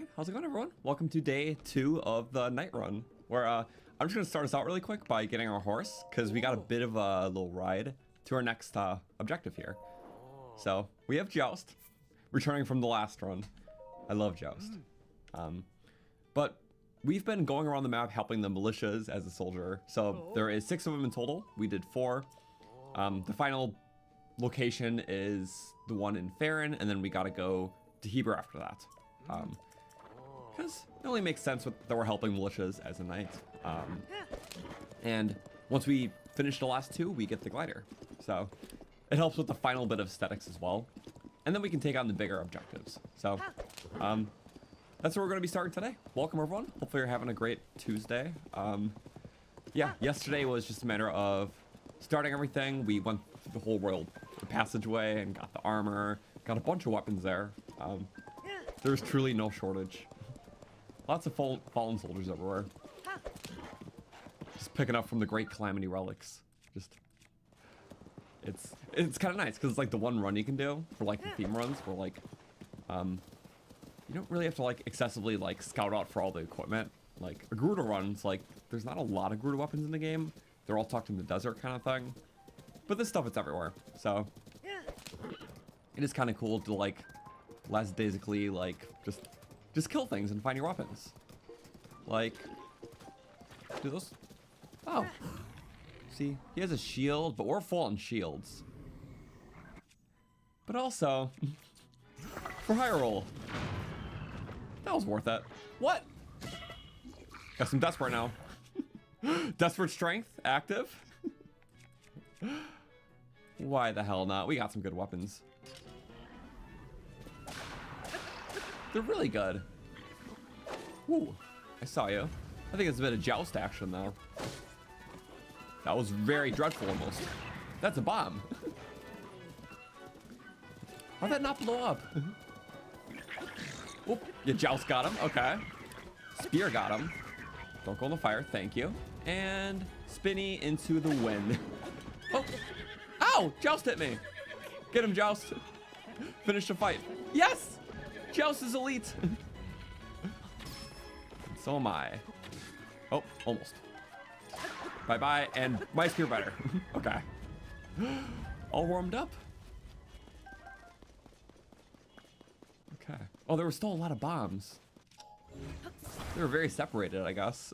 Alright, how's it going everyone? Welcome to day 2 of the night run, where I'm just going to start us out really quick by getting our horse, because we got a bit of a little ride to our next objective here. So, we have Joust, returning from the last run. I love Joust. But we've been going around the map helping the militias as a soldier. So, there is 6 of them in total. We did 4. The final location is the one in Farron, and then we got to go to Hebra after that. Because it only makes sense that we're helping militias as a knight. And once we finish the last 2, we get the glider. So it helps with the final bit of aesthetics as well. And then we can take on the bigger objectives. So that's where we're going to be starting today. Welcome everyone. Hopefully you're having a great Tuesday. Yeah, yesterday was just a matter of starting everything. We went through the whole royal passageway and got the armor, got a bunch of weapons there. There's truly no shortage. Lots of fallen soldiers everywhere. Just picking up from the Great Calamity relics. Just, it's kind of nice because it's like the one run you can do for like the theme runs where like, you don't really have to like excessively like scout out for all the equipment. Like a Gerudo runs, like there's not a lot of Gerudo weapons in the game. They're all tucked in the desert kind of thing. But this stuff, it's everywhere. So it is kind of cool to like basically like just kill things and find your weapons. Like, do those? Oh, see, he has a shield, but we're full on shields. But also, for Hyrule, that was worth it. What? Got some desperate now. Desperate strength active. Why the hell not? We got some good weapons. They're really good. Ooh, I saw you. I think it's a bit of joust action though. That was very dreadful almost. That's a bomb. How'd that not blow up? Oop, your joust got him, okay. Spear got him. Don't go in the fire, thank you. And spinny into the wind. Oh, ow, joust hit me. Get him, joust. Finish the fight. Yes! Joust is elite. So am I. Oh, almost. Bye-bye, and my spear better. Okay. All warmed up. Okay. Oh, there were still a lot of bombs. They were very separated, I guess.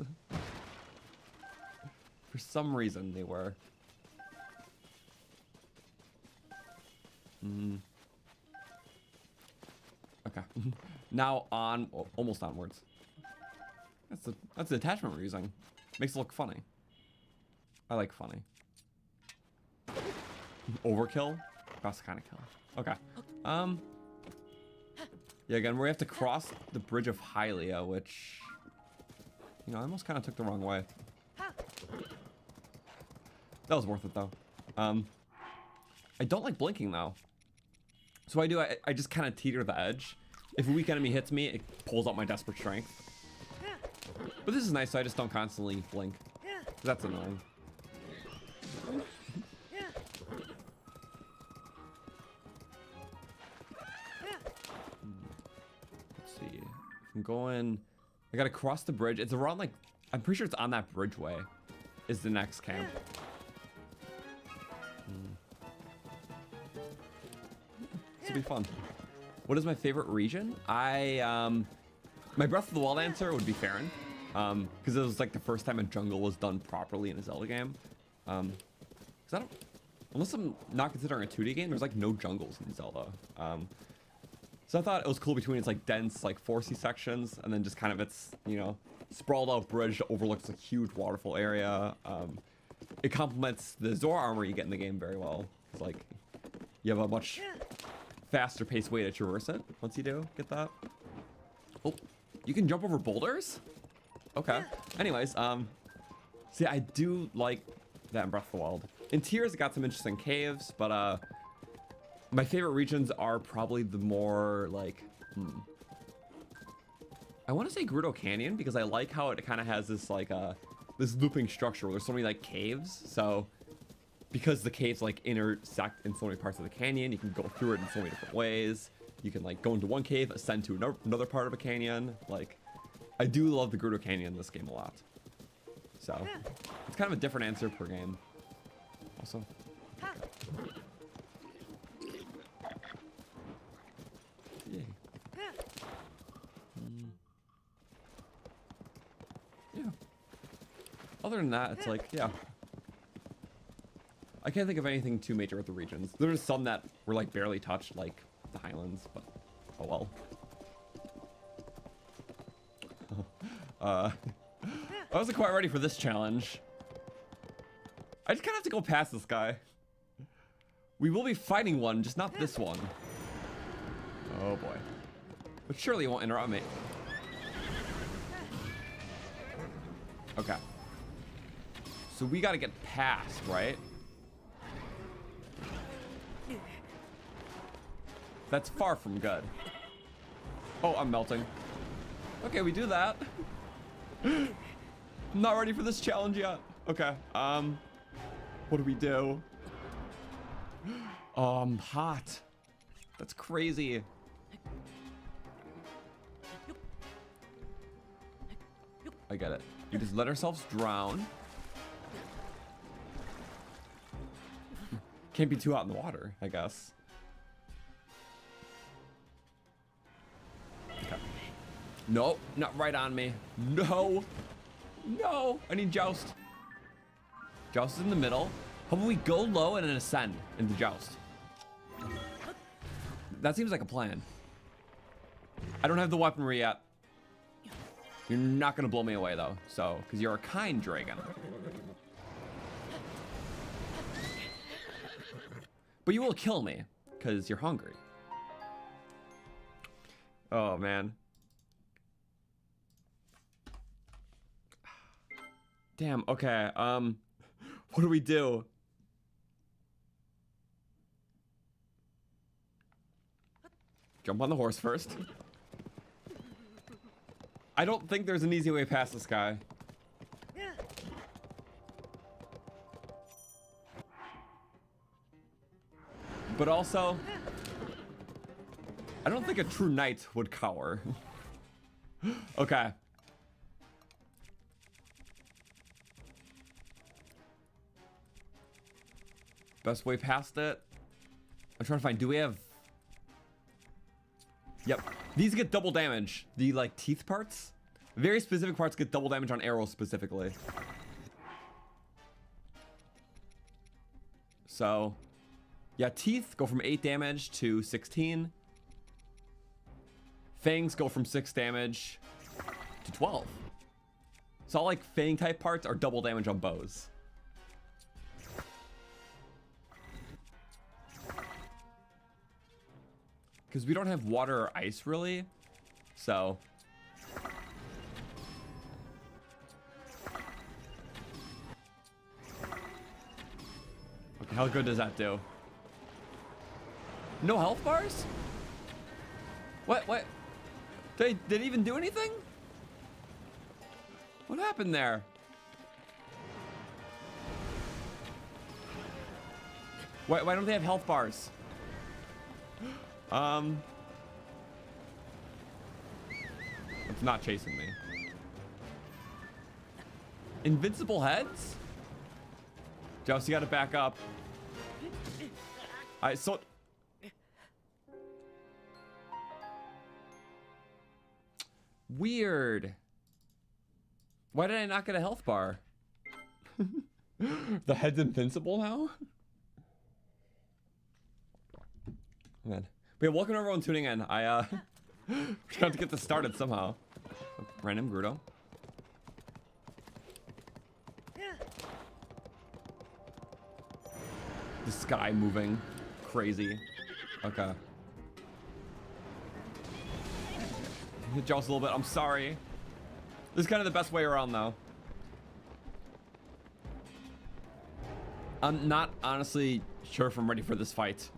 For some reason, they were. Okay. Now on, almost onwards. That's the attachment we're using. Makes it look funny. I like funny. Overkill? That's kind of kill. Okay. Yeah, again, we have to cross the bridge of Hyrulean, which, you know, I almost kind of took the wrong way. That was worth it though. I don't like blinking though. So what I do, I just kind of teeter the edge. If a weak enemy hits me, it pulls out my desperate strength. But this is nice, so I just don't constantly blink. That's annoying. Let's see. I'm going. I gotta cross the bridge. It's around like, I'm pretty sure it's on that bridgeway. Is the next camp. This will be fun. What is my favorite region? My Breath of the Wild answer would be Farron. Because it was like the first time a jungle was done properly in a Zelda game. Because unless I'm not considering a 2D game, there's like no jungles in Zelda. So I thought it was cool between its like dense, like foresty sections, and then just kind of its, you know, sprawled out bridge that overlooks a huge waterfall area. It complements the Zora armor you get in the game very well. It's like, you have a much faster paced way to traverse it once you do get that. Oh, you can jump over boulders? Okay. Anyways, see, I do like that in Breath of the Wild. In Tears, it got some interesting caves, but my favorite regions are probably the more like, I want to say Gerudo Canyon because I like how it kind of has this like this looping structure where there's so many like caves. So because the caves like intersect in so many parts of the canyon, you can go through it in so many different ways. You can like go into one cave, ascend to another part of a canyon. Like, I do love the Gerudo Canyon in this game a lot. So, it's kind of a different answer per game. Also. Yay. Yeah. Other than that, it's like, yeah. I can't think of anything too major with the regions. There's some that were like barely touched, like the Highlands, but oh well. I wasn't quite ready for this challenge. I just kind of have to go past this guy. We will be fighting one, just not this one. Oh boy. But surely it won't interrupt me. Okay. So we gotta get past, right? That's far from good. Oh, I'm melting. Okay, we do that. I'm not ready for this challenge yet. Okay, what do we do? Oh, I'm hot. That's crazy. I get it. We just let ourselves drown. Can't be too hot in the water, I guess. Okay. Nope, not right on me. No. No, I need Joust. Joust is in the middle. How about we go low and then ascend into Joust? That seems like a plan. I don't have the weaponry yet. You're not gonna blow me away though, so, because you're a kind dragon. But you will kill me, because you're hungry. Oh, man. Damn, okay, what do we do? Jump on the horse first. I don't think there's an easy way past this guy. But also, I don't think a true knight would cower. Okay. Best way past it? I'm trying to find, do we have... Yep. These get double damage. The, like, teeth parts? Very specific parts get double damage on arrows specifically. So... yeah, teeth go from 8 damage to 16. Fangs go from 6 damage to 12. So all like fang type parts are double damage on bows. Because we don't have water or ice really. So. Okay, how good does that do? No health bars? What? Did it even do anything? What happened there? Why don't they have health bars? It's not chasing me. Invincible heads? Joust, you gotta back up. So... weird. Why did I not get a health bar? The head's invincible now? Man. But yeah, welcome to everyone tuning in. I tried to get this started somehow. Random Gerudo. The sky moving. Crazy. Okay. Hit Joust a little bit. I'm sorry. This is kind of the best way around, though. I'm not honestly sure if I'm ready for this fight.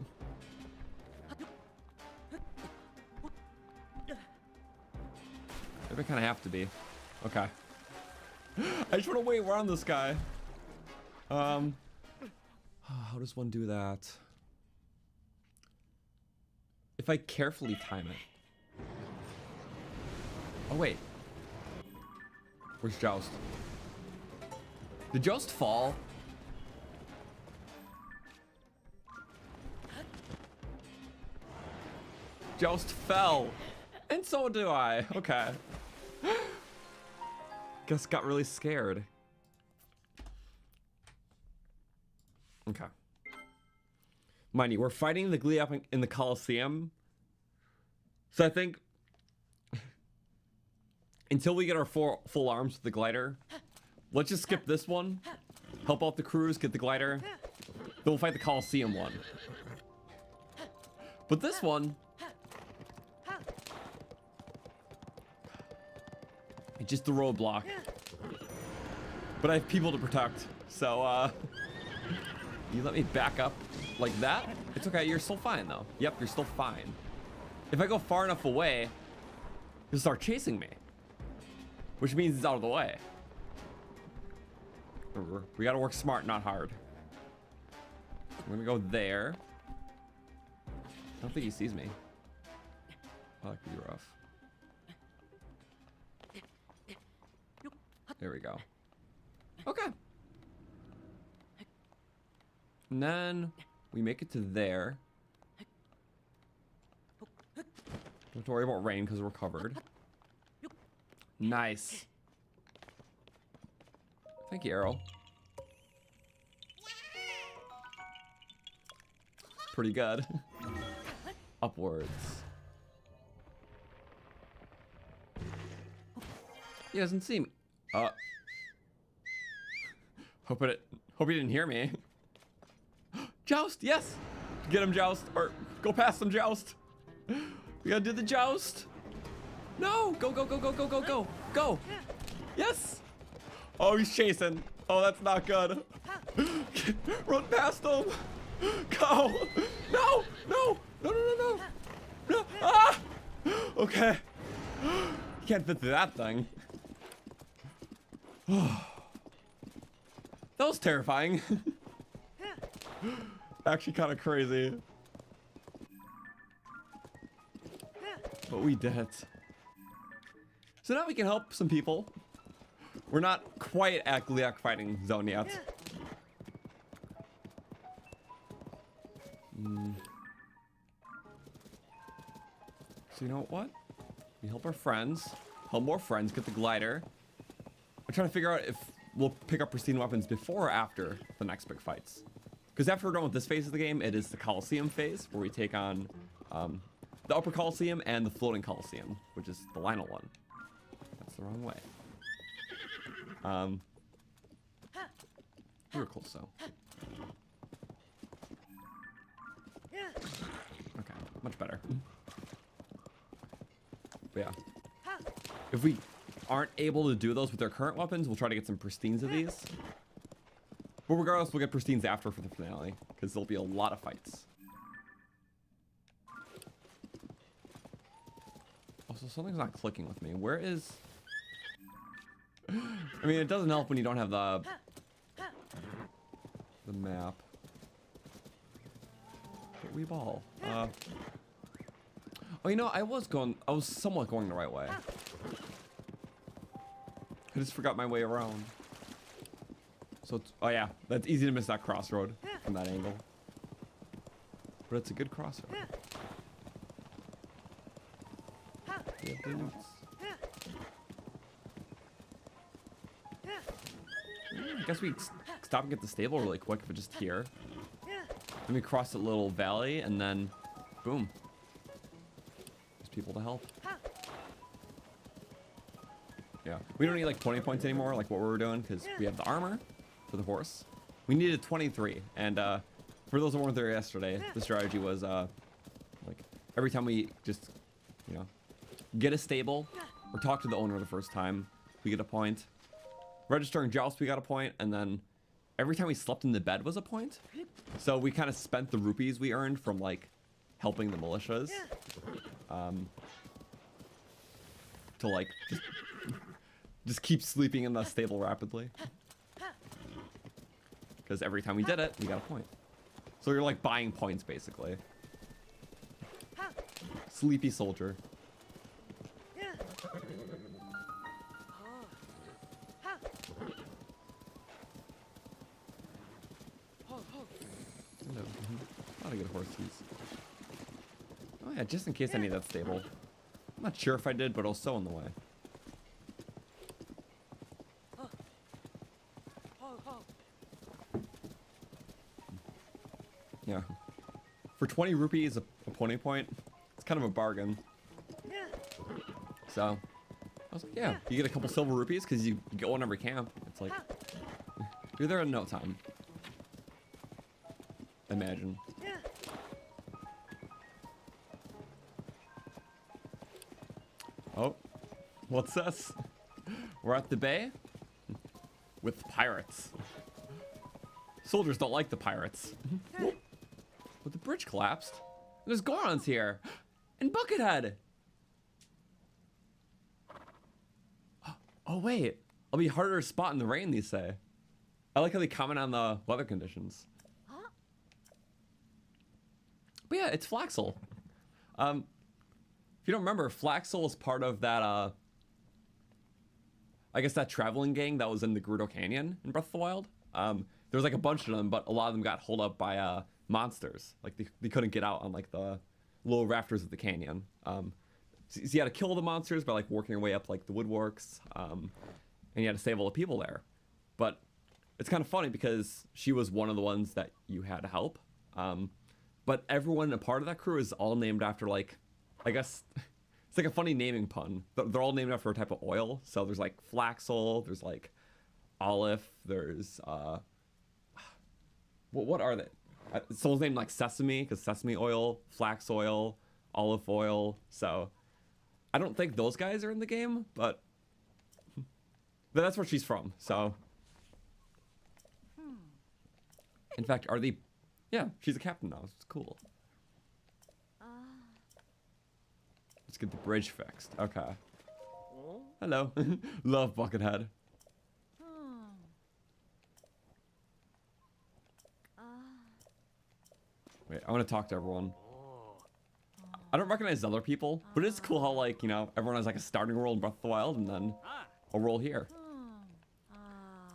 Maybe I kind of have to be. Okay. I just want to wait around this guy. How does one do that? if I carefully time it. Oh, wait. Where's Joust? Did Joust fall? Joust fell. And so do I. Okay. Guess got really scared. Okay. Mind you, we're fighting the Gleeok in the coliseum. So I think until we get our full arms with the glider, let's just skip this one. Help out the crews, get the glider. Then we'll fight the coliseum one. But this one, it's just the roadblock. But I have people to protect, so you let me back up like that? It's okay, you're still fine though. Yep, you're still fine. If I go far enough away, he'll start chasing me. Which means he's out of the way. We gotta work smart, not hard. I'm gonna go there. I don't think he sees me. Oh, that could be rough. There we go. Okay. And then we make it to there. Don't have to worry about rain because we're covered. Nice. Thank you, Arrow. Pretty good. Upwards. He doesn't see me. Hope he didn't hear me. Joust, yes! Get him, Joust, or go past him, Joust. We gotta do the Joust. No, go, go, go, go, go, go, go, go. Yes. Oh, he's chasing. Oh, that's not good. Run past him. Go. No, no, no, no, no, no. No. Ah! Okay. You can't fit through that thing. That was terrifying. Actually kind of crazy. But we did it. So now we can help some people. We're not quite at Gleeok fighting zone yet. So you know what? We help our friends. Help more friends get the glider. I'm trying to figure out if we'll pick up pristine weapons before or after the next big fights. Because after we're done with this phase of the game, it is the Coliseum phase, where we take on the Upper Coliseum and the Floating Coliseum, which is the Lionel one. That's the wrong way. We were close, though. Okay, much better. But yeah. If we aren't able to do those with our current weapons, we'll try to get some pristines of these. But regardless, we'll get pristines after for the finale, because there'll be a lot of fights. Also, something's not clicking with me. Where is... I mean, it doesn't help when you don't have the map. But we ball. Oh, you know, I was somewhat going the right way. I just forgot my way around. So it's, oh yeah, that's easy to miss that crossroad from that angle. But it's a good crossroad. Yeah, dudes. I guess we stop and get the stable really quick if it's just here. Then we cross a little valley and then boom. There's people to help. Yeah, we don't need like 20 points anymore like what we were doing because we have the armor for the horse. We needed 23 and for those who weren't there yesterday, the strategy was like every time we just, you know, get a stable or talk to the owner the first time, we get a point. Registering Joust, we got a point, and then every time we slept in the bed was a point. So we kind of spent the rupees we earned from like helping the militias to like just keep sleeping in the stable rapidly. Because every time we did it, we got a point. So you're like buying points basically. sleepy soldier. A lot of good horses. Oh yeah, just in case I need that stable. I'm not sure if I did, but it was so in the way. Yeah. For 20 rupees a pony point, it's kind of a bargain. So, I was like, yeah, you get a couple silver rupees because you get one every camp. It's like, you're there in no time. Imagine. Oh, what's this? We're at the bay with pirates. Soldiers don't like the pirates. But the bridge collapsed. There's Gorons here. And Buckethead. Oh, wait. I'll be harder to spot in the rain, they say. I like how they comment on the weather conditions. But yeah, it's Flaxel. If you don't remember, Flaxel was part of that, I guess that traveling gang that was in the Gerudo Canyon in Breath of the Wild. There was like a bunch of them, but a lot of them got holed up by monsters. Like they couldn't get out on like the low rafters of the canyon. So you had to kill the monsters by like working your way up like the woodworks, and you had to save all the people there. But it's kind of funny because she was one of the ones that you had to help. But everyone a part of that crew is all named after like, I guess it's like a funny naming pun. They're all named after a type of oil. So there's like Flaxel, there's like Olive, there's what are they? Someone's named like Sesame because sesame oil, flax oil, olive oil. So I don't think those guys are in the game, but that's where she's from. So in fact, are they? Yeah, she's a captain now. It's cool. Let's get the bridge fixed. Okay. Hello. Love Buckethead. Wait, I want to talk to everyone. I don't recognize other people, but it's cool how, like, you know, everyone has like a starting role in Breath of the Wild and then a role here.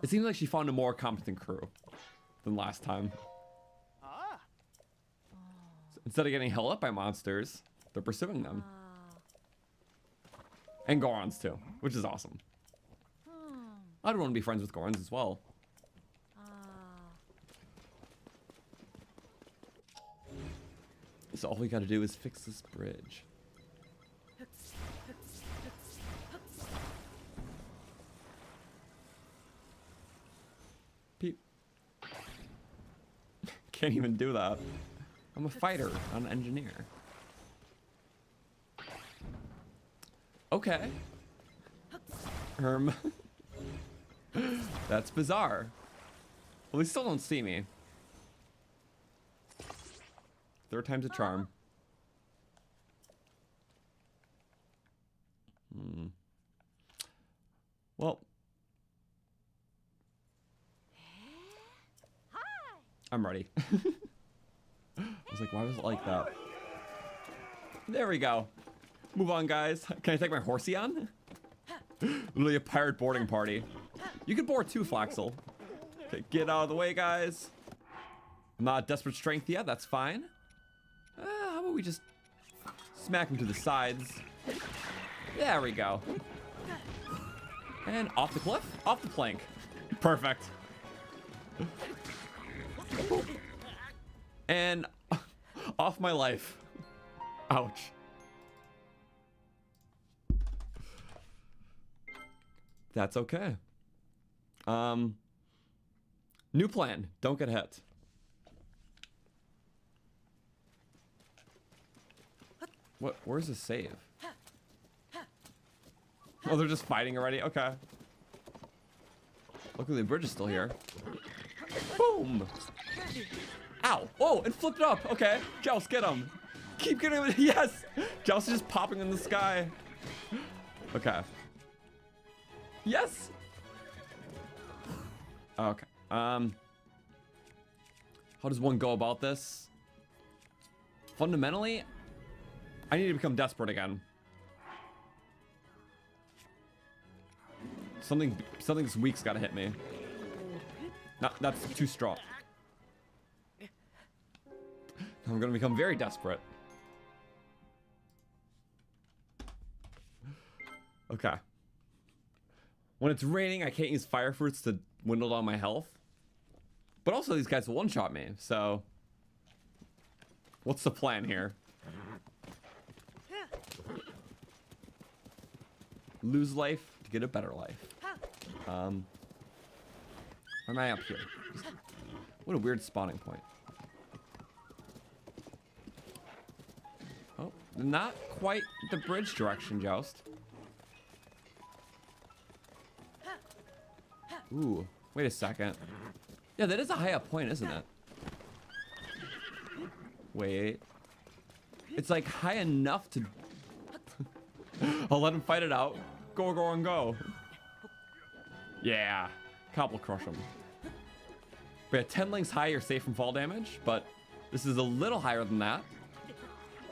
It seems like she found a more competent crew than last time. So instead of getting held up by monsters, they're pursuing them. And Gorons too, which is awesome. I'd want to be friends with Gorons as well. So all we gotta do is fix this bridge. Peep. Can't even do that. I'm a fighter, not an engineer. Okay. That's bizarre. Well, they still don't see me. Third time's a charm. Well. I'm ready. I was like, why was it like that? There we go. Move on, guys. Can I take my horsey on? Literally a pirate boarding party. You can board too, Flaxel. Okay, get out of the way, guys. I'm not desperate strength yet. That's fine. How about we just smack him to the sides? There we go. And off the cliff, off the plank. Perfect. And off my life. Ouch. That's okay. New plan. Don't get hit. What? Where's the save? Oh, they're just fighting already? Okay. Luckily, the bridge is still here. Boom! Ow! Oh, it flipped up! Okay. Joust, get him! Keep getting him! Yes! Joust is just popping in the sky. Okay. Yes! Okay. How does one go about this? Fundamentally, I need to become desperate again. Something's weak's gotta hit me. No, that's too strong. I'm gonna become very desperate. Okay. When it's raining, I can't use fire fruits to dwindle down my health. But also, these guys will one-shot me, so... What's the plan here? Lose life to get a better life. Where am I up here? What a weird spawning point. Oh, not quite the bridge direction, Joust. Ooh, wait a second. Yeah, that is a high up point, isn't it? Wait. It's like high enough to... I'll let him fight it out. Go, go, and go. Yeah. Cobble crush him. But yeah, 10 links high, you're safe from fall damage, but this is a little higher than that.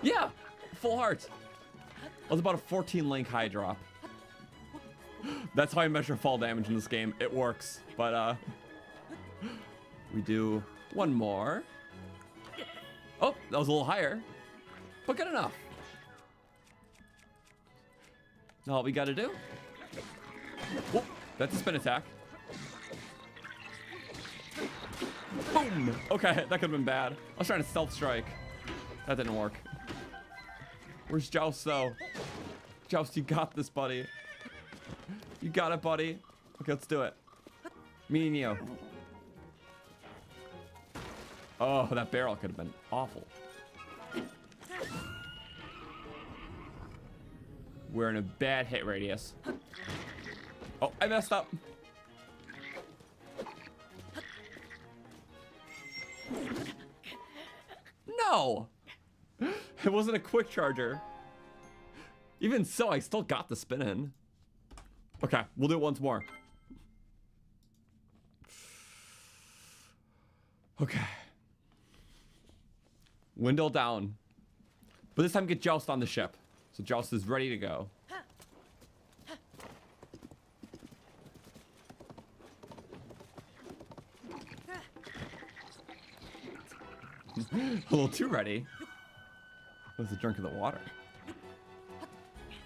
Yeah, full heart. That was about a 14 link high drop. That's how I measure fall damage in this game. It works, but we do one more. Oh, that was a little higher, but good enough. Now all we gotta do. Oh, that's a spin attack. Boom! Okay, that could have been bad. I was trying to stealth strike. That didn't work. Where's Joust though? Joust, you got this, buddy. You got it, buddy. Okay, let's do it. Me and you. Oh, that barrel could have been awful. We're in a bad hit radius. Oh, I messed up. No! It wasn't a quick charger. Even so, I still got the spin in. Okay, we'll do it once more. Okay. Window down. But this time get Joust on the ship. So Joust is ready to go. A little too ready. That was a drink of the water.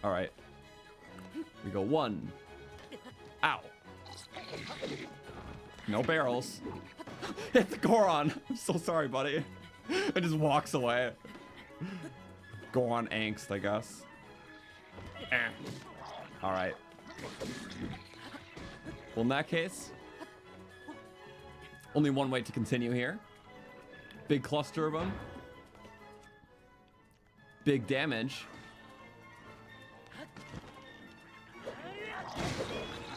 All right. We go one. Ow. No barrels. Hit the Goron. I'm so sorry, buddy. It just walks away. Goron angst, I guess. All right. Well, in that case, only one way to continue here. Big cluster of them. Big damage.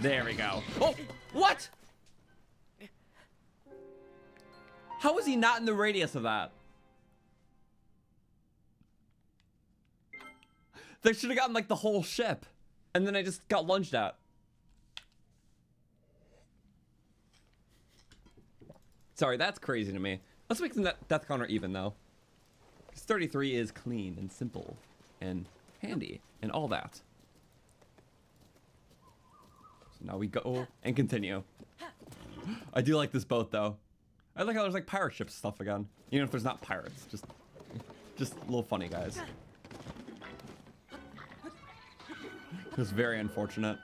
There we go. Oh, what? How was he not in the radius of that? They should have gotten like the whole ship. And then I just got lunged at. Sorry, that's crazy to me. Let's make the death counter even though. Because 33 is clean and simple and handy and all that. So now we go and continue. I do like this boat though. I like how there's like pirate ship stuff again. Even if there's not pirates, just little funny guys. It was very unfortunate.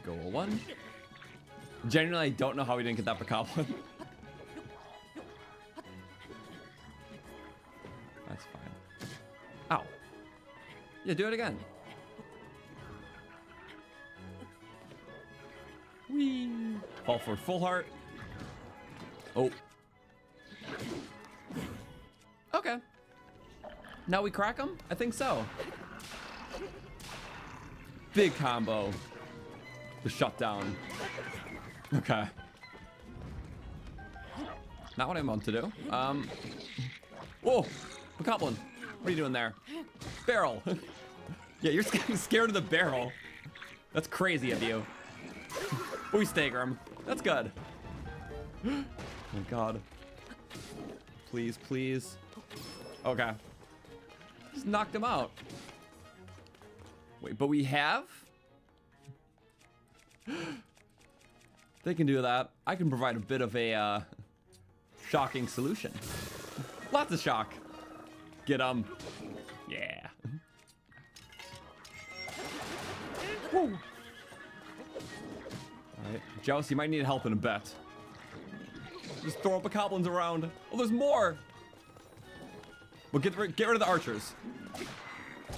Go a one. Genuinely, I don't know how we didn't get that bokoblin. That's fine. Ow. Yeah, do it again. Whee! Fall for full heart. Oh. Okay. Now we crack them? I think so. Big combo. The shutdown. Okay. Not what I meant to do. Whoa! Bokoblin, what are you doing there? Barrel. Yeah, you're getting scared of the barrel. That's crazy of you. We stagger him. That's good. Oh my god. Please, please. Okay. Just knocked him out. Wait, but we have? They can do that. I can provide a bit of a shocking solution. Lots of shock. Get 'em. Yeah. Woo. Alright. Joust, you might need help in a bit. Just throw up a goblins around. Oh, there's more. Well, get rid of the archers.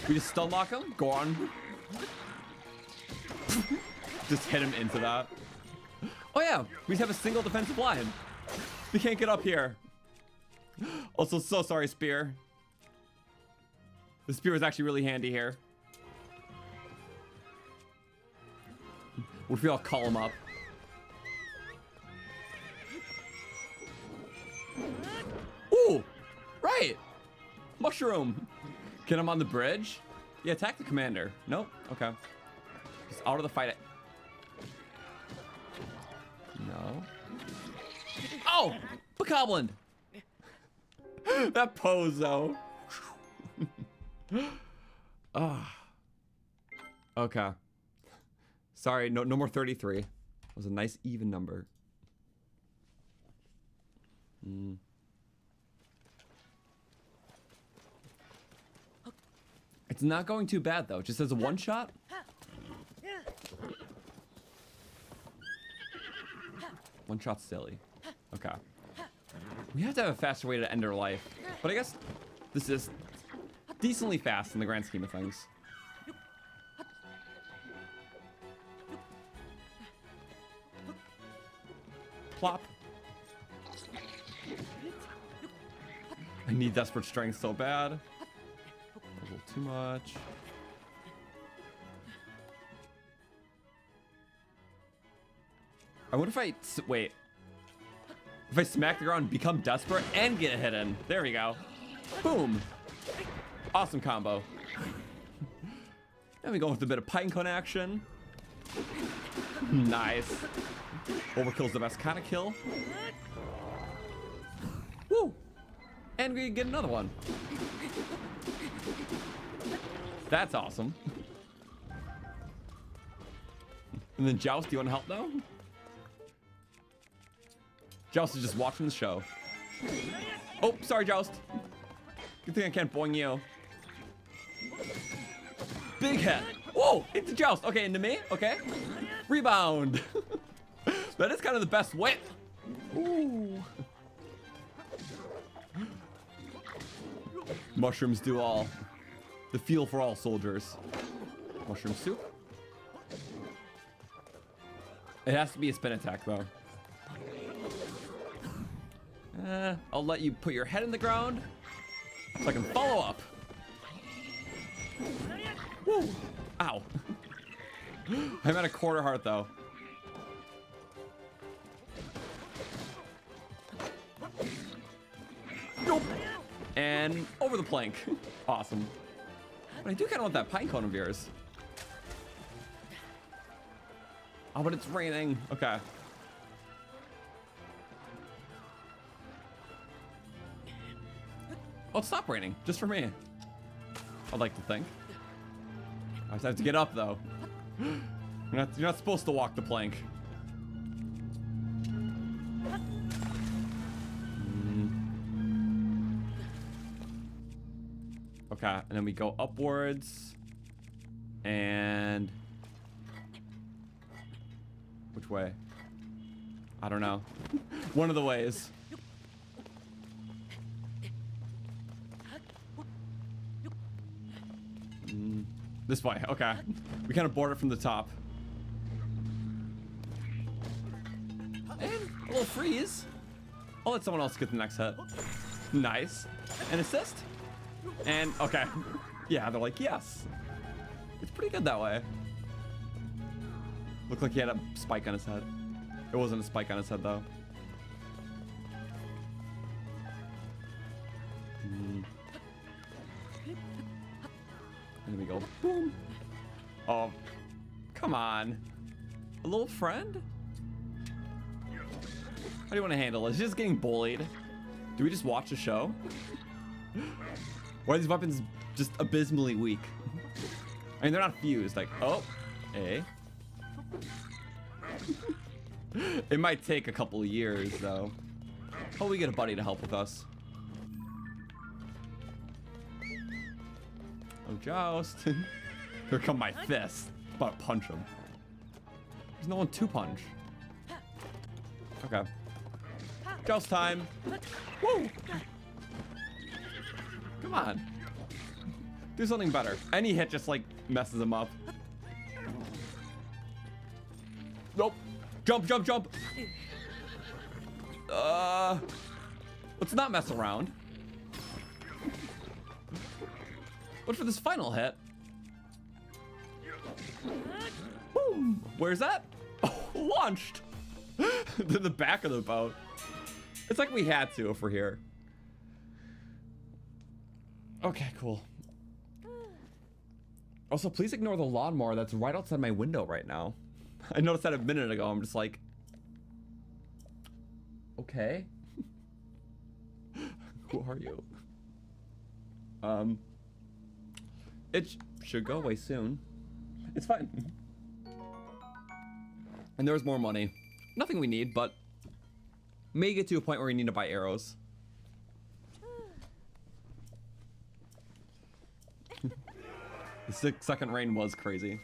We just stun lock him. Go on. Just hit him into that. Oh yeah, we have a single defensive line. We can't get up here. Also, so sorry, spear. The spear is actually really handy here. What if we all call him up? Ooh, right. Mushroom. Get him on the bridge. Yeah, attack the commander. Nope. Okay. Just out of the fight. No. Oh, bokoblin. That pose though. Ah. Okay. Sorry, no more 33. It was a nice even number. It's not going too bad though. Just as a one shot. One shot's silly. Okay. We have to have a faster way to end our life. But I guess this is decently fast in the grand scheme of things. Plop. I need desperate strength so bad. A little too much. I wonder if I wait. If I smack the ground, become desperate, and get a hit in. There we go. Boom. Awesome combo. Then we go with a bit of pinecone action. Nice. Overkill's the best kind of kill. Woo! And we get another one. That's awesome. And then Joust, do you want to help though? Joust is just watching the show. Oh, sorry, Joust. Good thing I can't boing you. Big hit. Whoa, into Joust. Okay, into me. Okay. Rebound. That is kind of the best whip. Ooh. Mushrooms do all. The feel for all soldiers. Mushroom soup. It has to be a spin attack though. I'll let you put your head in the ground so I can follow up. Woo! Ow. I'm at a quarter heart though. Nope. And over the plank. Awesome. But I do kind of want that pine cone of yours. Oh, but it's raining. Okay. Oh, it's stop raining, just for me. I'd like to think. I just have to get up though. You're not supposed to walk the plank. Okay, and then we go upwards. And which way? I don't know. One of the ways. This way, okay. We kind of board it from the top. And a little freeze. I'll let someone else get the next hit. Nice. An assist. And, okay. Yeah, they're like, yes. It's pretty good that way. Looked like he had a spike on his head. It wasn't a spike on his head, though. And then we go, boom. Oh, come on. A little friend? How do you want to handle it? He's just getting bullied. Do we just watch the show? Why are these weapons just abysmally weak? I mean, they're not fused. Like, oh, A. It might take a couple of years, though. Hope we get a buddy to help with us. Oh, joust. Here come my fists. But punch him. There's no one to punch. Okay. Joust time. Woo! Come on. Do something better. Any hit just like messes him up. Nope. Jump, jump, jump. Let's not mess around. But for this final hit. Boom. Where's that? Oh, launched. To the back of the boat. It's like we had to if we're here. Okay, cool. Also, please ignore the lawnmower that's right outside my window right now. I noticed that a minute ago. I'm just like, okay. Who are you? It should go away soon. It's fine. And there's more money. Nothing we need, but may get to a point where we need to buy arrows. The second rain was crazy.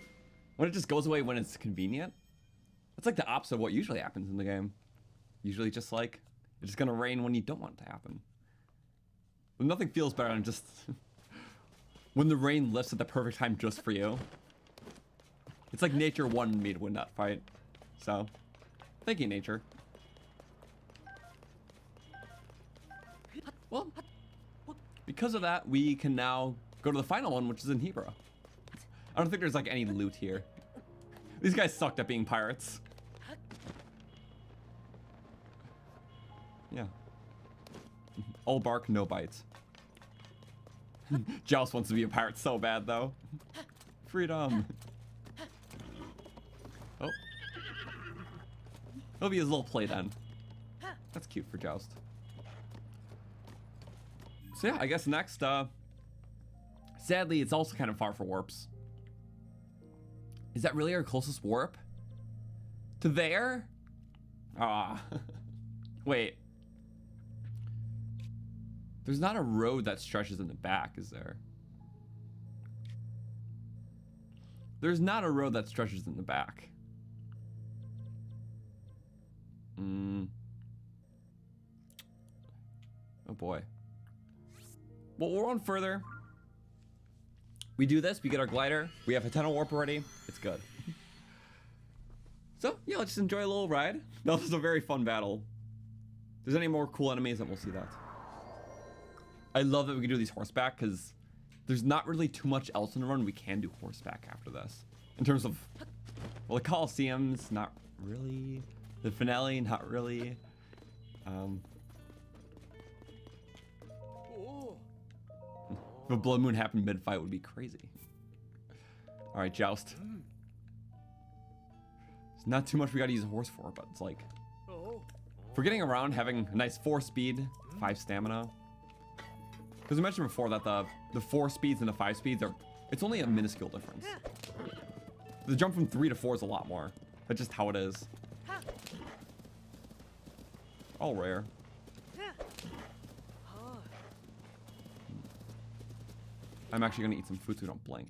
When it just goes away when it's convenient. It's like the opposite of what usually happens in the game. Usually just like, it's just gonna rain when you don't want it to happen. But nothing feels better than just when the rain lifts at the perfect time just for you. It's like nature wanted me to win that fight. So, thank you, nature. Well, because of that, we can now go to the final one, which is in Hebra. I don't think there's like any loot here. These guys sucked at being pirates. Yeah. All bark, no bites. Joust wants to be a pirate so bad, though. Freedom. Oh. It'll be his little play then. That's cute for Joust. So yeah, I guess next, sadly, it's also kind of far for warps. Is that really our closest warp? To there? Ah. Wait. There's not a road that stretches in the back, is there? There's not a road that stretches in the back. Oh boy. Well, we're on further. We do this, we get our glider, we have a tunnel warp already, it's good. So, yeah, let's just enjoy a little ride. That was a very fun battle. If there's any more cool enemies, then we'll see that. I love that we can do these horseback, because there's not really too much else in the run we can do horseback after this. In terms of, well, the coliseums, not really. The finale, not really. If a blood moon happened mid-fight, would be crazy. All right, joust. It's not too much we gotta use a horse for, but it's like, for getting around, having a nice 4 speed, 5 stamina. Because we mentioned before that the 4 speeds and the 5 speeds are, it's only a minuscule difference. The jump from 3 to 4 is a lot more. That's just how it is. All rare. I'm actually gonna eat some food so we don't blink.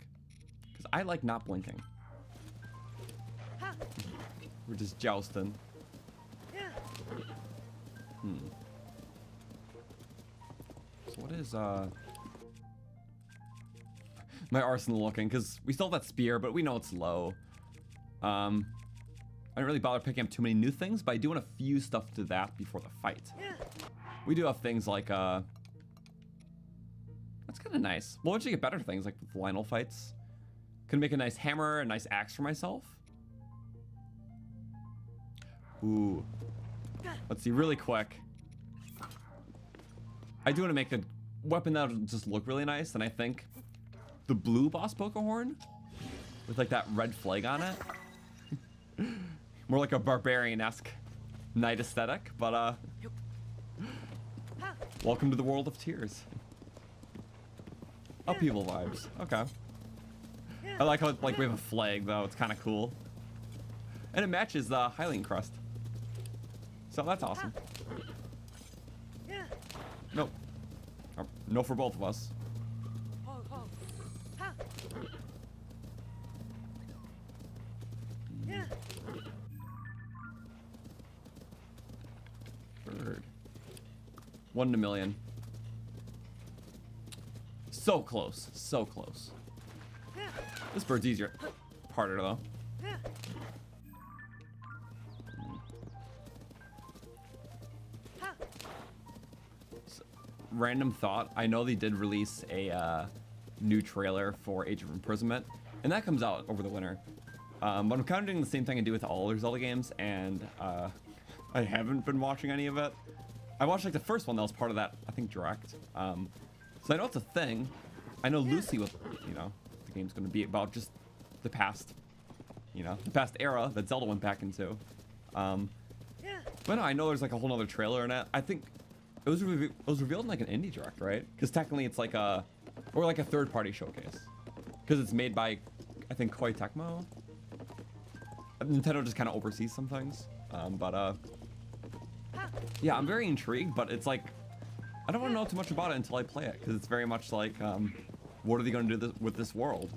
Because I like not blinking. We're just jousting. So what is my arsenal looking? Because we still have that spear, but we know it's low. I didn't really bother picking up too many new things, but I do want to fuse stuff to that before the fight. We do have things like that's kind of nice. We'll eventually get better things like with Lionel fights. Can make a nice hammer, a nice axe for myself. Ooh. Let's see, really quick. I do want to make a weapon that'll just look really nice, and I think the blue boss poker horn with like that red flag on it. More like a barbarian-esque knight aesthetic, but Welcome to the world of tears. Upheaval vibes. Okay. I like how like we have a flag though. It's kind of cool, and it matches the Hyrulean crest. So that's awesome. Nope. Oh, no for both of us. Bird. 1 in a million. So close. So close. This bird's easier. Harder though. So, random thought. I know they did release a new trailer for Age of Imprisonment, and that comes out over the winter. But I'm kind of doing the same thing I do with all other Zelda games, and I haven't been watching any of it. I watched like the first one that was part of that, I think, direct. So I know it's a thing. I know loosely what, you know, the game's going to be about, just the past, you know, the past era that Zelda went back into. But no, I know there's like a whole nother trailer in it. I think it was revealed in like an indie direct, right? Because technically it's like a, or like a third-party showcase. Because it's made by, I think, Koei Tecmo. Nintendo just kind of oversees some things. Yeah, I'm very intrigued, but it's like, I don't want to know too much about it until I play it, because it's very much like, what are they going to do with this world?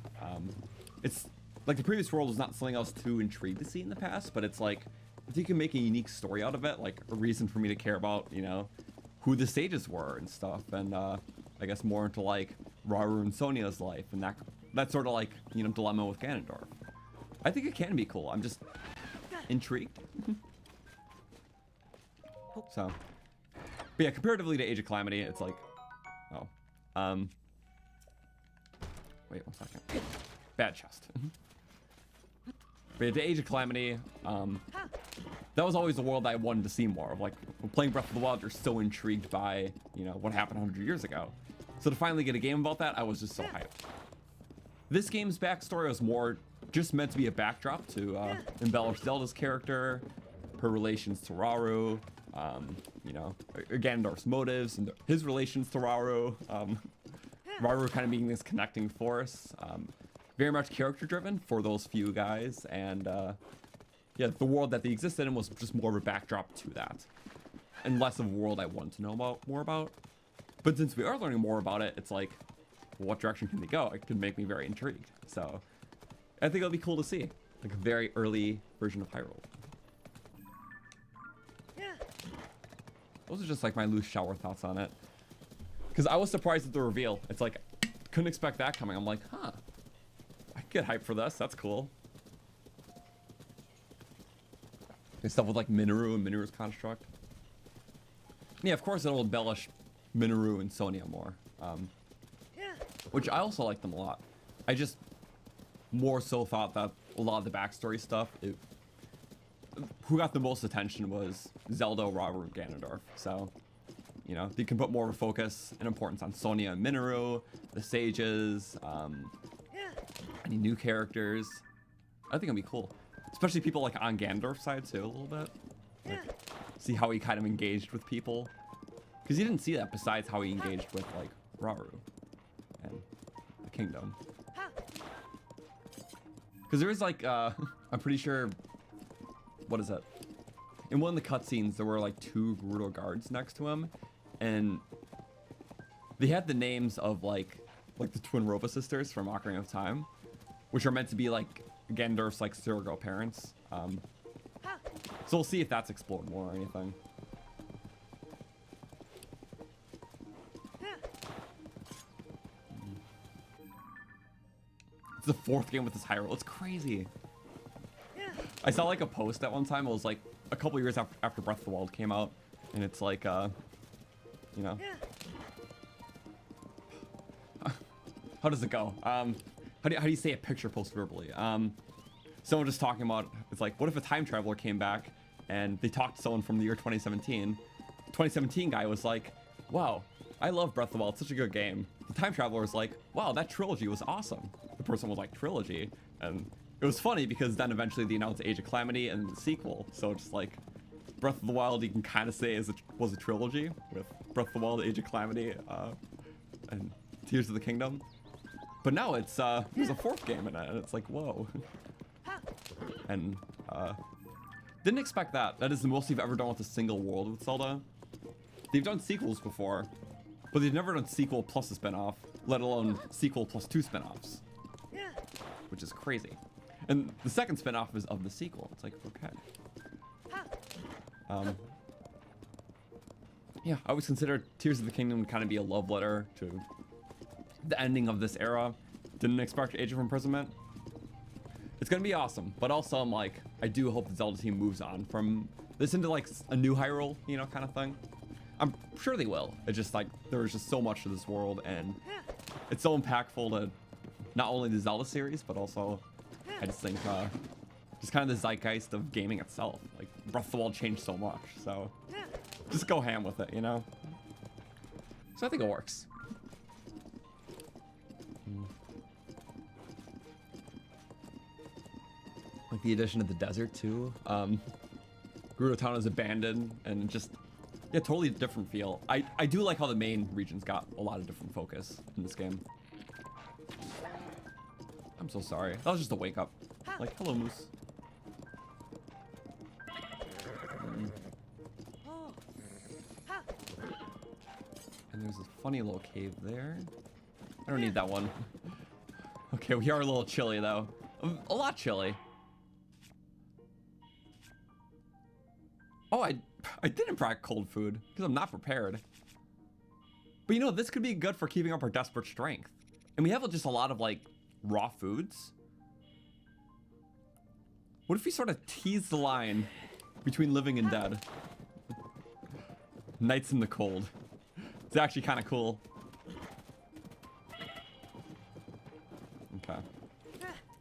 It's like the previous world was not something I was too intrigued to see in the past, but it's like, if you can make a unique story out of it, like a reason for me to care about, you know, who the sages were and stuff, and I guess more into like Rauru and Sonia's life, and that sort of like, you know, dilemma with Ganondorf. I think it can be cool. I'm just intrigued. So, but yeah, comparatively to Age of Calamity, it's like, oh, wait 1 second. Bad chest. But yeah, to Age of Calamity, that was always the world I wanted to see more of. Like, when playing Breath of the Wild, you're so intrigued by, you know, what happened 100 years ago. So to finally get a game about that, I was just so hyped. This game's backstory was more just meant to be a backdrop to embellish Zelda's character, her relations to Rauru, you know, Ganondorf's motives and his relations to Rauru. Rauru kind of being this connecting force. Very much character driven for those few guys, and yeah, the world that they existed in was just more of a backdrop to that, and less of a world I want to know more about. But since we are learning more about it, it's like, what direction can they go? It could make me very intrigued. So I think it'll be cool to see, like a very early version of Hyrule. Those are just like my loose shower thoughts on it. Because I was surprised at the reveal. It's like, couldn't expect that coming. I'm like, huh, I could get hyped for this. That's cool. And stuff with like Minoru and Minoru's construct. Yeah, of course it'll embellish Minoru and Sonia more. Which I also like them a lot. I just more so thought that a lot of the backstory stuff, who got the most attention was Zelda, Rauru, and Ganondorf. So, you know, you can put more of a focus and importance on Sonia and Minoru, the sages, any new characters. I think it'll be cool. Especially people like on Ganondorf's side too, a little bit. Like, see how he kind of engaged with people. Because you didn't see that besides how he engaged with like Rauru and the kingdom. Because there is like, I'm pretty sure, what is that? In one of the cutscenes, there were like 2 Gerudo guards next to him, and they had the names of like the twin Roba sisters from Ocarina of Time, which are meant to be like Ganondorf's like surrogate parents. So we'll see if that's explored more or anything. It's the 4th game with this Hyrule. It's crazy. I saw like a post at one time. It was like a couple years after Breath of the Wild came out, and it's like, you know, how does it go? How do you say a picture post verbally? Someone just talking about, it's like, what if a time traveler came back and they talked to someone from the year 2017? The 2017 guy was like, wow, I love Breath of the Wild, it's such a good game. The time traveler was like, wow, that trilogy was awesome. The person was like, trilogy? And it was funny because then eventually they announced Age of Calamity and the sequel. So it's like, Breath of the Wild you can kind of say was a trilogy with Breath of the Wild, Age of Calamity, and Tears of the Kingdom. But now it's there's a fourth game in it, and it's like, whoa. And didn't expect that. That is the most they've ever done with a single world with Zelda. They've done sequels before, but they've never done sequel plus a spin-off, let alone sequel plus 2 spin-offs. Which is crazy. And the second spin-off is of the sequel. It's like, okay. Yeah, I always consider Tears of the Kingdom to kind of be a love letter to the ending of this era. Didn't expect Age of Imprisonment. It's gonna be awesome, but also I'm like, I do hope the Zelda team moves on from this into like a new Hyrule, you know, kind of thing. I'm sure they will. It's just like, there's just so much to this world, and it's so impactful to not only the Zelda series, but also, I just think, just kind of the zeitgeist of gaming itself. Like, Breath of the Wild changed so much, so just go ham with it, you know? So I think it works. Like the addition of the desert too. Croton is abandoned and just, yeah, totally different feel. I do like how the main region's got a lot of different focus in this game. I'm so sorry. That was just a wake up. Like, hello, Moose. And there's this funny little cave there. I don't need that one. Okay, we are a little chilly though. A lot chilly. Oh, I didn't pack cold food because I'm not prepared. But you know, this could be good for keeping up our desperate strength. And we have just a lot of like raw foods. What if we sort of tease the line between living and dead? Nights in the cold. It's actually kind of cool. Okay.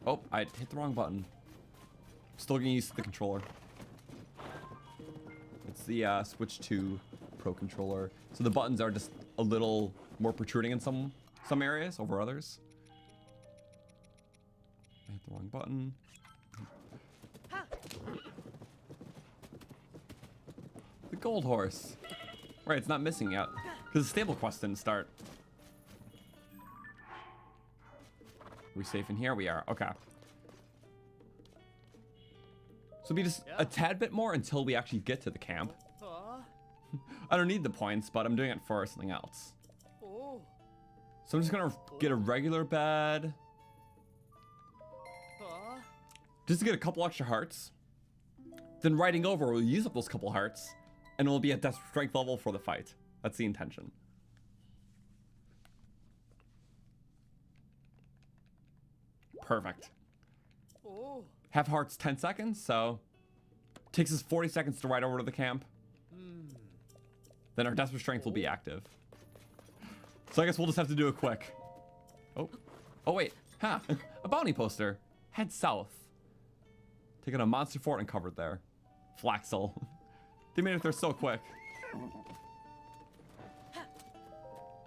Oh, I hit the wrong button. Still getting used to the controller. It's the Switch 2 Pro controller. So the buttons are just a little more protruding in some areas over others. I hit the wrong button. The gold horse. Right, it's not missing yet. Because the stable quest didn't start. Are we safe in here? We are. Okay. So be just a tad bit more until we actually get to the camp. I don't need the points, but I'm doing it for something else. So I'm just gonna get a regular bed. Just to get a couple extra hearts. Then riding over, we'll use up those couple hearts. And we'll be at desperate strength level for the fight. That's the intention. Perfect. Have hearts 10 seconds, so takes us 40 seconds to ride over to the camp. Then our desperate strength will be active. So I guess we'll just have to do it quick. Oh wait, huh? A bounty poster. Head south. Taking a monster fort and covered there. Flaxel. They made it there so quick.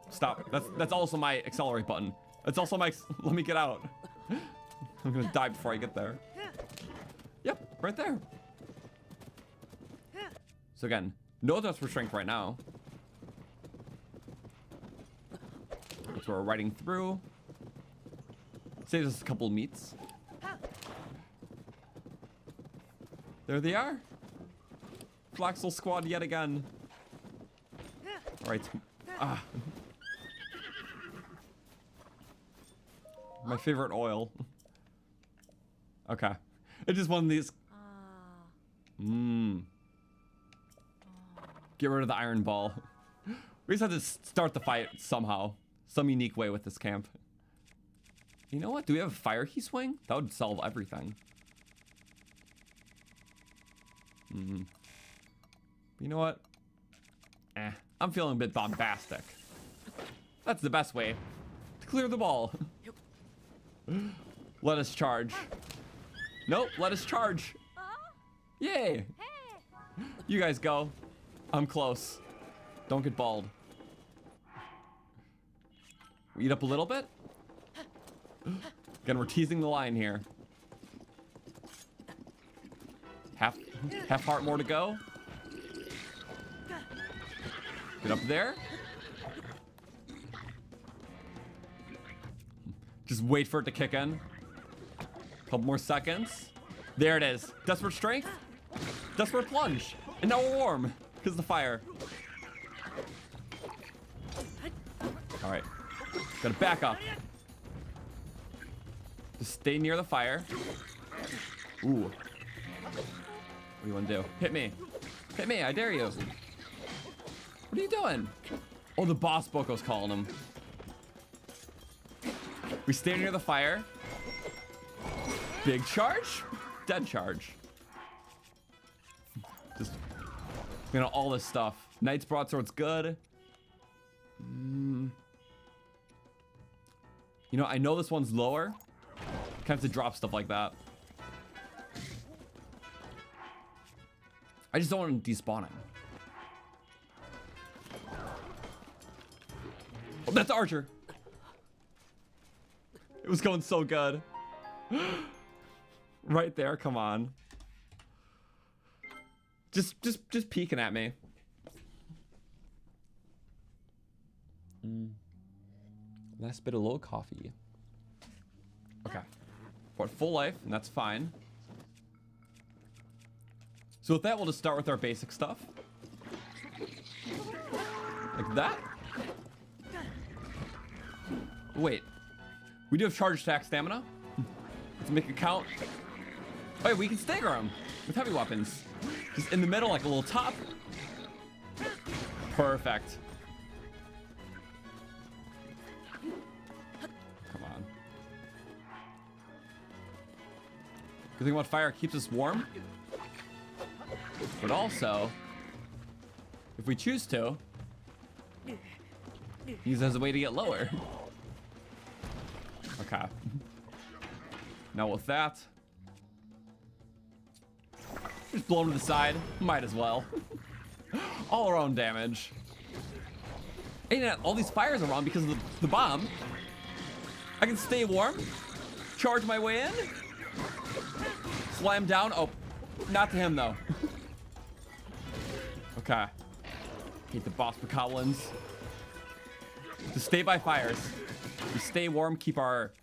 Stop. That's also my accelerate button. That's also my. Let me get out. I'm gonna die before I get there. Yep, right there. So again, no desperate strength right now. That's where we're riding through. Saves us a couple of meats. There they are. Flaxel squad yet again. Alright. My favorite oil. Okay. It's just one of these. Get rid of the iron ball. We just have to start the fight somehow. Some unique way with this camp. You know what? Do we have a fire key swing? That would solve everything. You know what? I'm feeling a bit bombastic. That's the best way to clear the ball. Let us charge. Nope, let us charge. Yay. You guys go. I'm close. Don't get bald. We eat up a little bit. Again, we're teasing the line here. Half heart more to go. Get up there. Just wait for it to kick in. Couple more seconds. There it is. Desperate strength. Desperate plunge. And now we're warm because of the fire. All right. Gotta back up. Just stay near the fire. Ooh. What do you want to do? Hit me. Hit me. I dare you. What are you doing? Oh, the boss Boko's calling him. We stay near the fire. Big charge. Dead charge. Just, you know, all this stuff. Knight's broadsword's good. You know, I know this one's lower. Kind of have to drop stuff like that. I just don't want him despawning. Oh, that's Archer. It was going so good. Right there, come on. Just peeking at me. Last bit of low coffee. Okay. We're at full life, and that's fine. So with that, we'll just start with our basic stuff. Like that. Wait. We do have charge attack stamina. Let's make it count. Wait, we can stagger him with heavy weapons. Just in the middle, like a little top. Perfect. Come on. Good thing about fire, it keeps us warm. But also, if we choose to, use it as a way to get lower. Okay. Now with that, just blow him to the side. Might as well. All around damage. And yeah, all these fires are on because of the bomb. I can stay warm. Charge my way in. Slam down. Oh, not to him though. Okay. Hate the boss bokoblins. To stay by fires. We stay warm, keep our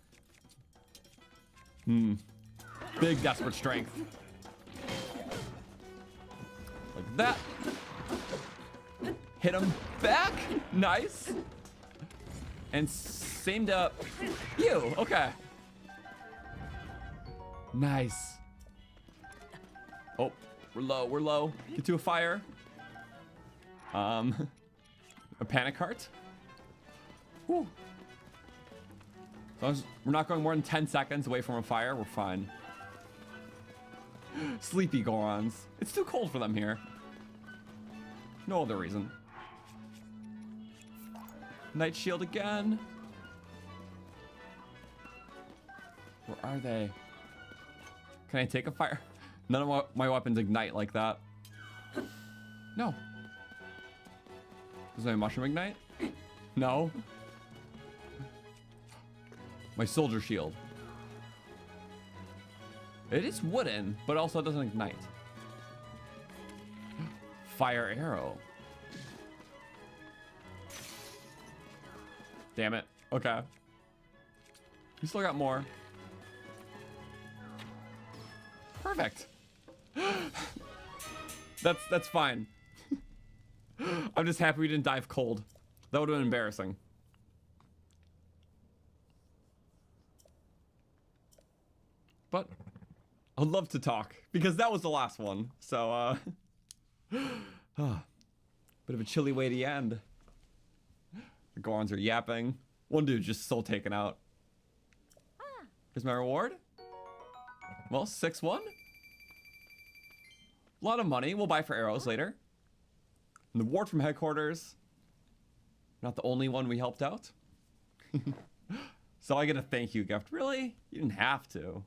big desperate strength. Like that. Hit him back. Nice. And same to you. Okay. Nice. Oh, we're low. We're low. Get to a fire. A panic cart. Whew. As long as we're not going more than 10 seconds away from a fire, we're fine. Sleepy Gorons. It's too cold for them here. No other reason. Night shield again. Where are they? Can I take a fire? None of my weapons ignite like that. No. Does my mushroom ignite? No. My soldier shield. It is wooden, but also doesn't ignite. Fire arrow. Damn it. Okay. We still got more. Perfect. That's fine. I'm just happy we didn't dive cold. That would have been embarrassing. But I'd love to talk because that was the last one. So, bit of a chilly way to end. The Gorons are yapping. One dude just so taken out. Here's my reward. Well, 6-1. A lot of money. We'll buy for arrows later. And the ward from headquarters. Not the only one we helped out. So I get a thank you gift. Really? You didn't have to.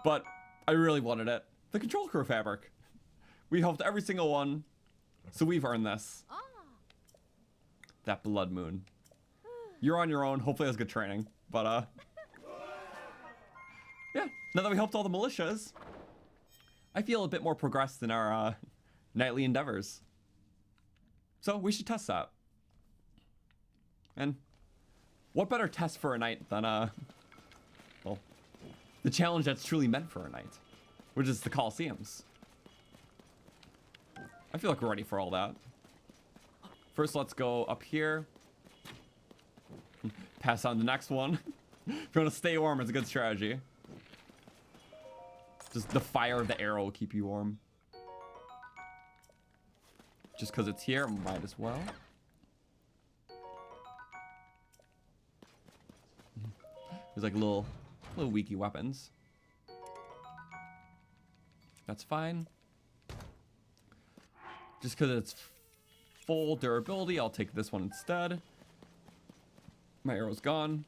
But I really wanted it. The control crew fabric. We helped every single one. So we've earned this. That blood moon. You're on your own. Hopefully that's good training. But yeah, now that we helped all the militias, I feel a bit more progressed in our nightly endeavors. So we should test that. And what better test for a night than, well, the challenge that's truly meant for a night, which is the coliseums. I feel like we're ready for all that. First, let's go up here. Pass on the next one. If you want to stay warm, it's a good strategy. Just the fire of the arrow will keep you warm. Just because it's here, might as well. There's like little weaky weapons. That's fine. Just because it's full durability, I'll take this one instead. My arrow's gone.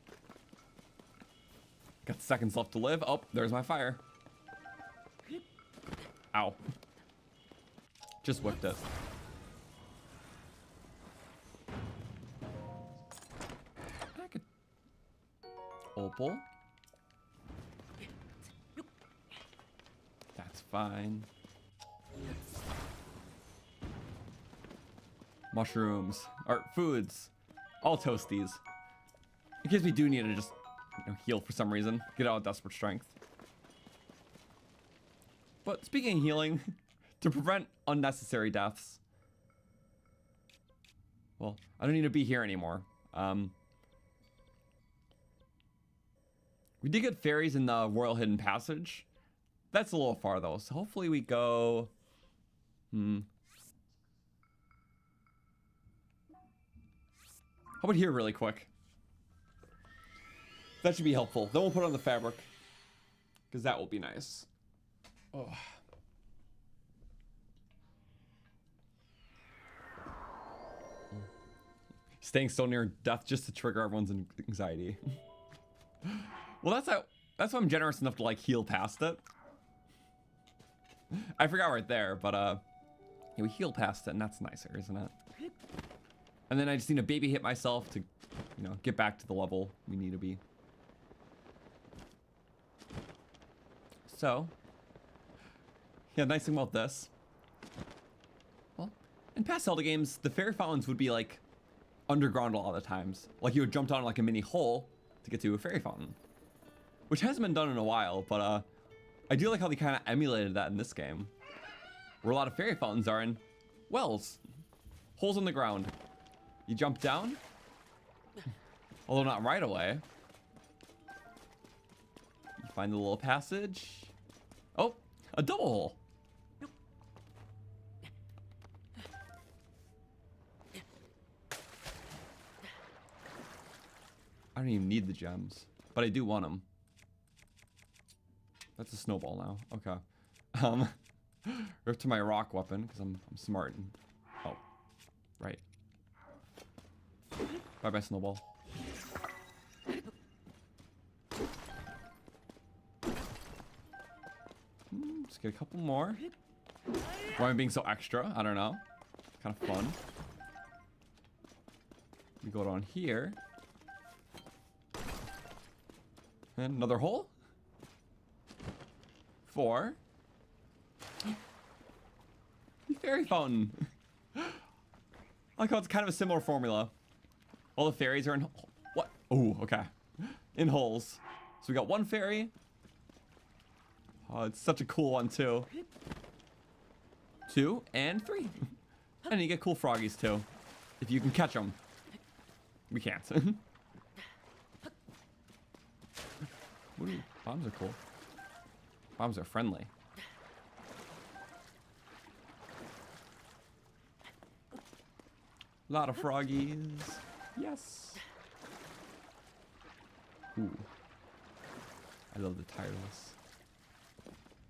Got seconds left to live. Oh, there's my fire. Ow. Just whipped it. I could... Opal. That's fine. Mushrooms. Or foods. All toasties. In case we do need to just heal for some reason. Get out of desperate strength. But speaking of healing, to prevent unnecessary deaths. Well, I don't need to be here anymore. We did get fairies in the Royal Hidden Passage. That's a little far though, so hopefully we go... How about here really quick? That should be helpful. Then we'll put on the fabric, because that will be nice. Oh. Staying so near death just to trigger everyone's anxiety. Well, that's why I'm generous enough to like heal past it. I forgot right there, but yeah, we heal past it, and that's nicer, isn't it? And then I just need to baby hit myself to, get back to the level we need to be. So, yeah, nice thing about this. Well, in past Zelda games, the fairy fountains would be like underground a lot of the times. Like you would jump down like a mini hole to get to a fairy fountain, which hasn't been done in a while. But I do like how they kind of emulated that in this game, where a lot of fairy fountains are in wells, holes in the ground. You jump down, although not right away. You find the little passage. Oh, a double hole. I don't even need the gems, but I do want them. That's a snowball now. Okay. Rip to my rock weapon because I'm smart. And, oh, right. Bye bye, snowball. Let's get a couple more. Why am I being so extra? I don't know. Kind of fun. We go down here. And another hole. 4. The fairy fountain. I like how it's kind of a similar formula. All the fairies are in... What? Oh, okay. In holes. So we got 1 fairy. Oh, it's such a cool one, too. 2 and 3. And you get cool froggies, too. If you can catch them. We can't. Ooh, bombs are cool. Bombs are friendly. A lot of froggies. Yes. Ooh. I love the tireless.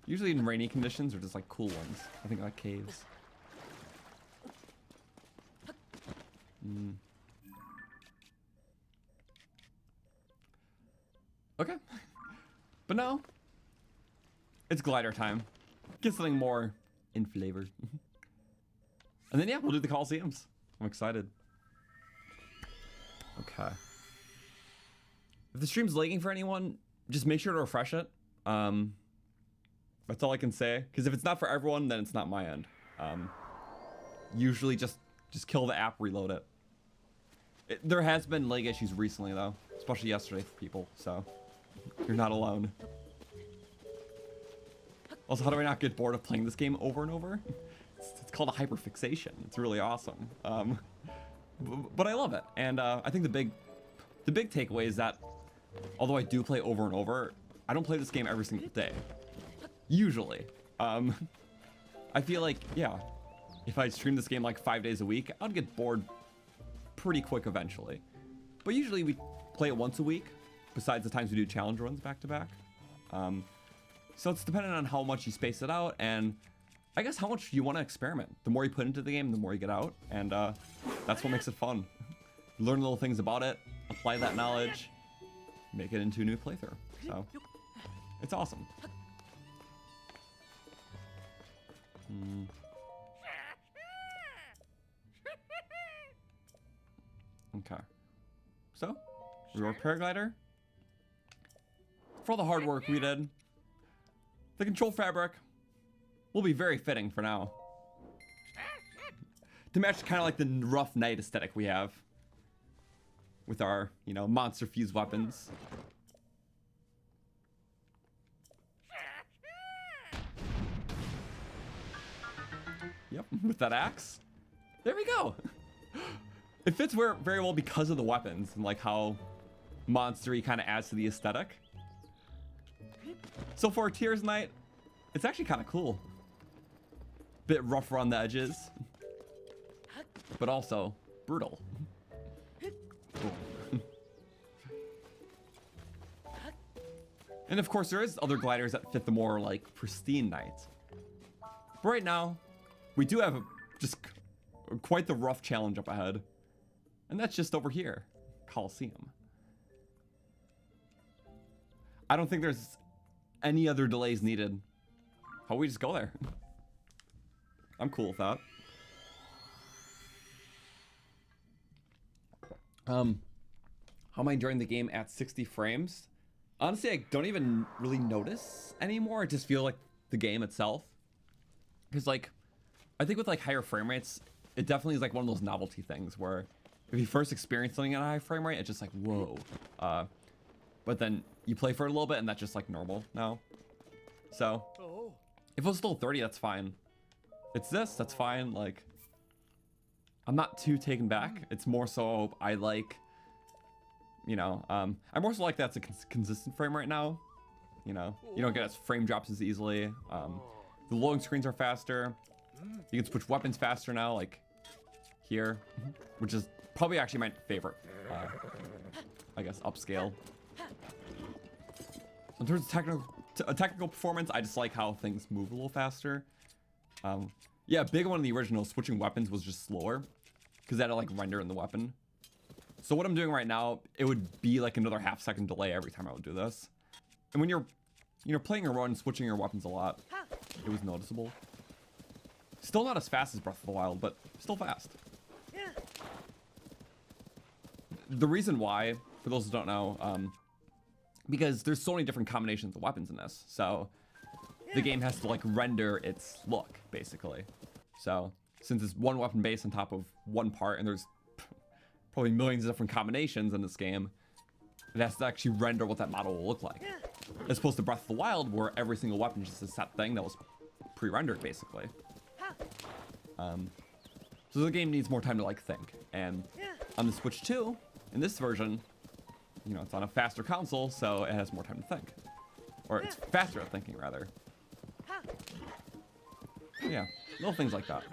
Usually in rainy conditions or just like cool ones. I think like caves. Okay. But now, it's glider time. Get something more in flavor. And then yeah, we'll do the coliseums. I'm excited. Okay. If the stream's lagging for anyone, just make sure to refresh it. That's all I can say. Because if it's not for everyone, then it's not my end. Usually just Just kill the app, reload it. There has been lag issues recently though, especially yesterday for people, so you're not alone. Also, how do I not get bored of playing this game over and over? It's called a hyperfixation. It's really awesome. But I love it, and I think the big takeaway is that although I do play over and over, I don't play this game every single day. Usually, I feel like, yeah, if I stream this game like 5 days a week, I'd get bored pretty quick eventually. But usually we play it once a week, besides the times we do challenge runs back to back. So it's dependent on how much you space it out, and I guess how much you want to experiment. The more you put into the game, the more you get out, and that's what makes it fun. Learn little things about it, apply that knowledge, make it into a new playthrough. So it's awesome. Okay. So, your paraglider. For all the hard work we did, the control fabric will be very fitting for now. To match kind of like the rough night aesthetic we have with our, you know, monster fused weapons. Yep, with that axe. There we go. It fits very well because of the weapons and like how monster-y kind of adds to the aesthetic. So for a Tears Night, it's actually kind of cool. Bit rough around the edges, but also brutal. Cool. And of course there is other gliders that fit the more like pristine night. But right now, we do have just quite the rough challenge up ahead. And that's just over here, Coliseum. I don't think there's any other delays needed. How we just go there? I'm cool with that. How am I enjoying the game at 60 frames? Honestly, I don't even really notice anymore. I just feel like the game itself. Because like, I think with like higher frame rates, it definitely is like one of those novelty things where if you first experience something at a high frame rate, it's just like, whoa. But then you play for a little bit and that's just like normal now. So if it was still 30, that's fine. It's this, that's fine. Like, I'm not too taken back. It's more so I like, you know, I more so like that's a consistent frame right now. You know, you don't get as frame drops as easily. The loading screens are faster. You can switch weapons faster now, like here, which is probably actually my favorite, I guess, upscale. So in terms of technical performance, I just like how things move a little faster. Yeah, big one in the original, switching weapons was just slower because they had to like render in the weapon. So what I'm doing right now, it would be like another half-second delay every time I would do this. And when you're, you know, playing a run, switching your weapons a lot, it was noticeable. Still not as fast as Breath of the Wild, but still fast. The reason why, for those who don't know, because there's so many different combinations of weapons in this, so the game has to like render its look, basically. So since it's one weapon base on top of one part, and there's probably millions of different combinations in this game, it has to actually render what that model will look like. As opposed to Breath of the Wild, where every single weapon is just a set thing that was pre-rendered, basically. So the game needs more time to like think. And on the Switch 2, in this version, you know, it's on a faster console, so it has more time to think. Or it's faster at thinking, rather. Yeah, little things like that.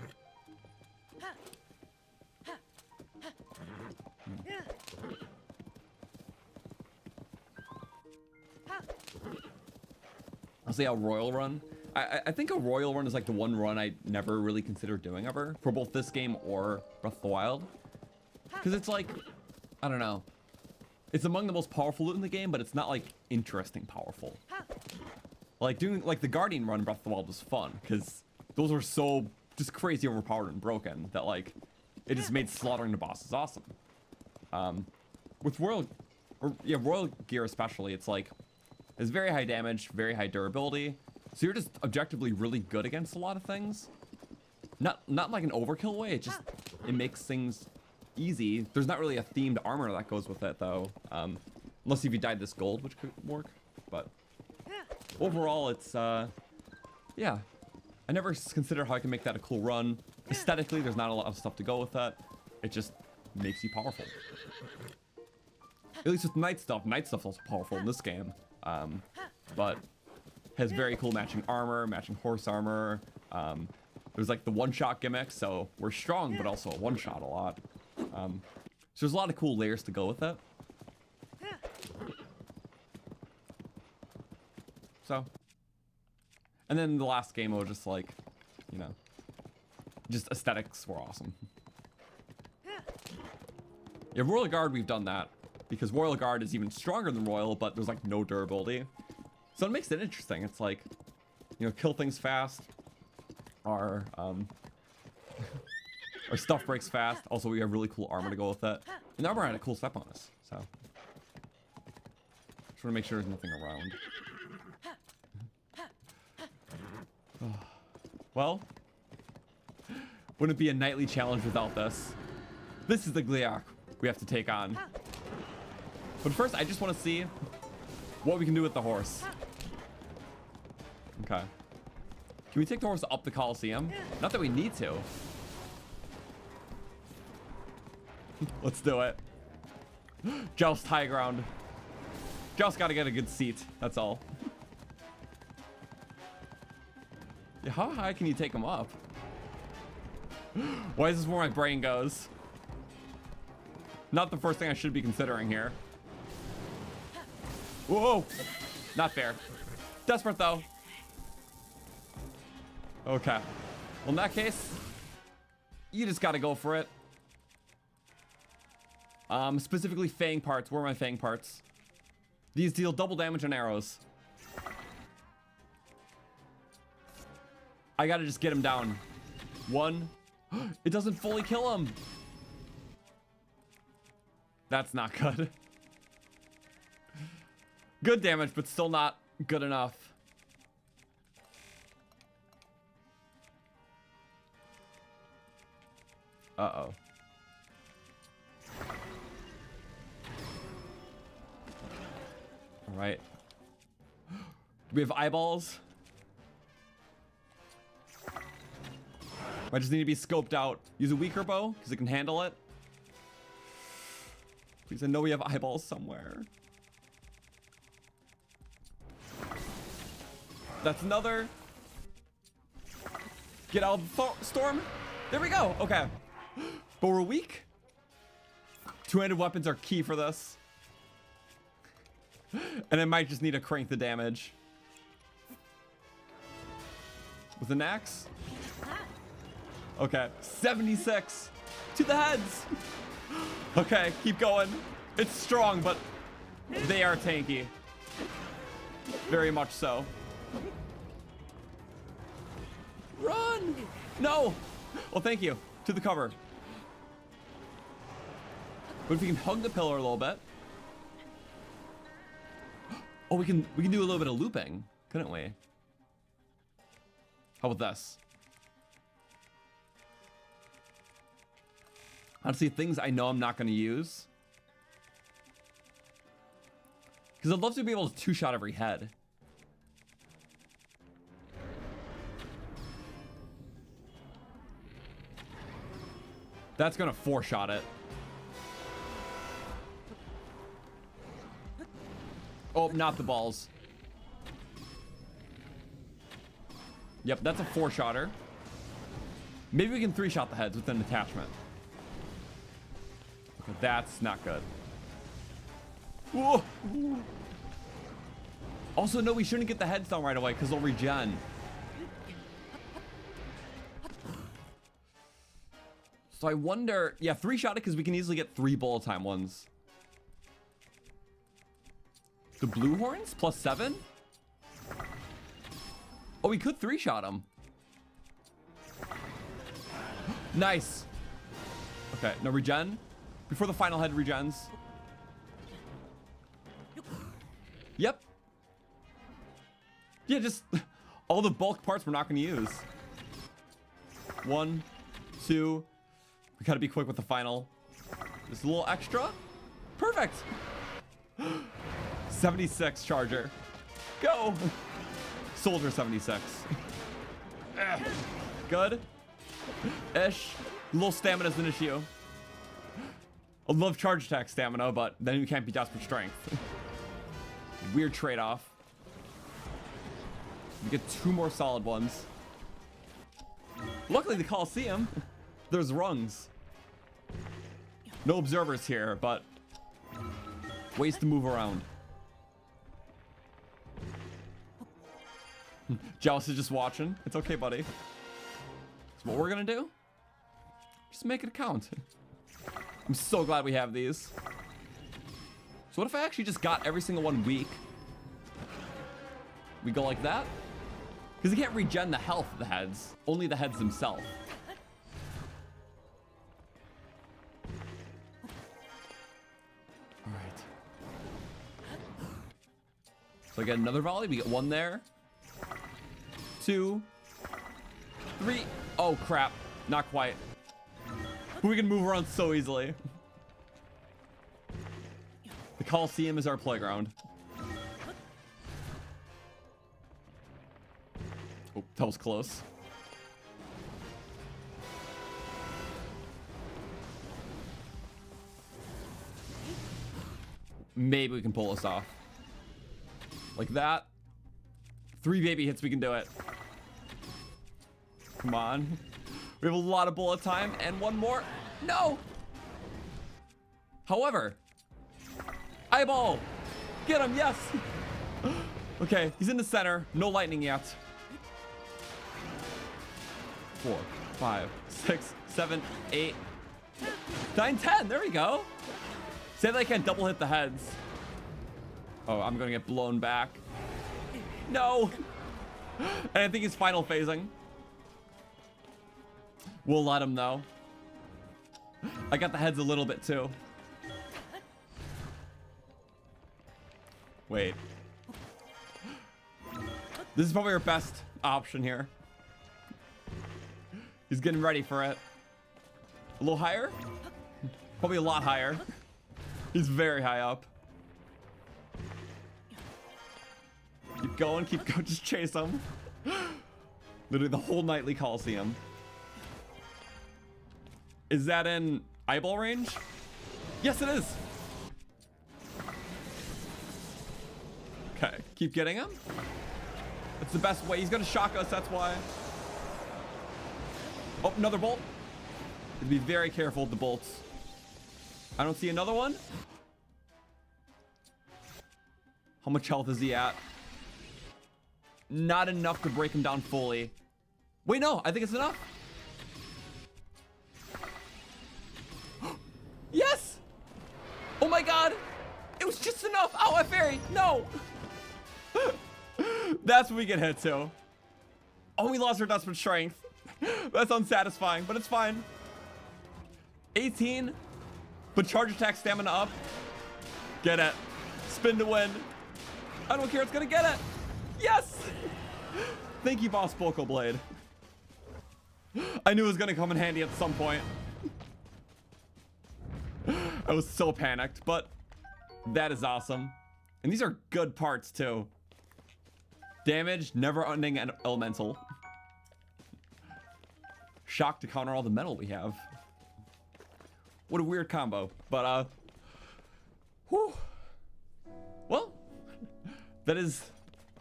I'll say a Royal Run. I think a Royal Run is like the one run I never really considered doing ever for both this game or Breath of the Wild. Because it's like, I don't know. It's among the most powerful loot in the game, but it's not like interesting powerful. Like doing like the Guardian run in Breath of the Wild was fun because those were so just crazy overpowered and broken that like it just made slaughtering the bosses awesome. With Royal Gear especially, it's like it's very high damage, very high durability. So you're just objectively really good against a lot of things. Not like an overkill way. It makes things easy. There's not really a themed armor that goes with it though. Unless if you dyed this gold, which could work. But overall, it's yeah. I never considered how I can make that a cool run. Aesthetically, there's not a lot of stuff to go with that. It just makes you powerful. At least with night stuff. Night stuff's also powerful in this game. But has very cool matching armor, matching horse armor. There's like the one-shot gimmick, so we're strong, but also a one-shot a lot. So there's a lot of cool layers to go with it. So, and then the last game was just like, you know, just aesthetics were awesome. Yeah, Royal Guard, we've done that because Royal Guard is even stronger than Royal, but there's like no durability. So it makes it interesting. It's like, you know, kill things fast. Our stuff breaks fast. Also, we have really cool armor to go with it. And the armor had a cool step on us, so. Just want to make sure there's nothing around. Well, wouldn't it be a nightly challenge without this? This is the Gleeok we have to take on. But first, I just want to see what we can do with the horse. Okay. Can we take the horse up the Coliseum? Not that we need to. Let's do it. Joust high ground. Just gotta get a good seat. That's all. Yeah, how high can you take him up? Why is this where my brain goes? Not the first thing I should be considering here. Whoa! Not fair. Desperate though. Okay. Well, in that case, you just gotta go for it. Specifically fang parts. Where are my fang parts? These deal double damage on arrows. I gotta just get him down. One. It doesn't fully kill him. That's not good. Good damage, but still not good enough. Uh-oh. All right. Do we have eyeballs? I just need to be scoped out. Use a weaker bow, because it can handle it. Please, I know we have eyeballs somewhere. That's another. Get out of the storm. There we go. Okay. But we're weak. Two-handed weapons are key for this. And I might just need to crank the damage. With an axe? Okay. 76 to the heads. Okay, keep going. It's strong, but they are tanky. Very much so. Run! No! Well, thank you. To the cover. But if we can hug the pillar a little bit. Oh, we can do a little bit of looping, couldn't we? How about this? Honestly, things I know I'm not going to use. Because I'd love to be able to two-shot every head. That's going to four-shot it. Oh, not the balls. Yep, that's a four-shotter. Maybe we can three-shot the heads with an attachment. Okay, that's not good. Whoa. Also, no, we shouldn't get the heads down right away because they'll regen. So I wonder, yeah, three-shot it because we can easily get 3 bullet time ones. The blue horns plus 7? Oh, we could three-shot them. Nice. Okay, no regen. Before the final head regens. Yep. Yeah, just all the bulk parts we're not going to use. 1, 2. We gotta be quick with the final. Just a little extra. Perfect. 76 charger. Go. Soldier 76. Good. Ish. A little stamina is an issue. I love charge attack stamina, but then you can't be desperate strength. Weird trade-off. You get 2 more solid ones. Luckily, the Coliseum, there's rungs. No observers here, but ways to move around. Jealous is just watching. It's okay, buddy. So what we're gonna do? Just make it count. I'm so glad we have these. So what if I actually just got every single one weak? We go like that? Because you can't regen the health of the heads, only the heads themselves. All right. So I get another volley. We get 1 there. 2, 3. Oh crap! Not quite. We can move around so easily. The Coliseum is our playground. Oh, that was close. Maybe we can pull this off. Like that. 3 baby hits, we can do it. Come on. We have a lot of bullet time and 1 more. No! However, eyeball! Get him, yes! Okay, he's in the center. No lightning yet. 4, 5, 6, 7, 8, 9, 10. There we go. Say that I can't double hit the heads. Oh, I'm gonna get blown back. No! And I think he's final phasing. We'll let him though. I got the heads a little bit too. Wait. This is probably our best option here. He's getting ready for it. A little higher? Probably a lot higher. He's very high up. Keep going, just chase him. Literally the whole nightly Coliseum. Is that in eyeball range? Yes, it is. Okay, keep getting him. It's the best way. He's gonna shock us, that's why. Oh, another bolt. Be very careful with the bolts. I don't see another one. How much health is he at? Not enough to break him down fully. Wait, no, I think it's enough. Yes! Oh my god! It was just enough! Oh, a fairy! No! That's when we get hit too. Oh, we lost our desperate strength. That's unsatisfying, but it's fine. 18. But charge attack stamina up. Get it. Spin to win. I don't care, it's gonna get it. Yes! Thank you, Boss Bulko Blade. I knew it was gonna come in handy at some point. I was so panicked, but that is awesome. And these are good parts too. Damage, never ending and elemental. Shock to counter all the metal we have. What a weird combo, but whew. Well, that is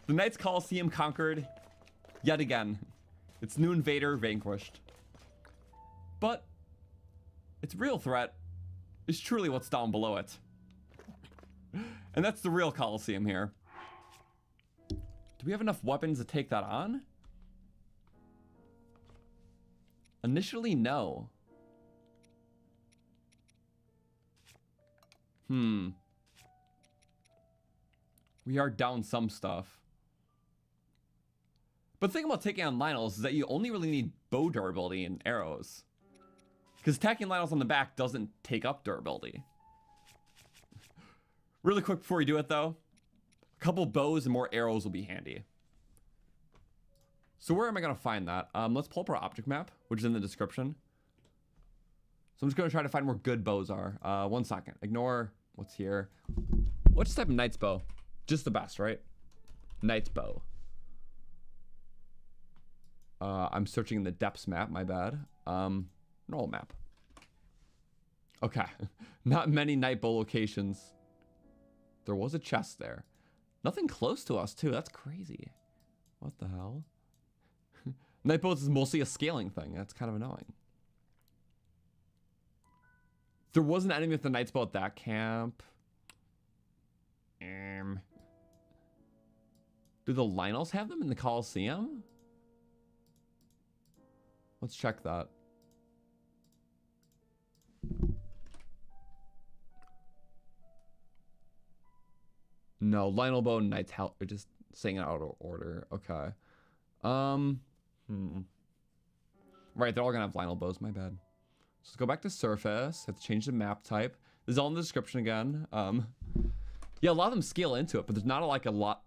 the Knights Coliseum conquered yet again. Its new invader vanquished. But its real threat is truly what's down below it. And that's the real Coliseum here. Do we have enough weapons to take that on? Initially, no. We are down some stuff. But the thing about taking on Lionels is that you only really need bow durability and arrows. Because attacking Lionels on the back doesn't take up durability. Really quick before we do it though, a couple bows and more arrows will be handy. So where am I gonna find that? Let's pull up our object map, which is in the description. So I'm just gonna try to find where good bows are. 1 second. Ignore what's here. What's type of knight's bow? Just the best, right? Knight's bow. I'm searching the depths map, my bad. Normal map. Okay. Not many night bow locations. There was a chest there. Nothing close to us, too. That's crazy. What the hell? Night bows is mostly a scaling thing. That's kind of annoying. There was an enemy with the knight's bow at that camp. Do the Lionels have them in the Coliseum? Let's check that. No, Lionel bow and knight's help are just saying it out of order. Okay. Right, they're all gonna have Lionel bows, my bad. So let's go back to surface. Have to change the map type. This is all in the description again. Yeah, a lot of them scale into it, but there's not a lot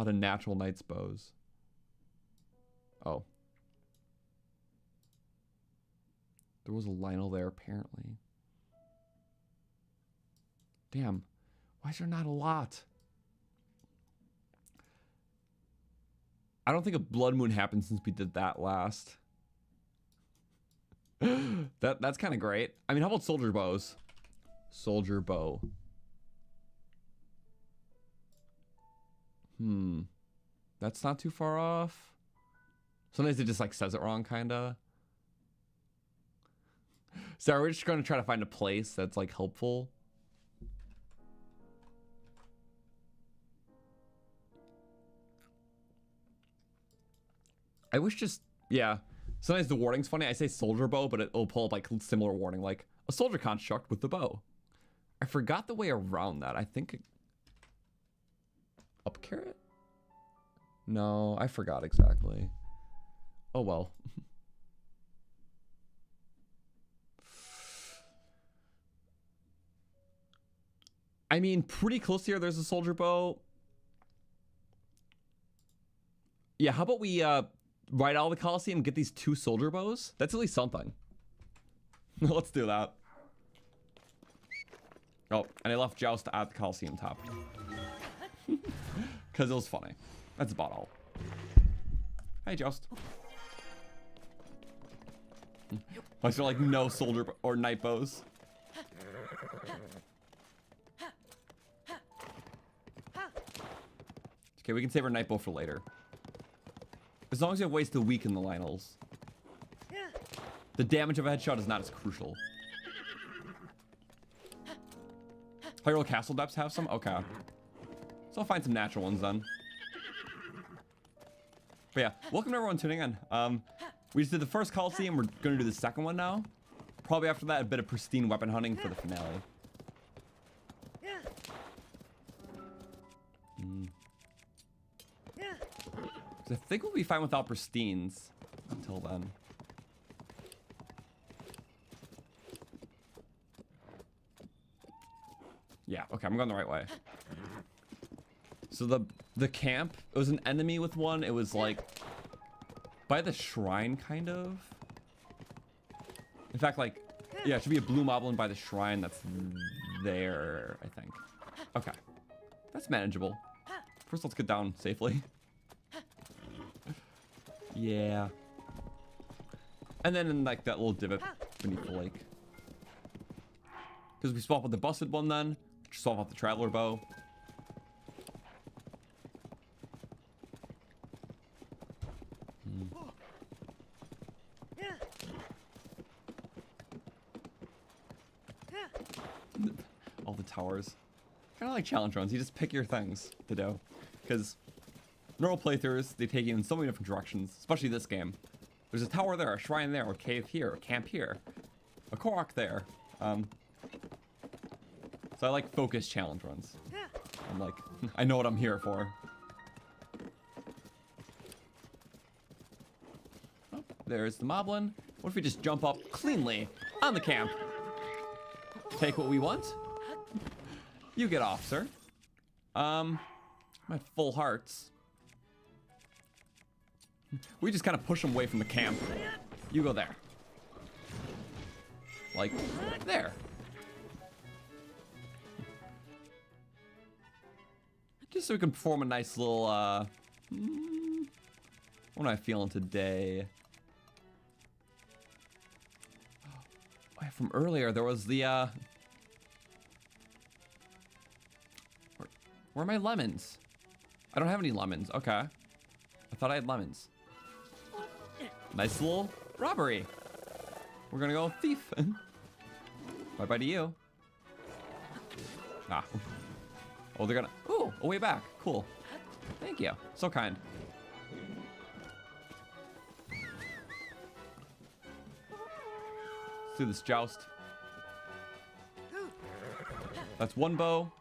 of natural knight's bows. Oh. There was a Lionel there, apparently. Damn. Why is there not a lot? I don't think a blood moon happened since we did that last. That's kind of great. I mean, how about soldier bows? Soldier bow. That's not too far off. Sometimes it just like says it wrong, kinda. So we're just gonna try to find a place that's like helpful. I wish just, yeah. Sometimes the wording's funny. I say soldier bow, but it'll pull up like similar wording, like a soldier construct with the bow. I forgot the way around that. I think up carrot? No, I forgot exactly. Oh well. I mean, pretty close here. There's a soldier bow. Yeah, how about we ride out of the Coliseum and get these 2 soldier bows? That's at least something. Let's do that. Oh, and I left Joust at the Coliseum top. Because it was funny. That's about all. Hey, Joust. I feel like no soldier or night bows. Okay, we can save our night bow for later. As long as you have ways to weaken the Lionels. The damage of a headshot is not as crucial. Hyrule Castle depths have some? Okay. So I'll find some natural ones then. But yeah, welcome to everyone tuning in. We just did the first Coliseum. We're going to do the second one now. Probably after that, a bit of pristine weapon hunting for the finale. I think we'll be fine without pristines until then. Yeah, okay, I'm going the right way. So the camp, it was an enemy with one. It was like by the shrine, kind of. In fact, like, yeah, it should be a blue moblin by the shrine that's there, I think. Okay, that's manageable. First, let's get down safely. Yeah. And then in like that little divot beneath the lake. Because we swap out the busted one then. Swap out the traveler bow. All the towers. Kind of like challenge runs. You just pick your things to do. Because normal playthroughs, they take you in so many different directions, especially this game. There's a tower there, a shrine there, a cave here, a camp here, a Korok there. So I like focused challenge runs. I'm like, I know what I'm here for. Oh, there's the moblin. What if we just jump up cleanly on the camp? Take what we want. You get off, sir. I'm at full hearts. We just kind of push them away from the camp. You go there. Like, there. Just so we can perform a nice little, what am I feeling today? Oh, from earlier, there was the, where are my lemons? I don't have any lemons. Okay. I thought I had lemons. Nice little robbery. We're gonna go thief. Bye-bye to you. Ah. Oh, they're gonna... Ooh, a way back. Cool. Thank you. So kind. Let's do this joust. That's one bow.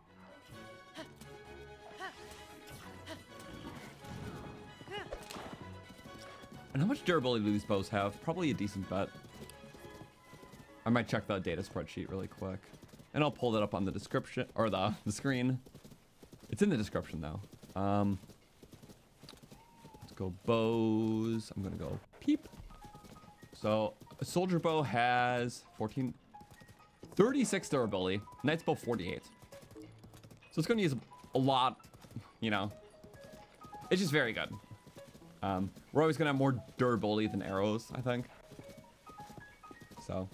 And how much durability do these bows have? Probably a decent bet. I might check the data spreadsheet really quick. And I'll pull that up on the description, or the screen. It's in the description though. Let's go bows. I'm gonna go peep. So a soldier bow has 36 durability. Knight's bow 48. So it's gonna use a lot, you know. It's just very good. We're always gonna have more durability than arrows, I think. So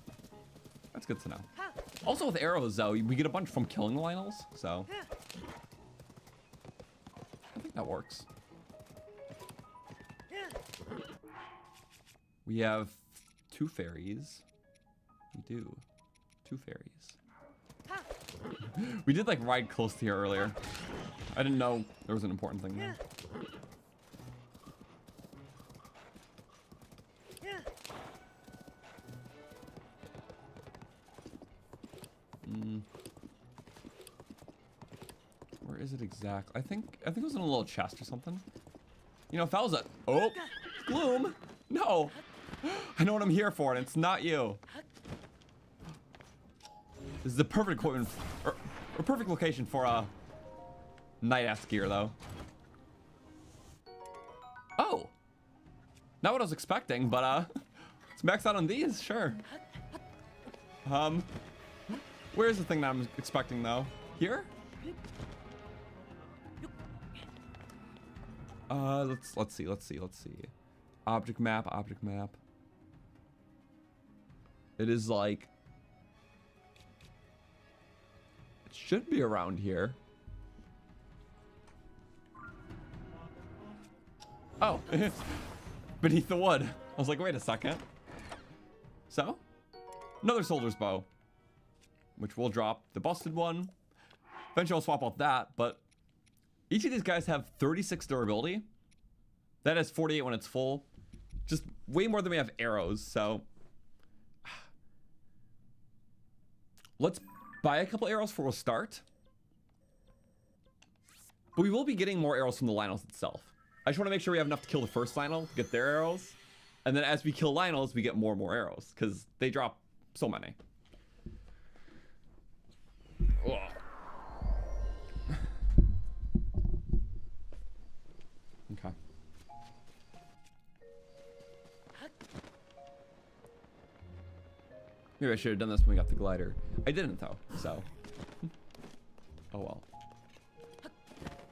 that's good to know. Also with arrows though, we get a bunch from killing the Lionels, so I think that works. We have 2 fairies. We do. 2 fairies. We did like ride close to here earlier. I didn't know there was an important thing there. Where is it exact? I think it was in a little chest or something. You know, if that was a... Oh! Gloom! No! I know what I'm here for, and it's not you. This is the perfect equipment... Or perfect location for a... Night-ass gear, though. Oh! Not what I was expecting, but, let's max out on these, sure. Where's the thing that I'm expecting, though? Here? Let's see. Object map. It is like... It should be around here. Oh, beneath the wood. I was like, wait a second. So, another soldier's bow, which will drop the busted one. Eventually I'll swap out that, but each of these guys have 36 durability. That has 48 when it's full. Just way more than we have arrows, so. Let's buy a couple arrows for a start. But we will be getting more arrows from the Lionels itself. I just want to make sure we have enough to kill the first Lionel to get their arrows. And then as we kill Lionels, we get more and more arrows, because they drop so many. Ugh. Okay. Maybe I should have done this when we got the glider. I didn't though, so. Oh well.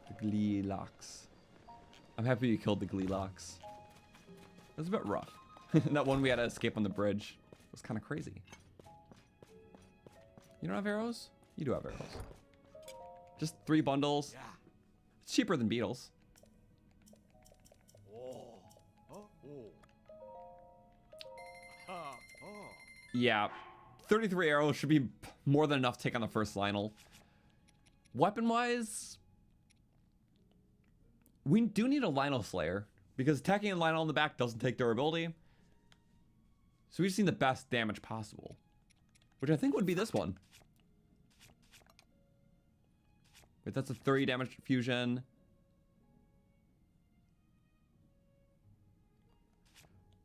The Gleeoks. I'm happy you killed the Gleeoks. It was a bit rough. That one we had to escape on the bridge was kind of crazy. You don't have arrows? You do have arrows. Just 3 bundles. It's cheaper than beetles. Yeah, 33 arrows should be more than enough to take on the first Lionel. Weapon-wise, we do need a Lionel Slayer, because attacking a Lionel in the back doesn't take durability. So we just need the best damage possible, which I think would be this one. Wait, that's a 30 damage fusion.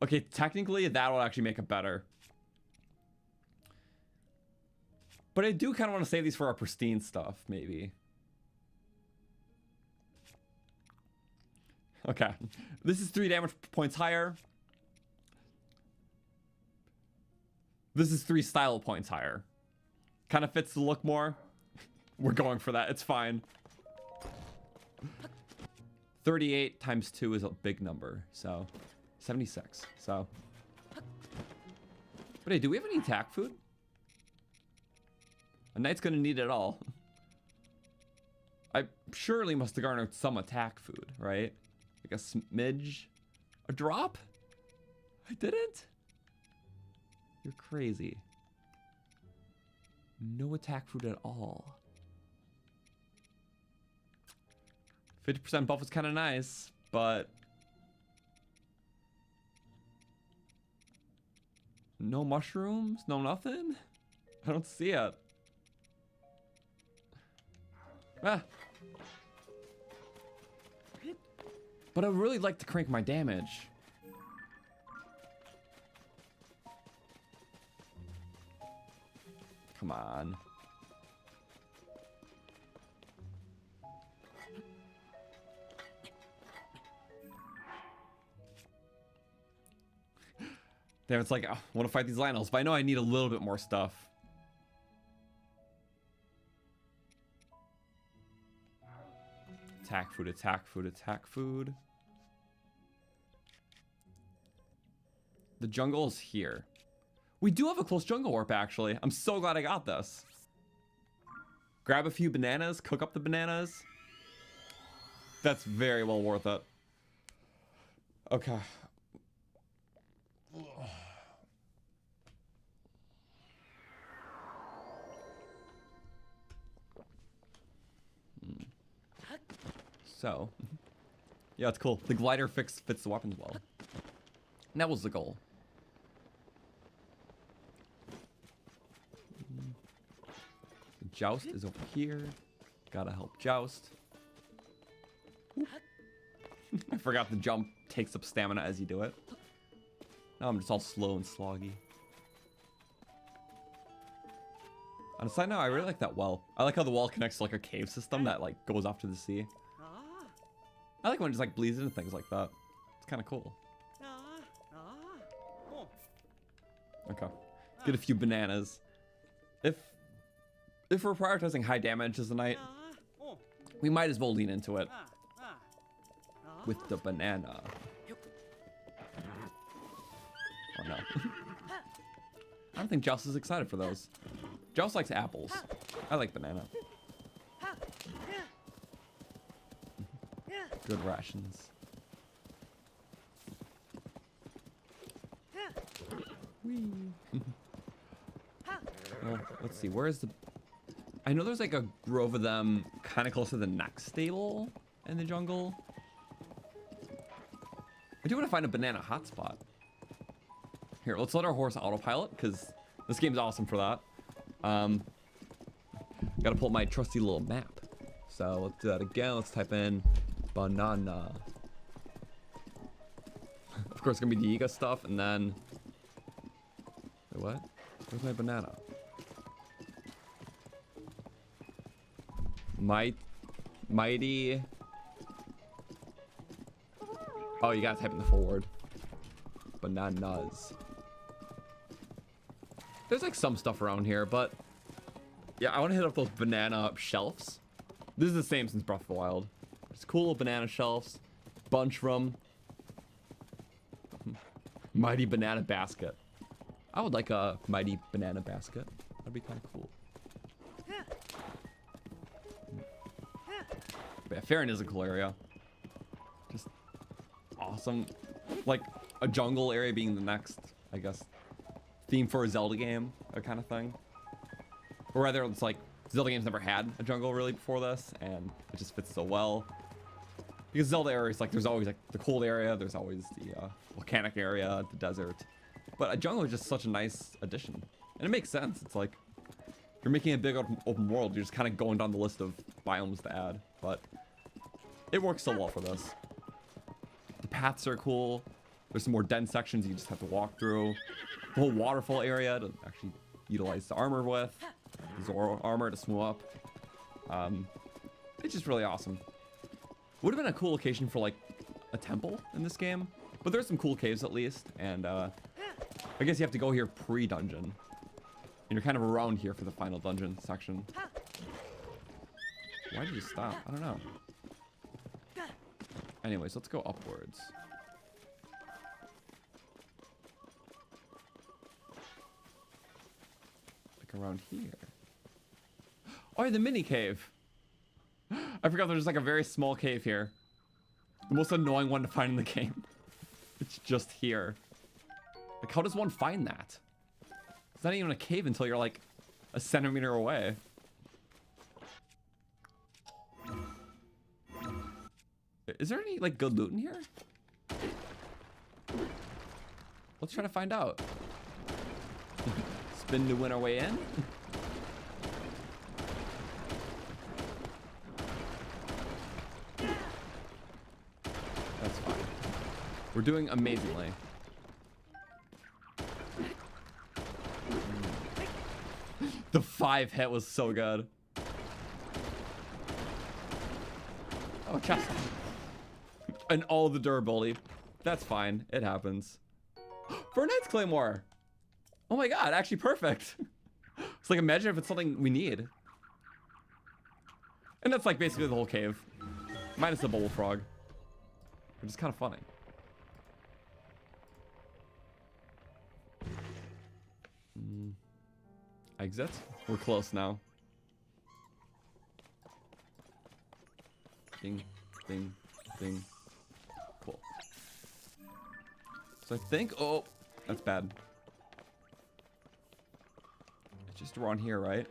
Okay, technically that will actually make it better. But I do kind of want to save these for our pristine stuff, maybe. Okay. This is 3 damage points higher. This is 3 style points higher. Kind of fits the look more. We're going for that. It's fine. 38 times 2 is a big number. So 76. So. But hey, do we have any attack food? A knight's gonna need it all. I surely must have garnered some attack food, right? Like a smidge? A drop? I didn't? You're crazy. No attack food at all. 50% buff is kind of nice, but... No mushrooms? No nothing? I don't see it. Ah. But I would really like to crank my damage. Come on. Damn, it's like, I want to fight these Lionels, but I know I need a little bit more stuff. Attack food, attack food, attack food. The jungle is here. We do have a close jungle warp, actually. I'm so glad I got this. Grab a few bananas, cook up the bananas. That's very well worth it. Okay. So, yeah, it's cool. The glider fits the weapons well. And that was the goal. Joust is over here. Gotta help Joust. I forgot the jump takes up stamina as you do it. Now I'm just all slow and sloggy. On a side note, I really like that well. I like how the well connects to like a cave system that like goes off to the sea. I like when it just like bleeds into things like that. It's kind of cool. Okay. Get a few bananas. If we're prioritizing high damage as a knight, we might as well lean into it with the banana. Oh no. I don't think Joust is excited for those. Joust likes apples. I like banana. Good rations. Whee. Well, let's see. Where is the... I know there's like a grove of them kind of close to the next stable in the jungle. I do want to find a banana hotspot. Here, let's let our horse autopilot because this game's awesome for that. Gotta pull up my trusty little map. So let's do that again. Let's type in banana. Of course, it's gonna be the Iga stuff, and then... Wait, what? Where's my banana? Mighty. Oh, you gotta type in the full word. Bananas. There's like some stuff around here, but yeah, I want to hit up those banana shelves. This is the same since Breath of the Wild. It's cool little banana shelves, bunch from mighty banana basket. I would like a mighty banana basket. That'd be kind of cool. But yeah, Farron is a cool area. Just awesome. Like a jungle area being the next, I guess, theme for a Zelda game, that kind of thing. Or rather, it's like Zelda games never had a jungle really before this, and it just fits so well. Because Zelda areas, like, there's always like the cold area, there's always the volcanic area, the desert. But a jungle is just such a nice addition, and it makes sense. It's like if you're making a big open world, you're just kind of going down the list of biomes to add, but it works so well for this. The paths are cool. There's some more dense sections you just have to walk through. The whole waterfall area to actually utilize the armor with. Zoro armor to swim up. It's just really awesome. Would have been a cool location for like a temple in this game, but there's some cool caves at least, and I guess you have to go here pre-dungeon, and you're kind of around here for the final dungeon section. Why did you stop? I don't know. Anyways, let's go upwards. Like around here. Oh, the mini cave. I forgot there's like a very small cave here. The most annoying one to find in the game. It's just here. Like, how does one find that? It's not even a cave until you're like a centimeter away. Is there any like good loot in here? Let's try to find out. Spin to win our way in. That's fine. We're doing amazingly. The 5 hit was so good. Oh, chest. And all the durability. That's fine. It happens. For a Knight's Claymore. Oh my god, actually perfect. It's like, imagine if it's something we need. And that's like basically the whole cave. Minus the bubble frog. Which is kind of funny. Exit. We're close now. Ding, ding, ding. Cool. So I think, oh, that's bad. It's just around here, right?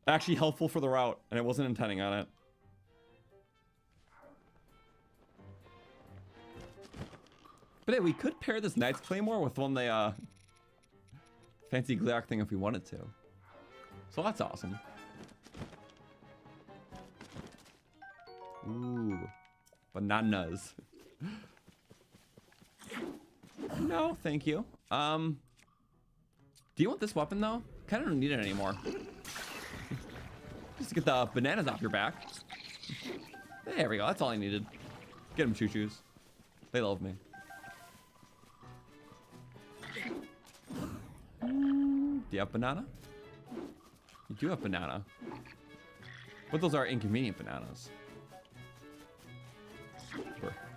Actually helpful for the route, and I wasn't intending on it. But hey, we could pair this Knight's Claymore with one they, fancy Gleeok thing if we wanted to. So that's awesome. Ooh. Bananas. No, thank you. Do you want this weapon though? Kind of don't need it anymore. Just to get the bananas off your back. There we go. That's all I needed. Get them choo-choos. They love me. Do you have banana? You do have banana. But those are inconvenient bananas.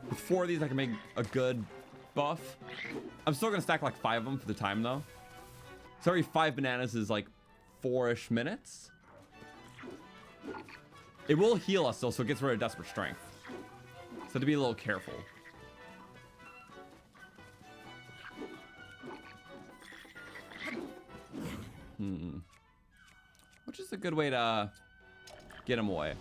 With 4 of these, I can make a good buff. I'm still gonna stack like 5 of them for the time though. So every 5 bananas is like 4-ish minutes. It will heal us though, so it gets rid of desperate strength. So to be a little careful. Which is a good way to get him away.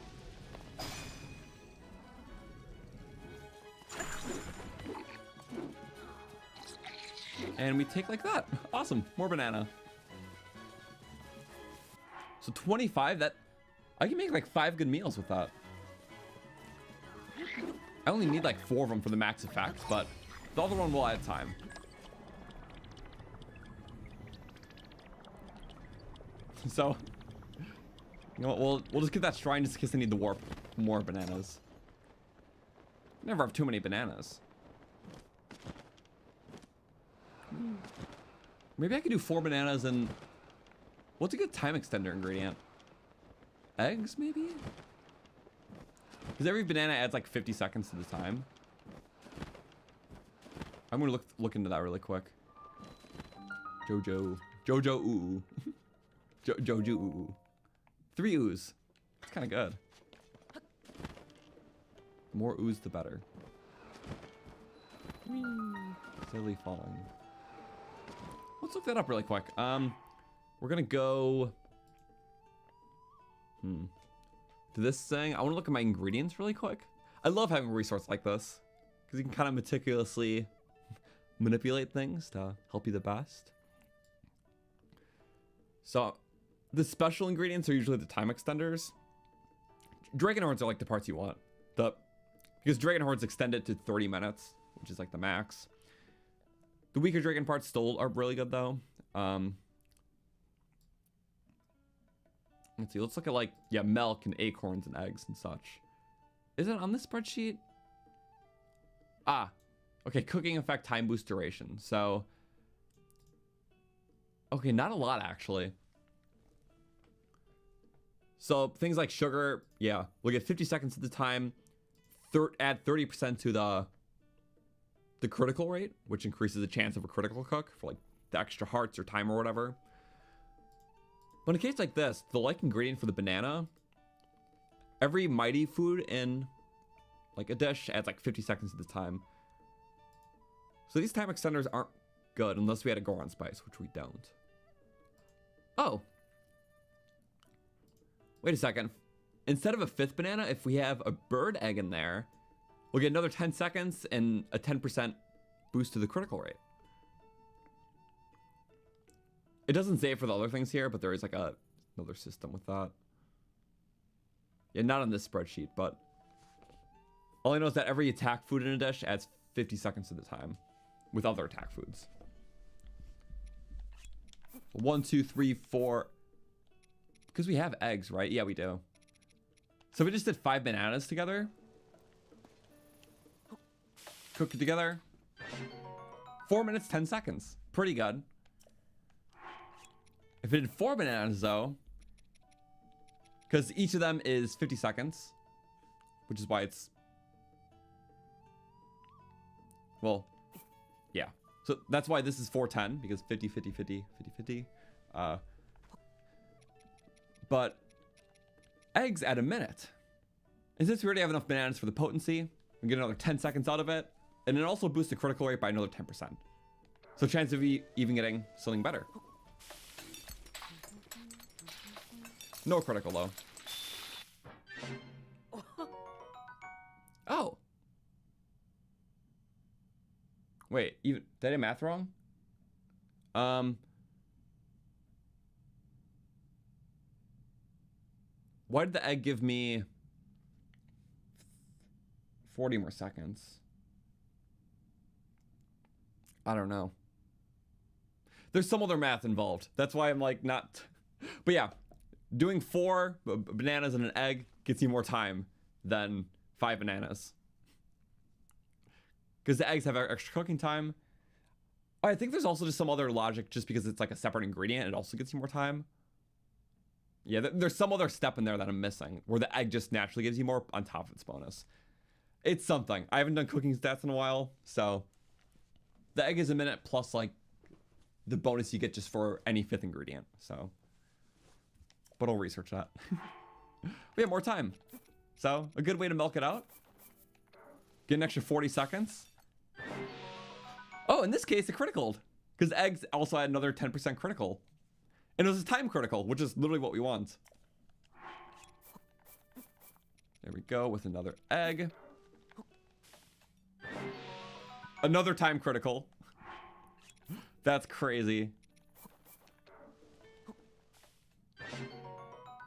And we take like that. Awesome. More banana. So 25, that I can make like 5 good meals with that. I only need like 4 of them for the max effect, but the other one will add time. So, you know what, we'll just get that shrine just in case I need to warp more bananas. Never have too many bananas. Maybe I could do 4 bananas and... What's a good time extender ingredient? Eggs, maybe? Because every banana adds like 50 seconds to the time. I'm gonna look into that really quick. Jojo ooh. Jojo ooh. 3 ooze. It's kind of good. The more ooze, the better. Silly falling. Let's look that up really quick. We're gonna go to this thing. I want to look at my ingredients really quick. I love having a resource like this because you can kind of meticulously manipulate things to help you the best. So the special ingredients are usually the time extenders. Dragon Horns are like the parts you want. Because Dragon Horns extend it to 30 minutes, which is like the max. The weaker dragon parts still are really good though. Let's see, let's look at like, yeah, milk and acorns and eggs and such. Is it on this spreadsheet? Ah, okay, cooking effect, time boost, duration. So, okay, not a lot actually. So things like sugar, yeah, we'll get 50 seconds at the time. Add 30% to the critical rate, which increases the chance of a critical cook for like the extra hearts or time or whatever. But in a case like this, the like ingredient for the banana, every mighty food in like a dish adds like 50 seconds at the time. So these time extenders aren't good unless we had a Goron spice, which we don't. Oh. Wait a second. Instead of a 5th banana, if we have a bird egg in there, we'll get another 10 seconds and a 10% boost to the critical rate. It doesn't say it for the other things here, but there is like another system with that. Yeah, not on this spreadsheet, but all I know is that every attack food in a dish adds 50 seconds at a time with other attack foods. 1, 2, 3, 4. Because we have eggs, right? Yeah, we do. So we just did 5 bananas together. Cook it together. 4 minutes, 10 seconds. Pretty good. If we did 4 bananas though, because each of them is 50 seconds, which is why it's, well, yeah. So that's why this is 410, because 50, 50, 50, 50, 50. But eggs at a minute. And since we already have enough bananas for the potency, we get another 10 seconds out of it. And it also boosts the critical rate by another 10%. So chance of even getting something better. No critical though. Oh. Wait, did I do math wrong? Why did the egg give me 40 more seconds? I don't know. There's some other math involved. That's why I'm like not. But yeah, doing 4 bananas and an egg gets you more time than 5 bananas. Because the eggs have extra cooking time. I think there's also just some other logic, just because it's like a separate ingredient, it also gets you more time. Yeah, there's some other step in there that I'm missing, where the egg just naturally gives you more on top of its bonus. It's something. I haven't done cooking stats in a while, so the egg is a minute plus like the bonus you get just for any 5th ingredient. So, but I'll research that. We have more time, so a good way to milk it out. Get an extra 40 seconds. Oh, in this case, it criticaled, because eggs also had another 10% critical. And it was a time critical, which is literally what we want. There we go, with another egg. Another time critical. That's crazy.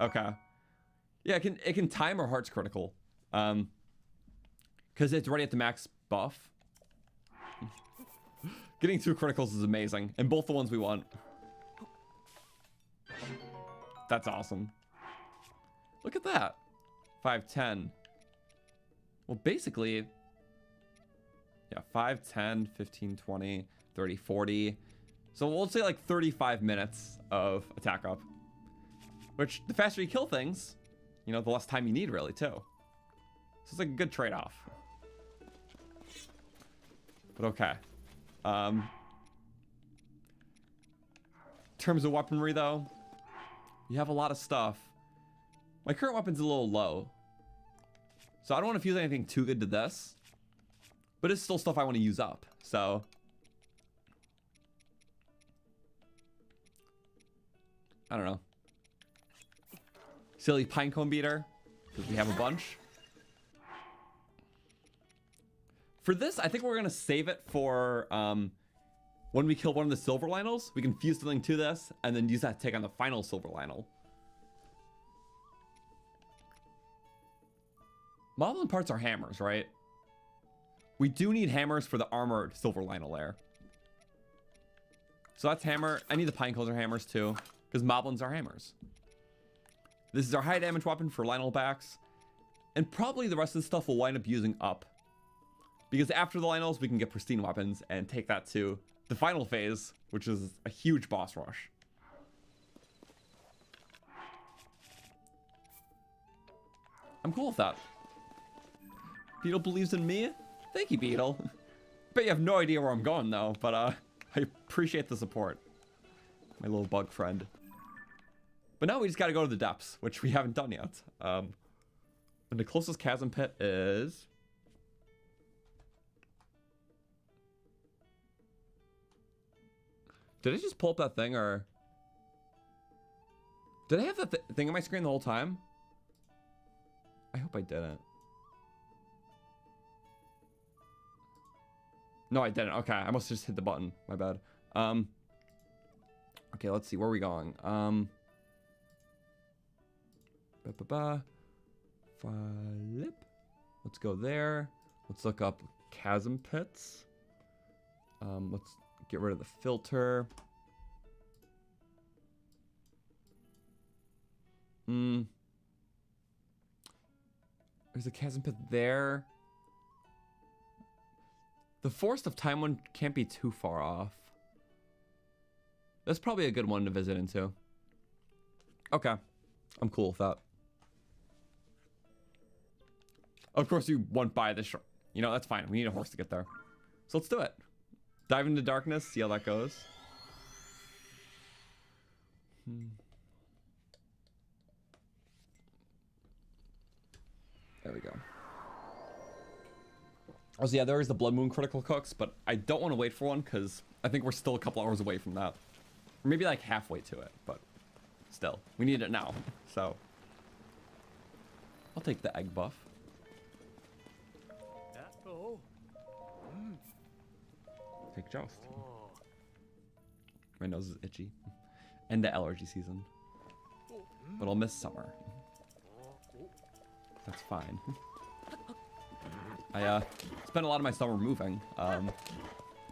Okay. Yeah, it can time our hearts critical. Because it's already at the max buff. Getting 2 criticals is amazing, and both the ones we want. That's awesome. Look at that. 5, 10. Well, basically, yeah, 5, 10, 15, 20, 30, 40. So we'll say like 35 minutes of attack up. Which, the faster you kill things, you know, the less time you need, really, too. So it's like a good trade-off. But okay. In terms of weaponry, though, you have a lot of stuff. My current weapon's a little low, so I don't want to fuse anything too good to this, but it's still stuff I want to use up. So I don't know. Silly pinecone beater, because we have a bunch. For this, I think we're gonna save it for when we kill one of the silver Lionels. We can fuse something to this and then use that to take on the final silver Lionel. Moblin parts are hammers, right? We do need hammers for the armored silver Lionel there. So that's hammer. Any of the pinecones are hammers too, because Moblins are hammers. This is our high damage weapon for Lionel backs. And probably the rest of the stuff we'll wind up using up. Because after the Lynels, we can get pristine weapons and take that to the final phase, which is a huge boss rush. I'm cool with that. Beetle believes in me? Thank you, Beetle. Bet you have no idea where I'm going, though, but I appreciate the support. My little bug friend. But now we just gotta go to the depths, which we haven't done yet. And the closest chasm pit is... Did I just pull up that thing, or... Did I have that thing on my screen the whole time? I hope I didn't. No, I didn't. Okay, I must have just hit the button. My bad. Okay, let's see. Where are we going? Flip. Let's go there. Let's look up chasm pits. Let's get rid of the filter. There's a chasm pit there. The Forest of Time one can't be too far off. That's probably a good one to visit into. Okay. I'm cool with that. Of course, you went by the shore. You know, that's fine. We need a horse to get there. So let's do it. Dive into darkness, see how that goes. There we go. Oh, so yeah, there is the Blood Moon critical cooks, but I don't want to wait for one because I think we're still a couple hours away from that. Or maybe like halfway to it, but still, we need it now. So I'll take the egg buff. Take Joust. My nose is itchy. End of allergy season. But I'll miss summer. That's fine. I spent a lot of my summer moving,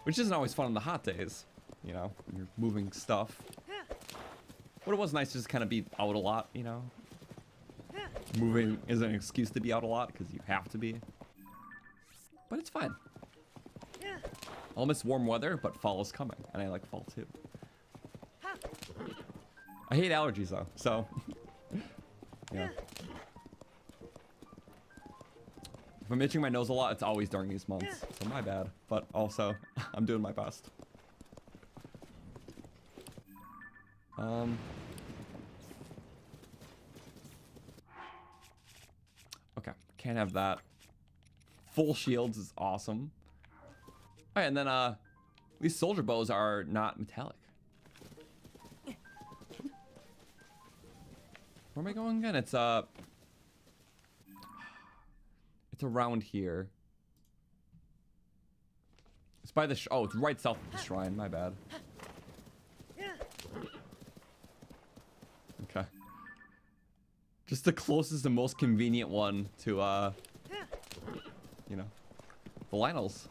which isn't always fun on the hot days, you know, when you're moving stuff. But it was nice to just kind of be out a lot, you know. Moving is an excuse to be out a lot because you have to be. But it's fine. I'll miss warm weather, but fall is coming, and I like fall too. I hate allergies though, so yeah. If I'm itching my nose a lot, it's always during these months, so my bad. But also, I'm doing my best. Okay, can't have that. Full shields is awesome. All right, and then these soldier bows are not metallic. Where am I going again? It's around here. It's by the oh, it's right south of the shrine. My bad. Okay. Just the closest and most convenient one to you know, the Lynels.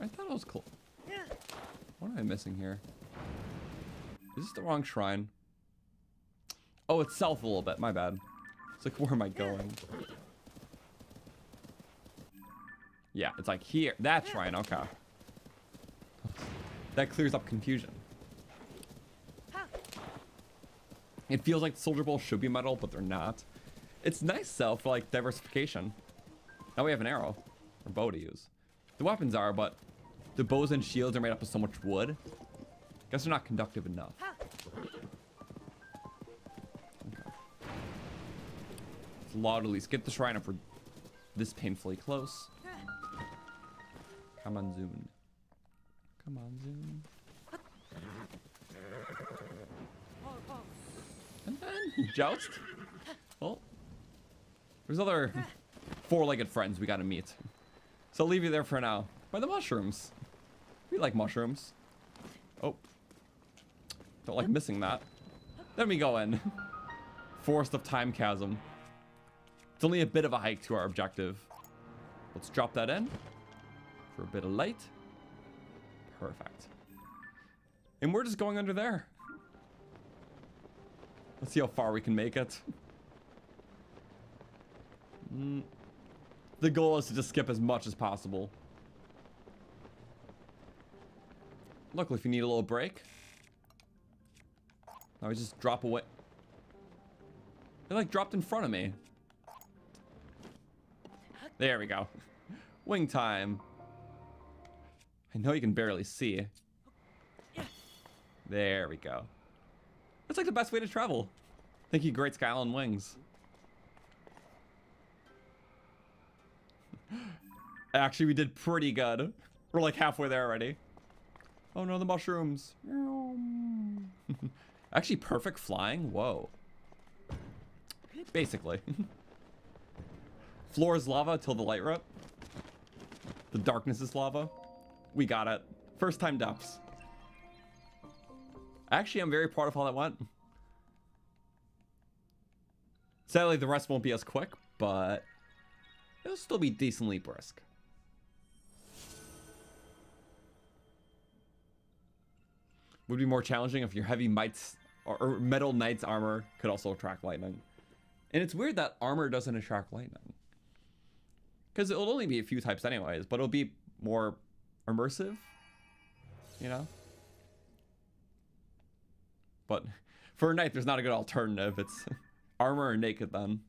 I thought it was cool. What am I missing here? Is this the wrong shrine? Oh, it's south a little bit. My bad. It's like, where am I going? Yeah, it's like here. That shrine. Okay. That clears up confusion. It feels like the soldier bowl should be metal, but they're not. It's nice though for like diversification. Now we have an arrow or bow to use. The weapons are, but the bows and shields are made up of so much wood. Guess they're not conductive enough. Okay. It's law to at least get the shrine if we're this painfully close. Come on, Zoom. Come on, Zoom. And then Joust. Well, there's other four-legged friends we gotta meet. So I'll leave you there for now. By the mushrooms. We like mushrooms. Oh. Don't like missing that. Then we go in. Forest of Time Chasm. It's only a bit of a hike to our objective. Let's drop that in. For a bit of light. Perfect. And we're just going under there. Let's see how far we can make it. The goal is to just skip as much as possible. Luckily, if you need a little break. Now we just drop away. They like dropped in front of me. There we go. Wing time. I know you can barely see. There we go. That's like the best way to travel. Thank you, Great Skyline Wings. Actually, we did pretty good. We're like halfway there already. Oh no, the mushrooms. Actually, perfect flying. Whoa. Basically. Floor is lava till the light rip. The darkness is lava. We got it. First time depths. Actually, I'm very proud of how that went. Sadly, the rest won't be as quick, but it'll still be decently brisk. Would be more challenging if your heavy mites or metal knight's armor could also attract lightning. And it's weird that armor doesn't attract lightning. Because it'll only be a few types anyways, but it'll be more immersive, you know? But for a knight, there's not a good alternative. It's armor or naked then.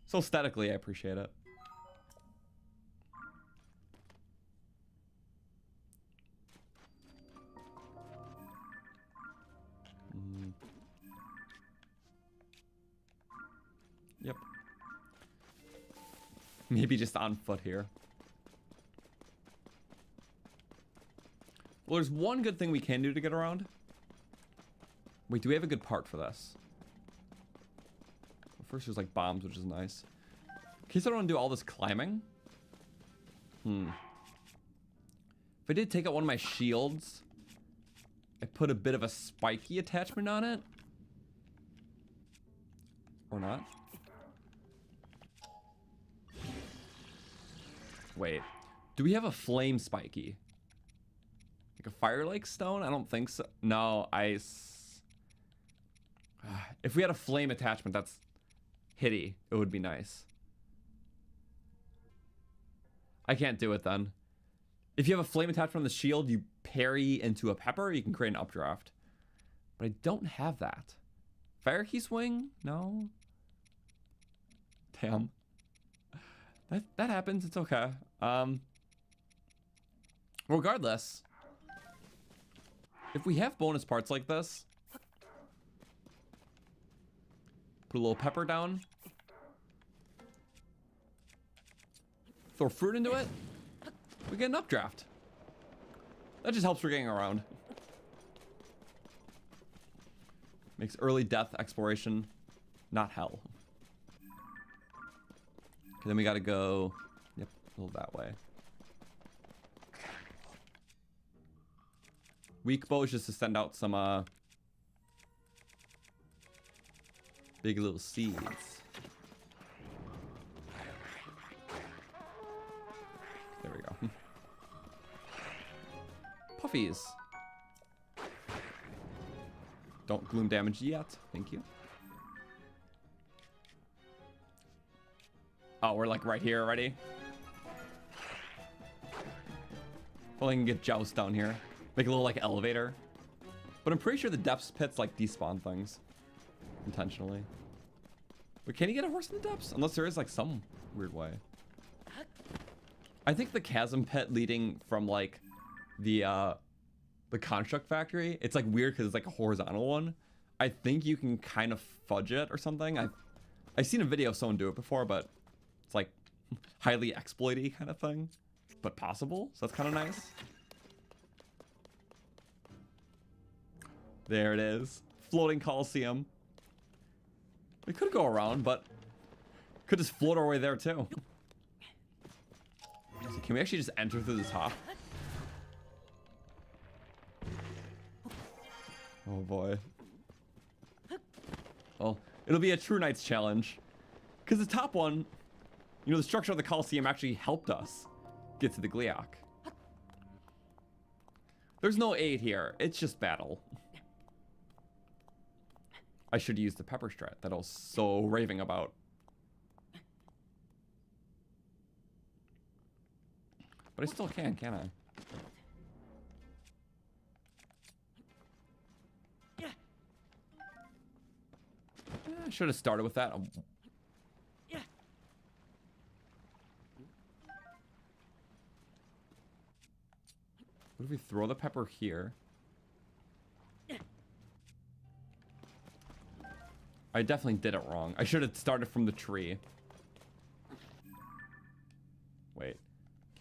So aesthetically, I appreciate it. Yep. Maybe just on foot here. Well, there's one good thing we can do to get around. Wait, do we have a good part for this? Well, first, there's like bombs, which is nice. In case I don't want to do all this climbing. If I did take out one of my shields, I put a bit of a spiky attachment on it. Or not. Wait, do we have a flame spiky? Like a fire lake stone? I don't think so. No, ice. If we had a flame attachment, that's hitty. It would be nice. I can't do it then. If you have a flame attachment on the shield, you parry into a pepper, you can create an updraft. But I don't have that. Fire key swing? No. Damn. That happens. It's okay. Regardless, if we have bonus parts like this, put a little pepper down, throw fruit into it, we get an updraft. That just helps for getting around. Makes early death exploration not hell. Okay, then we gotta go, yep, a little that way. Weak bow is just to send out some big little seeds. There we go. Puffies. Don't gloom damage yet. Thank you. Oh, we're like right here already. Well, I can get joust down here. Make a little like elevator. But I'm pretty sure the depths pits like despawn things. Intentionally. But can you get a horse in the depths? Unless there is like some weird way. I think the chasm pit leading from like the construct factory, it's like weird because it's like a horizontal one. I think you can kind of fudge it or something. I've seen a video of someone do it before, but it's like highly exploity kind of thing, but possible. So that's kind of nice. There it is. Floating coliseum. We could go around, but could just float our way there too. So can we actually just enter through the top? Oh boy. Well, it'll be a True Knights challenge. Because the top one, you know, the structure of the Coliseum actually helped us get to the Gleeok. There's no aid here. It's just battle. I should use the pepper strat that I was so raving about. But I still can't I? I should have started with that. What if we throw the pepper here? I definitely did it wrong. I should have started from the tree. Wait.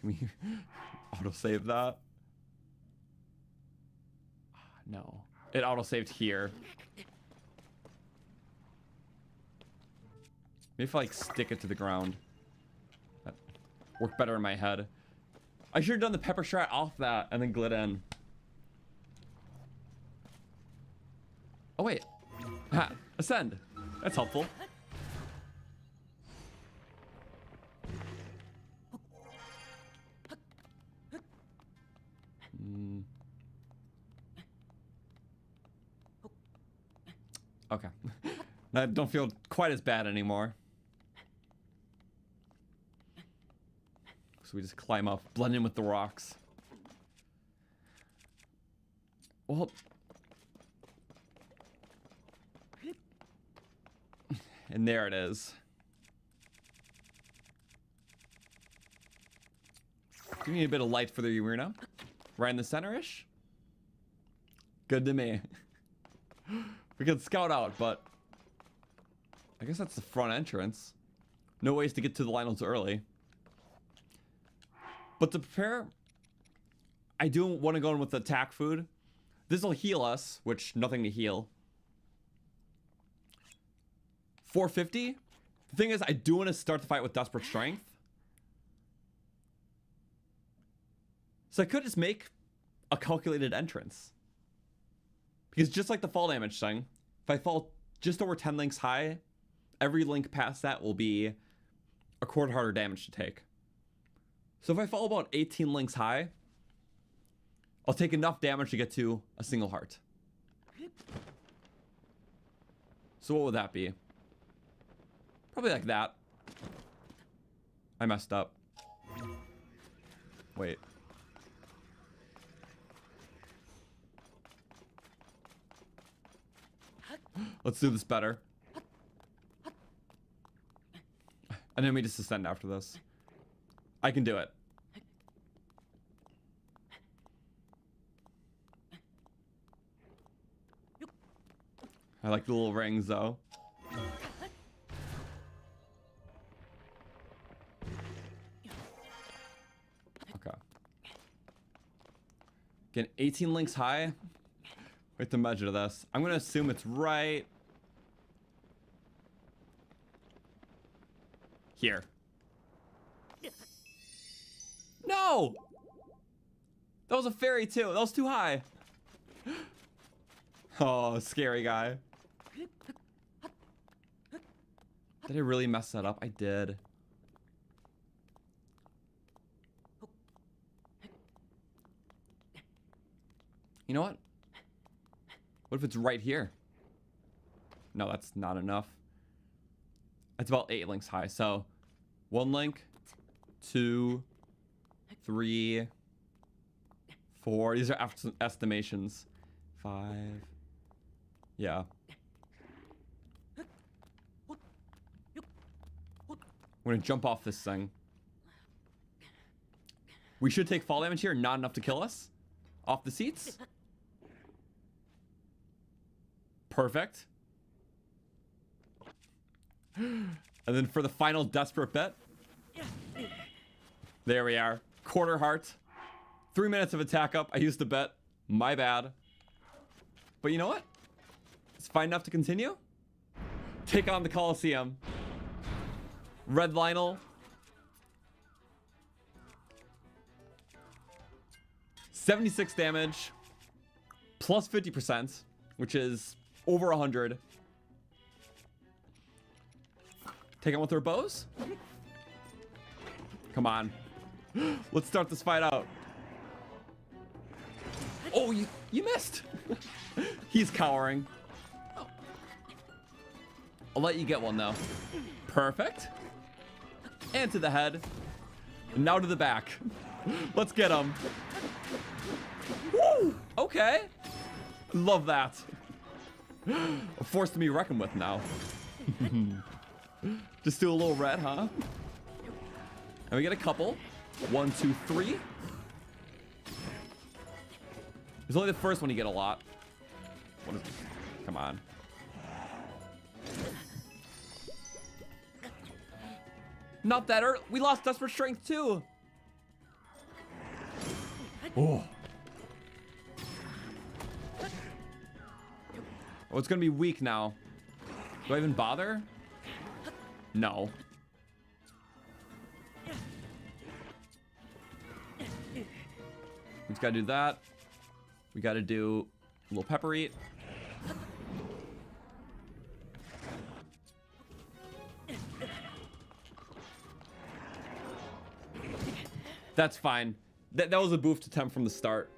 Can we autosave that? No. It autosaved here. Maybe if I like stick it to the ground. That worked better in my head. I should have done the pepper shot off that and then glit in. Oh wait. Ha, ascend. That's helpful. Okay. I don't feel quite as bad anymore. So we just climb up, blend in with the rocks. Well, and there it is. Do you need a bit of light for the arena? Right in the center-ish? Good to me. We could scout out, but I guess that's the front entrance. No ways to get to the Lionels early. But to prepare, I do want to go in with attack food. This will heal us, which nothing to heal. 450. The thing is, I do want to start the fight with Desperate Strength. So I could just make a calculated entrance. Because just like the fall damage thing, if I fall just over 10 links high, every link past that will be a quarter harder damage to take. So if I fall about 18 links high, I'll take enough damage to get to a single heart. So what would that be? Probably like that. I messed up. Wait. Let's do this better. And then we just ascend after this. I can do it. I like the little rings though. Okay. Again, 18 links high. We have to measure this. I'm gonna assume it's right here. No! That was a fairy too. That was too high. Oh, scary guy. Did I really mess that up? I did. You know what? What if it's right here? No, that's not enough. That's about 8 links high. So 1 link, 2, 3, 4. These are estimations. 5. Yeah. I'm gonna jump off this thing. We should take fall damage here, not enough to kill us. Off the seats. Perfect. And then for the final desperate bet. There we are. Quarter heart. 3 minutes of attack up. I used the bet. My bad. But you know what? It's fine enough to continue. Take on the Coliseum. Red Lionel. 76 damage. Plus 50%. Which is over 100. Take on with their bows. Come on. Let's start this fight out. Oh, you missed. He's cowering. I'll let you get one though. Perfect. And to the head. And now to the back. Let's get him. Woo! Okay. Love that. A force to be reckoned with now. Just do a little red, huh? And we get a couple. 1, 2, 3. It's only the first one you get a lot. What is it? Come on. Not that early. We lost Desperate Strength too. Oh. Oh, it's gonna be weak now. Do I even bother? No. We just gotta do that. We gotta do a little pepper eat. That's fine. That was a boof attempt from the start.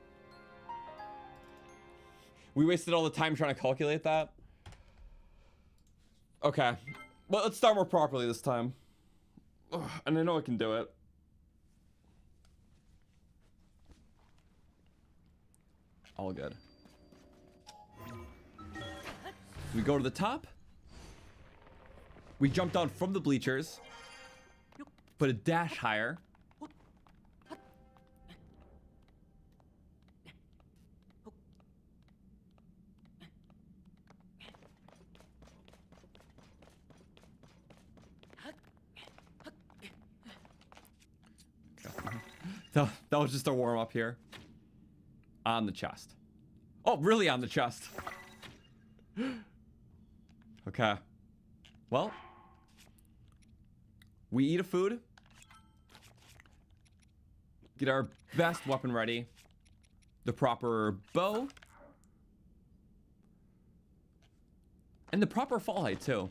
We wasted all the time trying to calculate that. Okay. Well, let's start more properly this time. Ugh, and I know I can do it. All good. We go to the top. We jump down from the bleachers. Put a dash higher. That was just a warm up here. On the chest. Oh, really on the chest. Okay. Well. We eat a food. Get our best weapon ready. The proper bow. And the proper fall height too.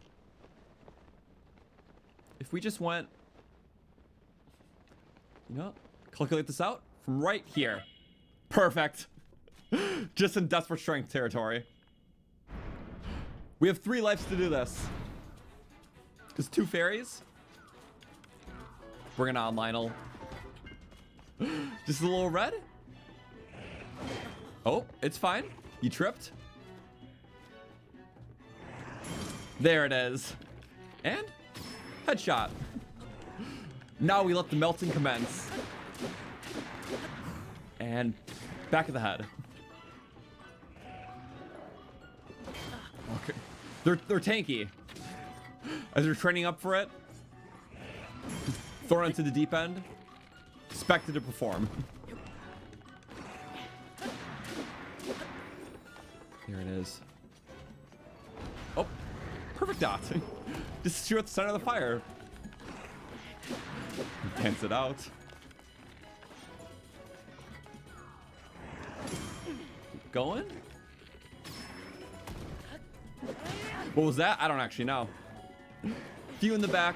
If we just went... You know, calculate this out from right here. Perfect. Just in Desperate Strength territory. We have 3 lives to do this. Because 2 fairies. Bring it on, Lionel. Just a little red. Oh, it's fine. You tripped. There it is. And headshot. Now we let the melting commence. And back of the head. Okay. They're tanky. As they're training up for it. Thrown into the deep end. Expected to perform. There it is. Oh, perfect dot. Just shoot at the center of the fire. Pants it out. Keep going. What was that? I don't actually know. Few in the back.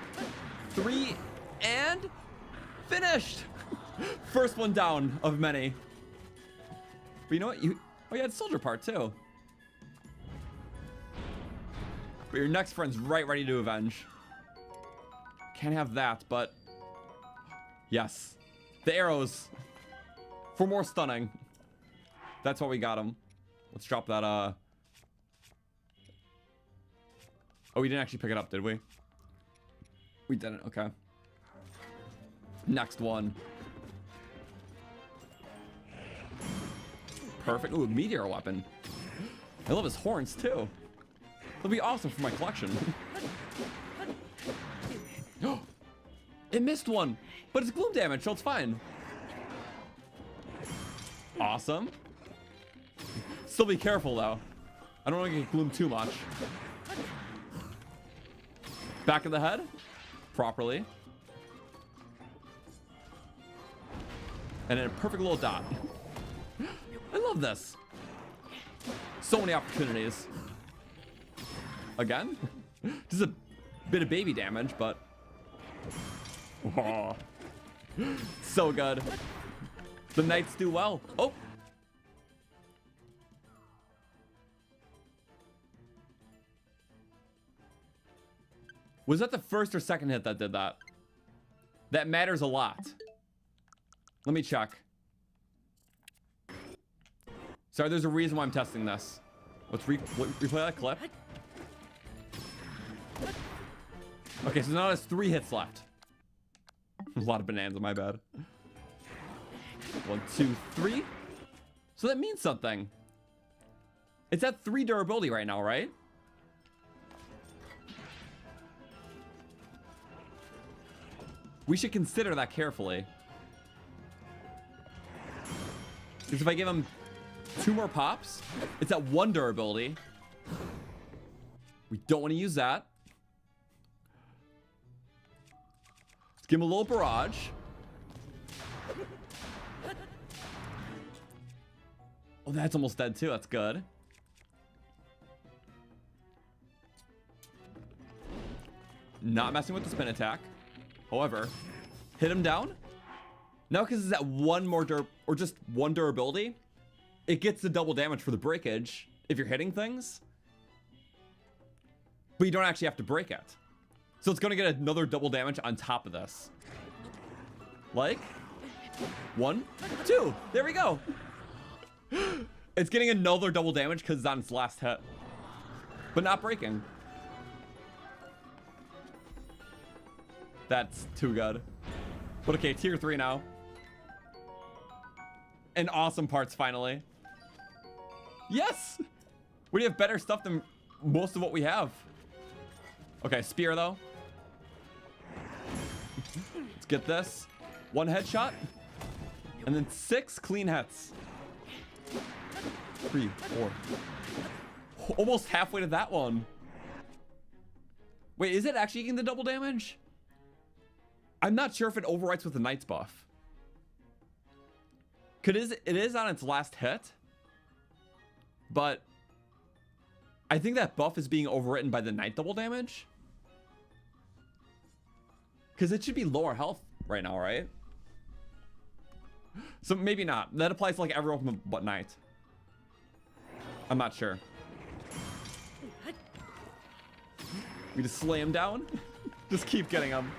3 and finished. First one down of many. But you know what? Oh, you had soldier part too. But your next friend's right ready to avenge. Can't have that, but yes. The arrows for more stunning. That's why we got him. Let's drop that, Oh, we didn't actually pick it up, did we? We didn't, okay. Next one. Perfect. Ooh, a meteor weapon. I love his horns, too. They'll be awesome for my collection. It missed one, but it's gloom damage, so it's fine. Awesome. Still be careful, though. I don't want to get gloom too much. Back of the head. Properly. And then a perfect little dot. I love this. So many opportunities. Again? Just a bit of baby damage, but... Oh. So good. The knights do well. Oh! Was that the first or second hit that did that? That matters a lot. Let me check. Sorry, there's a reason why I'm testing this. Let's replay that clip. Okay, so now there's 3 hits left. A lot of bonanza, my bad. 1, 2, 3. So that means something. It's at 3 durability right now, right? We should consider that carefully. Because if I give him 2 more pops, it's at 1 durability. We don't want to use that. Let's give him a little barrage. Oh, that's almost dead too. That's good. Not messing with the spin attack. However, hit him down. Now, because it's at 1 more or just 1 durability, it gets the double damage for the breakage if you're hitting things. But you don't actually have to break it. So it's going to get another double damage on top of this. Like 1, 2. There we go. It's getting another double damage because it's on its last hit. But not breaking. That's too good. But okay, tier 3 now. And awesome parts finally. Yes! We have better stuff than most of what we have. Okay, spear though. Let's get this. 1 headshot. And then 6 clean hits. 3, 4. Almost halfway to that one. Wait, is it actually getting the double damage? I'm not sure if it overwrites with the Knight's buff. It is on its last hit. But I think that buff is being overwritten by the Knight double damage. Because it should be lower health right now, right? So maybe not. That applies to like everyone but Knight. I'm not sure. We just slay him down. Just keep getting him.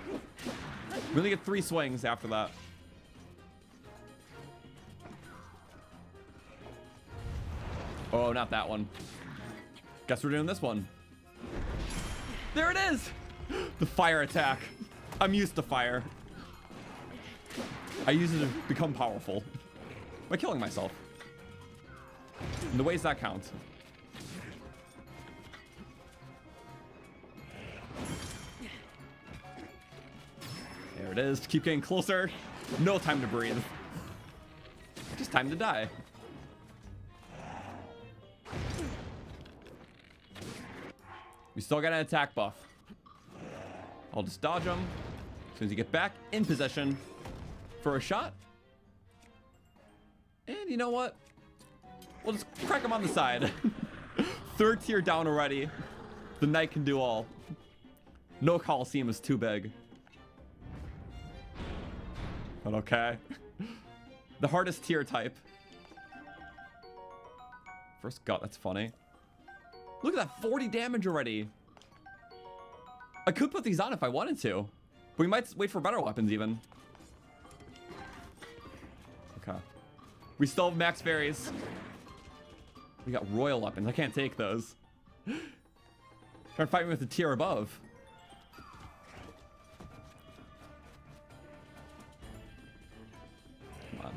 We only get 3 swings after that. Oh, not that one. Guess we're doing this one. There it is! The fire attack. I'm used to fire. I use it to become powerful. By killing myself. In the ways that count. There it is. Keep getting closer. No time to breathe. Just time to die. We still got an attack buff. I'll just dodge him. As soon as you get back in position for a shot. And you know what? We'll just crack him on the side. 3rd tier down already. The Knight can do all. No Coliseum is too big. But okay. The hardest tier type. First gut, that's funny. Look at that, 40 damage already. I could put these on if I wanted to. But we might wait for better weapons even. Okay. We still have max fairies. We got royal weapons. I can't take those. Trying to fight me with the tier above. Come on.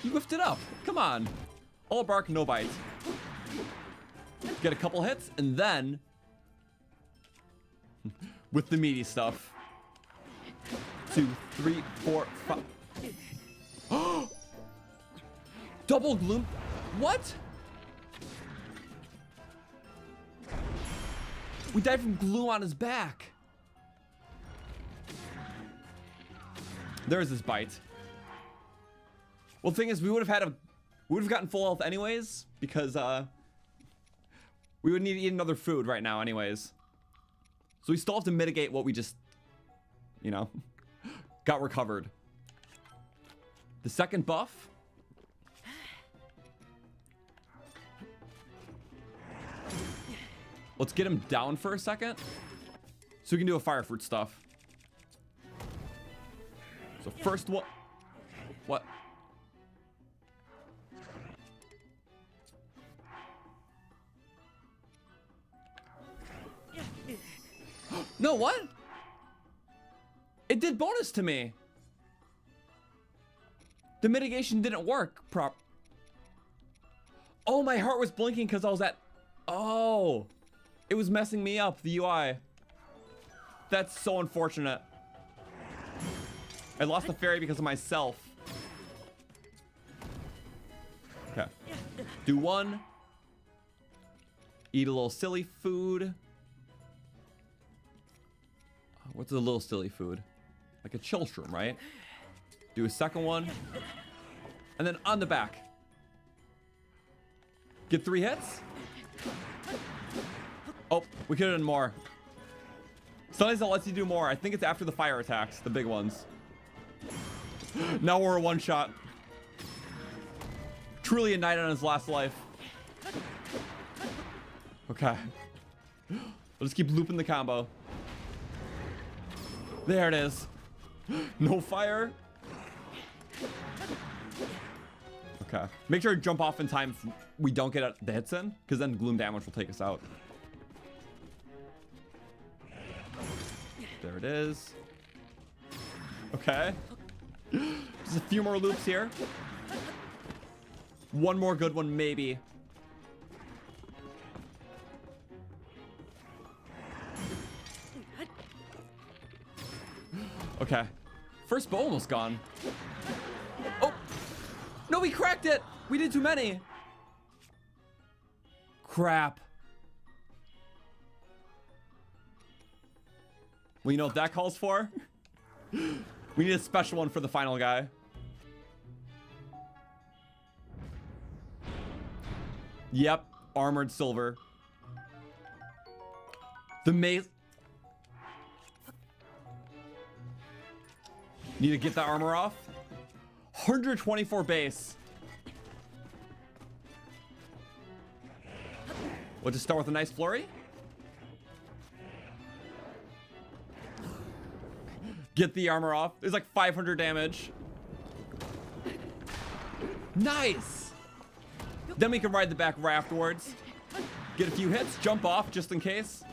You whiffed it up. Come on. All bark, no bite. Get a couple hits, and then with the meaty stuff. 2, 3, 4, 5. Double gloom. What? We died from gloom on his back. There's his bite. Well, the thing is, we would have gotten full health anyways, because we would need to eat another food right now anyways. So we still have to mitigate what we just, you know, got recovered. The second buff. Let's get him down for a second so we can do a fire fruit stuff. So first one. What? No, what? It did bonus to me. The mitigation didn't work Oh, my heart was blinking because I was at... Oh. It was messing me up, the UI. That's so unfortunate. I lost the fairy because of myself. Okay. Do one. Eat a little silly food. What's a little silly food? Like a chill shroom, right? Do a second one. And then on the back. Get 3 hits. Oh, we could have done more. Sometimes it lets you do more. I think it's after the fire attacks, the big ones. Now we're a one shot. Truly a knight on his last life. Okay. We'll just keep looping the combo. There it is. No fire. Okay. Make sure to jump off in time if we don't get the hits in, because then gloom damage will take us out. There it is. Okay. Just a few more loops here. One more good one, maybe. Okay. First bow almost gone. Oh! No, we cracked it! We did too many! Crap. Well, you know what that calls for? We need a special one for the final guy. Yep, armored silver. The maze. Need to get that armor off. 124 base. We'll just start with a nice flurry. Get the armor off. There's like 500 damage. Nice. Then we can ride the back right afterwards. Get a few hits, jump off just in case.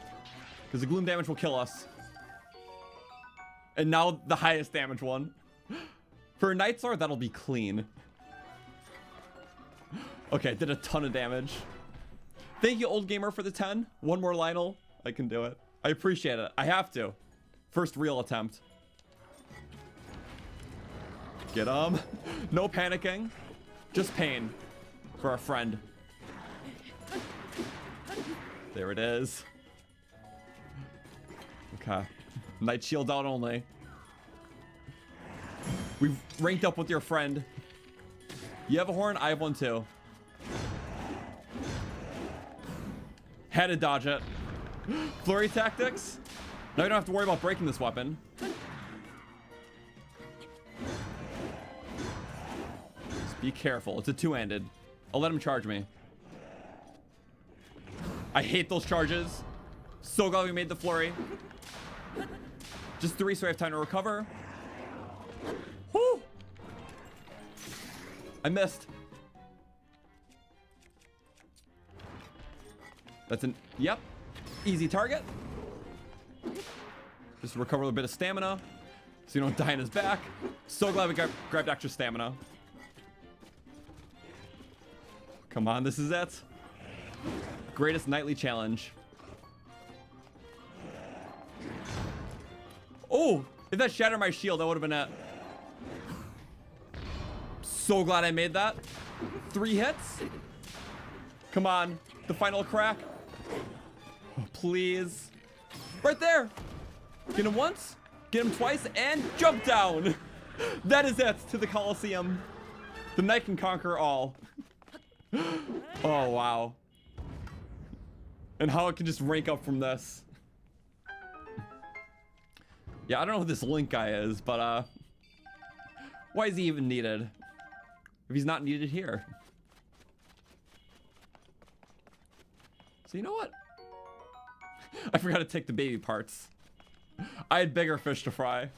Because the gloom damage will kill us. And now the highest damage one. For a Night Sword, that'll be clean. Okay, did a ton of damage. Thank you, Old Gamer, for the 10. One more Lionel. I can do it. I appreciate it. I have to. First real attempt. Get him. No panicking. Just pain. For our friend. There it is. Okay. Night Shield out only. We've ranked up with your friend. You have a horn? I have one too. Had to dodge it. Flurry tactics? Now you don't have to worry about breaking this weapon. Just be careful. It's a two-handed. I'll let him charge me. I hate those charges. So glad we made the flurry. Just 3 so I have time to recover. Woo! I missed. That's an... Yep. Easy target. Just recover a bit of stamina so you don't die in his back. So glad we grabbed extra stamina. Come on, this is it. Greatest nightly challenge. Oh, if that shattered my shield, that would have been it. So glad I made that. 3 hits. Come on, the final crack. Oh, please. Right there. Get him once, get him twice, and jump down. That is it to the Coliseum. The knight can conquer all. Oh, wow. And how it can just rank up from this. Yeah, I don't know who this Link guy is, but why is he even needed? If he's not needed here. So you know what? I forgot to take the baby parts. I had bigger fish to fry.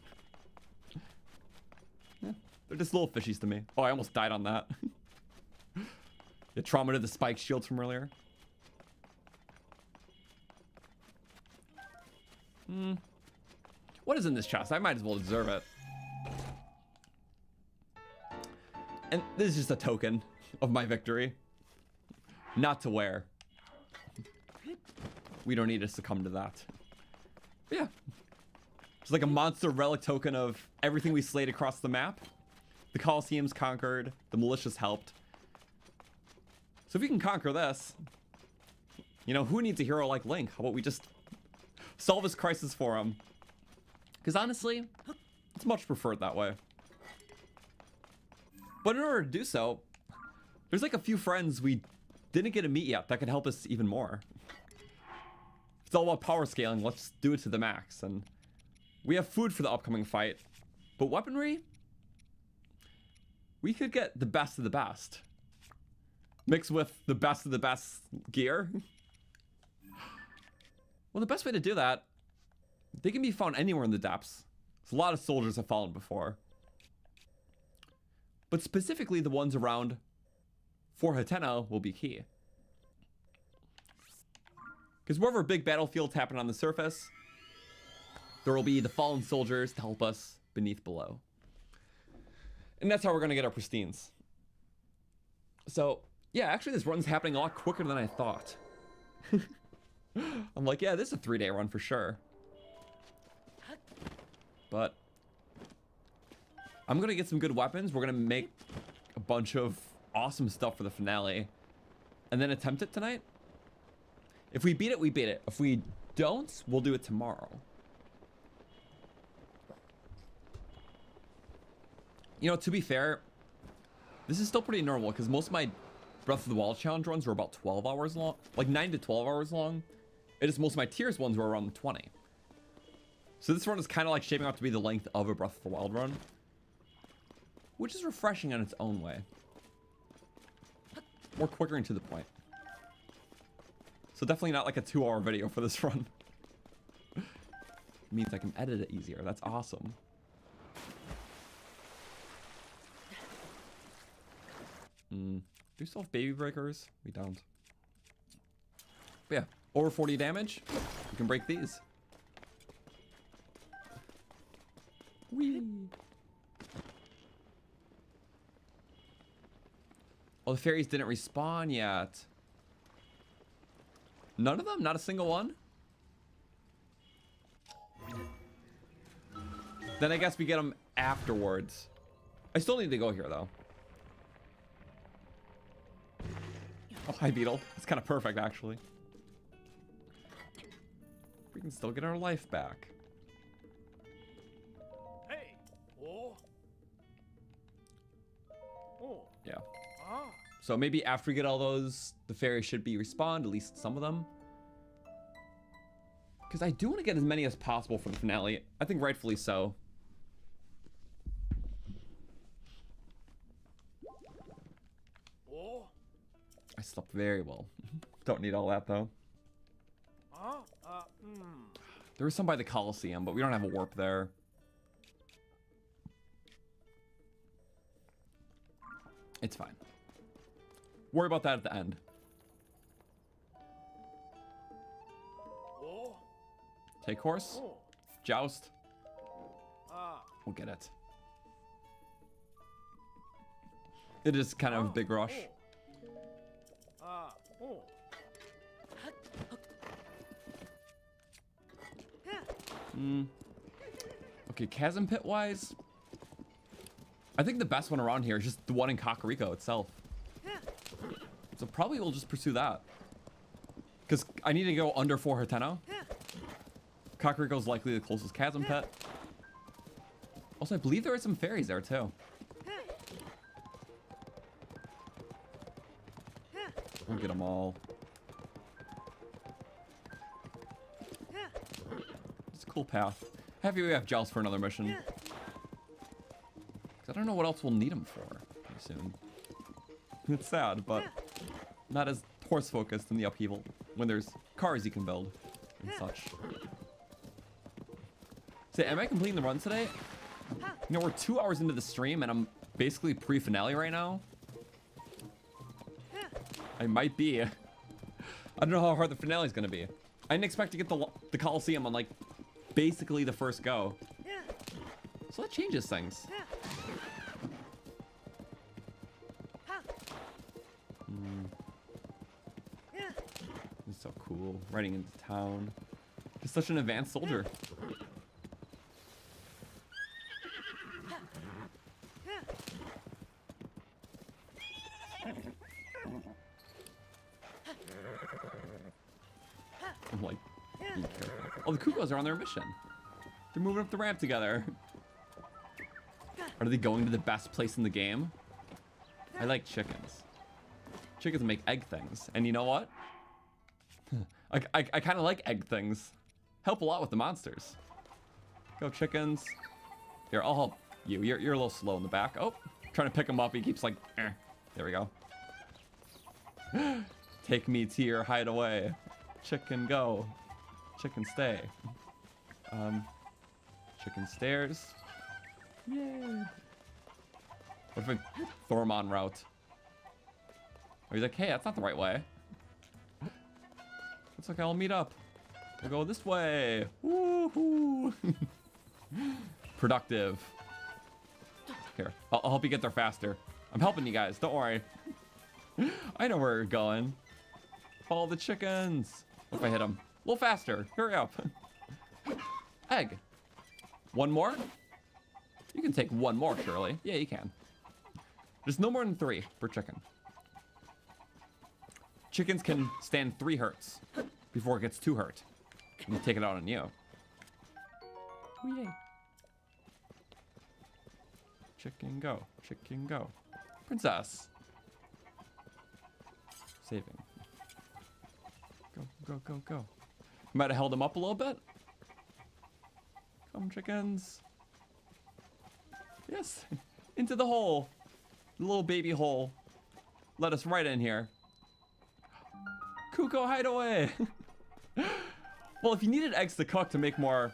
They're just little fishies to me. Oh, I almost died on that. The trauma to the spike shields from earlier. What is in this chest? I might as well deserve it. And this is just a token of my victory. Not to wear. We don't need to succumb to that. But yeah. It's like a monster relic token of everything we slayed across the map. The coliseums conquered. The militias helped. So if we can conquer this, you know, who needs a hero like Link? How about we just solve his crisis for him? Because honestly, it's much preferred that way. But in order to do so, there's like a few friends we didn't get to meet yet that could help us even more. It's all about power scaling. Let's do it to the max. And we have food for the upcoming fight. But weaponry, we could get the best of the best. Mixed with the best of the best gear. Well, the best way to do that, they can be found anywhere in the depths. So a lot of soldiers have fallen before. But specifically the ones around Fort Hateno will be key. Because wherever big battlefields happen on the surface, there will be the fallen soldiers to help us beneath below. And that's how we're going to get our pristines. So, yeah, actually this run's happening a lot quicker than I thought. I'm like, yeah, this is a 3-day run for sure. But I'm going to get some good weapons. We're going to make a bunch of awesome stuff for the finale. And then attempt it tonight. If we beat it, we beat it. If we don't, we'll do it tomorrow. You know, to be fair, this is still pretty normal because most of my Breath of the Wild challenge runs were about 12 hours long. Like 9 to 12 hours long. It is most of my tiers ones were around 20. So this run is kind of like shaping out to be the length of a Breath of the Wild run. Which is refreshing in its own way. More quicker and to the point. So definitely not like a 2-hour video for this run. It means I can edit it easier. That's awesome. Do we still have baby breakers? We don't. But yeah, over 40 damage. We can break these. Whee! Oh, the fairies didn't respawn yet. None of them? Not a single one? Then I guess we get them afterwards. I still need to go here, though. Oh, hi, Beetle. It's kind of perfect, actually. We can still get our life back. Hey! Oh. Oh. Yeah. Ah. So maybe after we get all those, the fairies should be respawned, at least some of them. Because I do want to get as many as possible for the finale. I think rightfully so. Oh. I slept very well. Don't need all that, though. There was some by the Coliseum, but we don't have a warp there. It's fine. Worry about that at the end. Oh. Take horse. Oh. Joust. Ah. We'll get it. It is kind of a big rush. Ah. Oh. Okay, Chasm Pit wise, I think the best one around here is just the one in Kakariko itself. So probably we'll just pursue that. Because I need to go under 4 Hateno. Kakariko is likely the closest Chasm Pit. Also, I believe there are some fairies there too. We'll get them all. It's a cool path. Happy we have Joust for another mission. I don't know what else we'll need them for pretty soon. It's sad, but not as horse focused in the upheaval when there's cars you can build and such. So am I completing the run today? You know, we're 2 hours into the stream and I'm basically pre-finale right now. I might be. I don't know how hard the finale is gonna be. I didn't expect to get the coliseum on like basically the first go. So that changes things. It's so cool. Riding into town. He's such an advanced soldier. I'm like, be careful. Oh, the Kukos are on their mission. They're moving up the ramp together. Are they going to the best place in the game? I like chickens. Chickens make egg things. And you know what? I kind of like egg things. Help a lot with the monsters. Go chickens. Here, I'll help you. You're a little slow in the back. Oh, trying to pick him up. He keeps like, eh. There we go. Take me to your hideaway. Chicken go. Chicken stay. Chicken stairs. Yay. What if I throw him on route? Or he's like, hey, that's not the right way. It's okay, I'll meet up. We'll go this way. Woohoo! Productive. Here, I'll help you get there faster. I'm helping you guys, don't worry. I know where you're going. Follow the chickens. What if I hit them? A little faster, hurry up. Egg. One more? You can take one more, surely. Yeah, you can. There's no more than 3 per chicken. Chickens can stand 3 hurts before it gets too hurt. And you take it out on you. Oh, yay. Chicken go. Chicken go. Princess. Saving. Go, go, go, go. Might have held him up a little bit. Come, chickens. Yes. Into the hole. The little baby hole. Let us right in here. Kuko hideaway. Well, if you needed eggs to cook to make more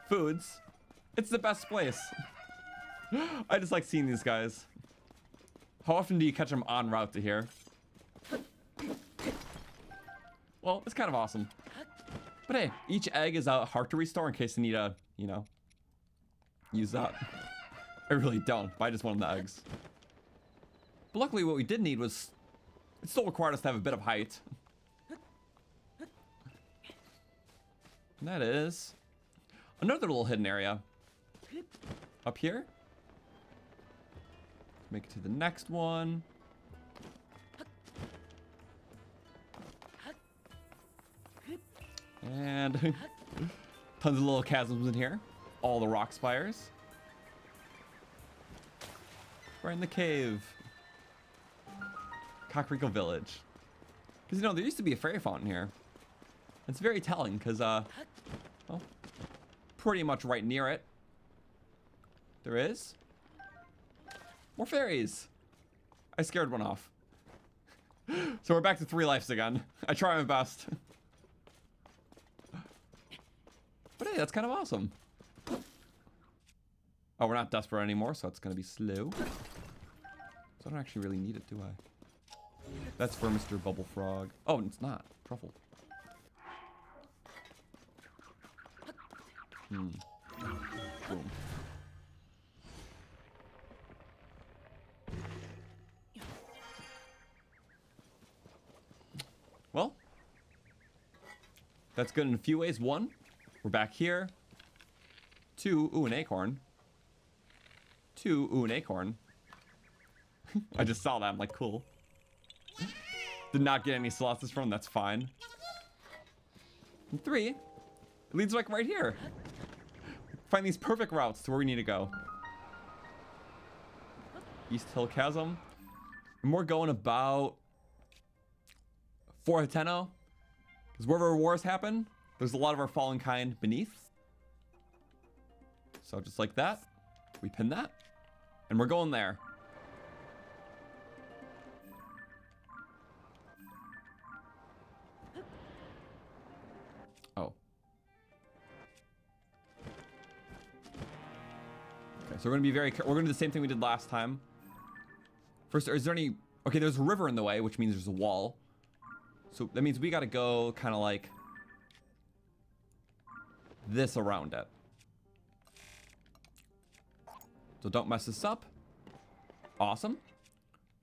foods, it's the best place. I just like seeing these guys. How often do you catch them en route to here? Well, it's kind of awesome. But hey, each egg is a heart to restore in case you need to, you know, use that. I really don't, but I just wanted the eggs. But luckily what we did need was, it still required us to have a bit of height. And that is another little hidden area. Up here. Make it to the next one. And tons of little chasms in here. All the rock spires. We're in the cave. Kakariko Village. Because, you know, there used to be a fairy fountain here. It's very telling because, well, pretty much right near it, there is more fairies. I scared one off. So we're back to 3 lives again. I try my best. But hey, that's kind of awesome. Oh, we're not desperate anymore, so it's going to be slow. So I don't actually really need it, do I? That's for Mr. Bubble Frog. Oh, it's not. Truffle. Boom. Well, that's good in a few ways. 1, we're back here. 2, ooh, an acorn. 2, ooh, an acorn. I just saw that, I'm like, cool. Did not get any slots from, that's fine. And 3, it leads like right here. Find these perfect routes to where we need to go. East Hill Chasm. And we're going about 4 Hateno. Because wherever wars happen, there's a lot of our fallen kind beneath. So just like that, we pin that. And we're going there. Oh. Okay, so we're gonna be we're gonna do the same thing we did last time. First, is there any... Okay, there's a river in the way, which means there's a wall. So that means we gotta go kind of like this around it. So don't mess this up. Awesome.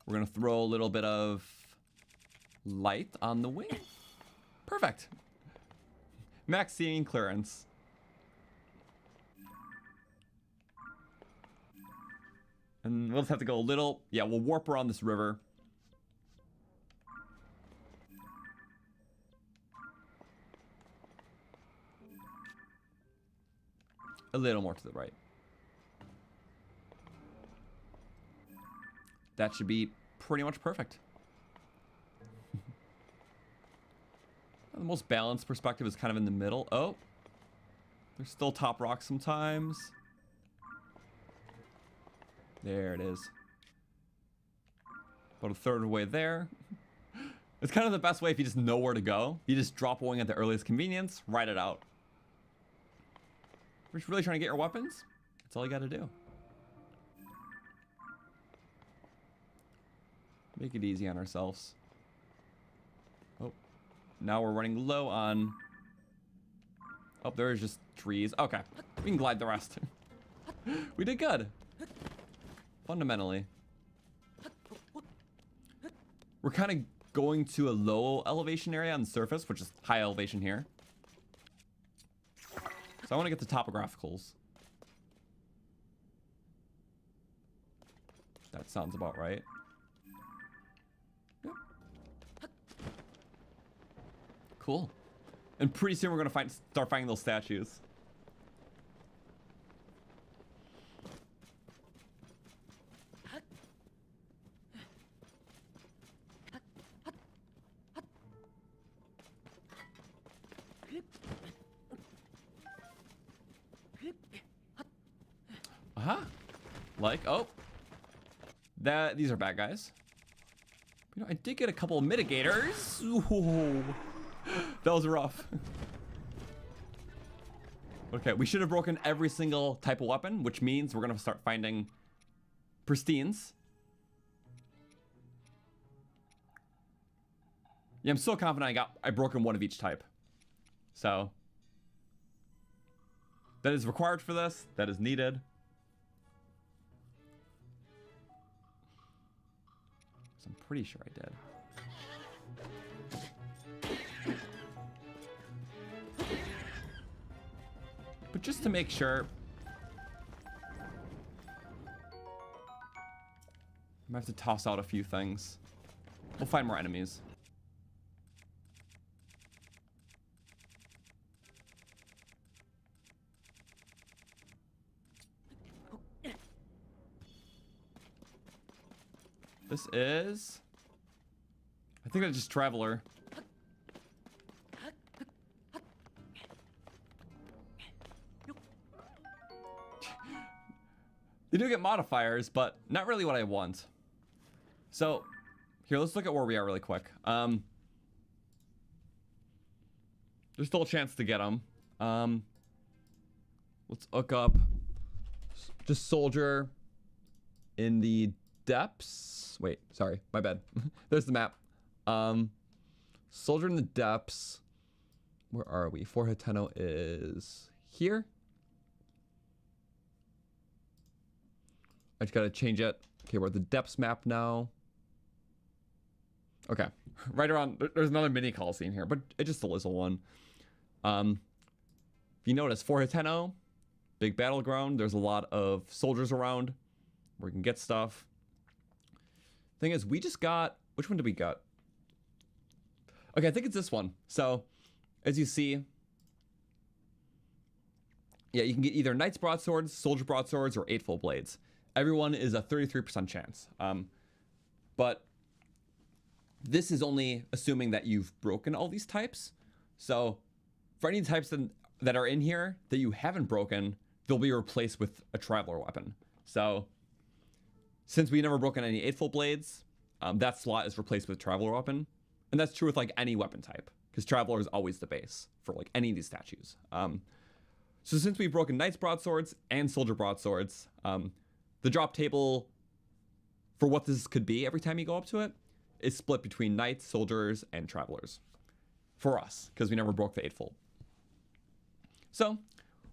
We're gonna throw a little bit of light on the wing. Perfect. Max seeing clearance. And we'll just have to go a little... Yeah, we'll warp around this river. A little more to the right. That should be pretty much perfect. The most balanced perspective is kind of in the middle. Oh. There's still top rock sometimes. There it is. About a third of the way there. It's kind of the best way if you just know where to go. You just drop a wing at the earliest convenience, ride it out. We're just really trying to get your weapons. That's all you got to do. Make it easy on ourselves. Oh, now we're running low on... Oh, there's just trees. Okay, we can glide the rest. We did good. Fundamentally. We're kind of going to a low elevation area on the surface, which is high elevation here. So I want to get the topographicals. That sounds about right. Yep. Cool. And pretty soon we're going to start finding those statues. Like, oh, these are bad guys. You know, I did get a couple of mitigators. Ooh, that was rough. Okay, we should have broken every single type of weapon, which means we're gonna start finding pristines. Yeah, I'm so confident I broken one of each type. So that is required for this. That is needed. I'm pretty sure I did. But just to make sure, I might have to toss out a few things. We'll find more enemies. This is... I think that's just Traveler. They do get modifiers, but not really what I want. So, here, let's look at where we are really quick. There's still a chance to get them. Let's hook up just Soldier in the depths. Wait, sorry, my bad. There's the map. Soldier in the depths. Where are we? Fort Hateno is here. I just gotta change it. Okay, we're at the depths map now. Okay, right around. There's another mini coliseum here, but it just still is a one. If you notice, Fort Hateno, big battleground. There's a lot of soldiers around where we can get stuff. Thing is, we just got... Which one did we get? Okay, I think it's this one. So, as you see... Yeah, you can get either Knight's Broadswords, Soldier Broadswords, or Eightfold Blades. Everyone is a 33% chance. But this is only assuming that you've broken all these types. So, for any types that are in here that you haven't broken, they'll be replaced with a Traveler weapon. So... Since we never broken any Eightfold Blades, that slot is replaced with Traveler weapon. And that's true with like any weapon type, because Traveler is always the base for like any of these statues. So since we've broken Knight's Broadswords and Soldier Broadswords, the drop table for what this could be every time you go up to it is split between knights, soldiers, and travelers. For us, because we never broke the eightfold. So,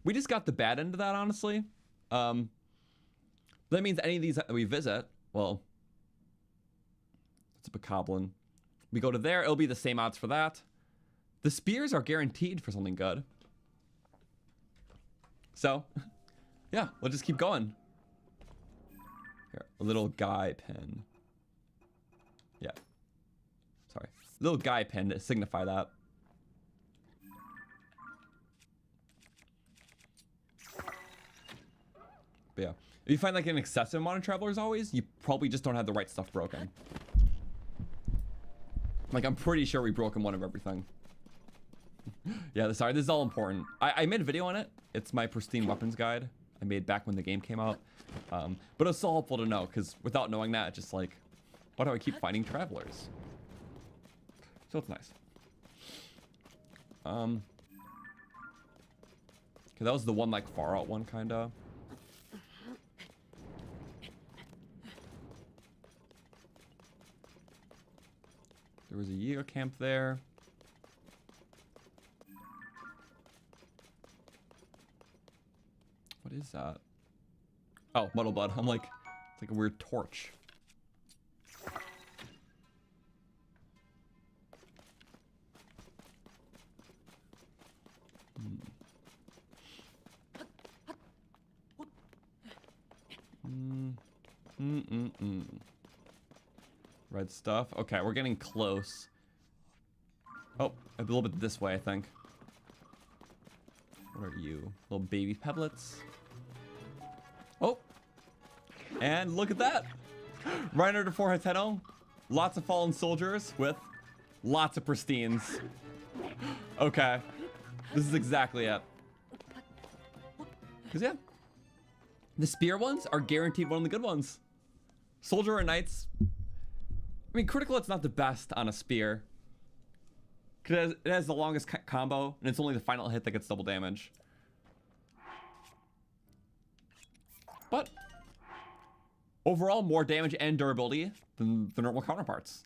we just got the bad end of that, honestly. That means any of these that we visit, well, it's a Bokoblin. We go to there, it'll be the same odds for that. The spears are guaranteed for something good. So, yeah, we'll just keep going. Here, a little guy pin. Yeah. Sorry. Little guy pin to signify that. But yeah. If you find like an excessive amount of travelers always, you probably just don't have the right stuff broken. Like, I'm pretty sure we broken one of everything. Yeah, sorry, this is all important. I made a video on it. It's my pristine weapons guide I made back when the game came out. But it's so helpful to know, because without knowing that, it's just like, why do I keep finding travelers? So it's nice. Okay, that was the one like far out one, kinda. There was a year camp there. What is that? Oh, Muddle Blood. I'm like, it's like a weird torch. Red stuff. Okay, we're getting close. Oh, a little bit this way, I think. What are you? Little baby pebblets. Oh! And look at that! Right under 4 Hateno. Lots of fallen soldiers with lots of pristines. Okay. This is exactly it. Because, yeah. The spear ones are guaranteed one of the good ones. Soldier or knights. I mean, critical hit's not the best on a spear. Because it has the longest combo, and it's only the final hit that gets double damage. But overall, more damage and durability than the normal counterparts.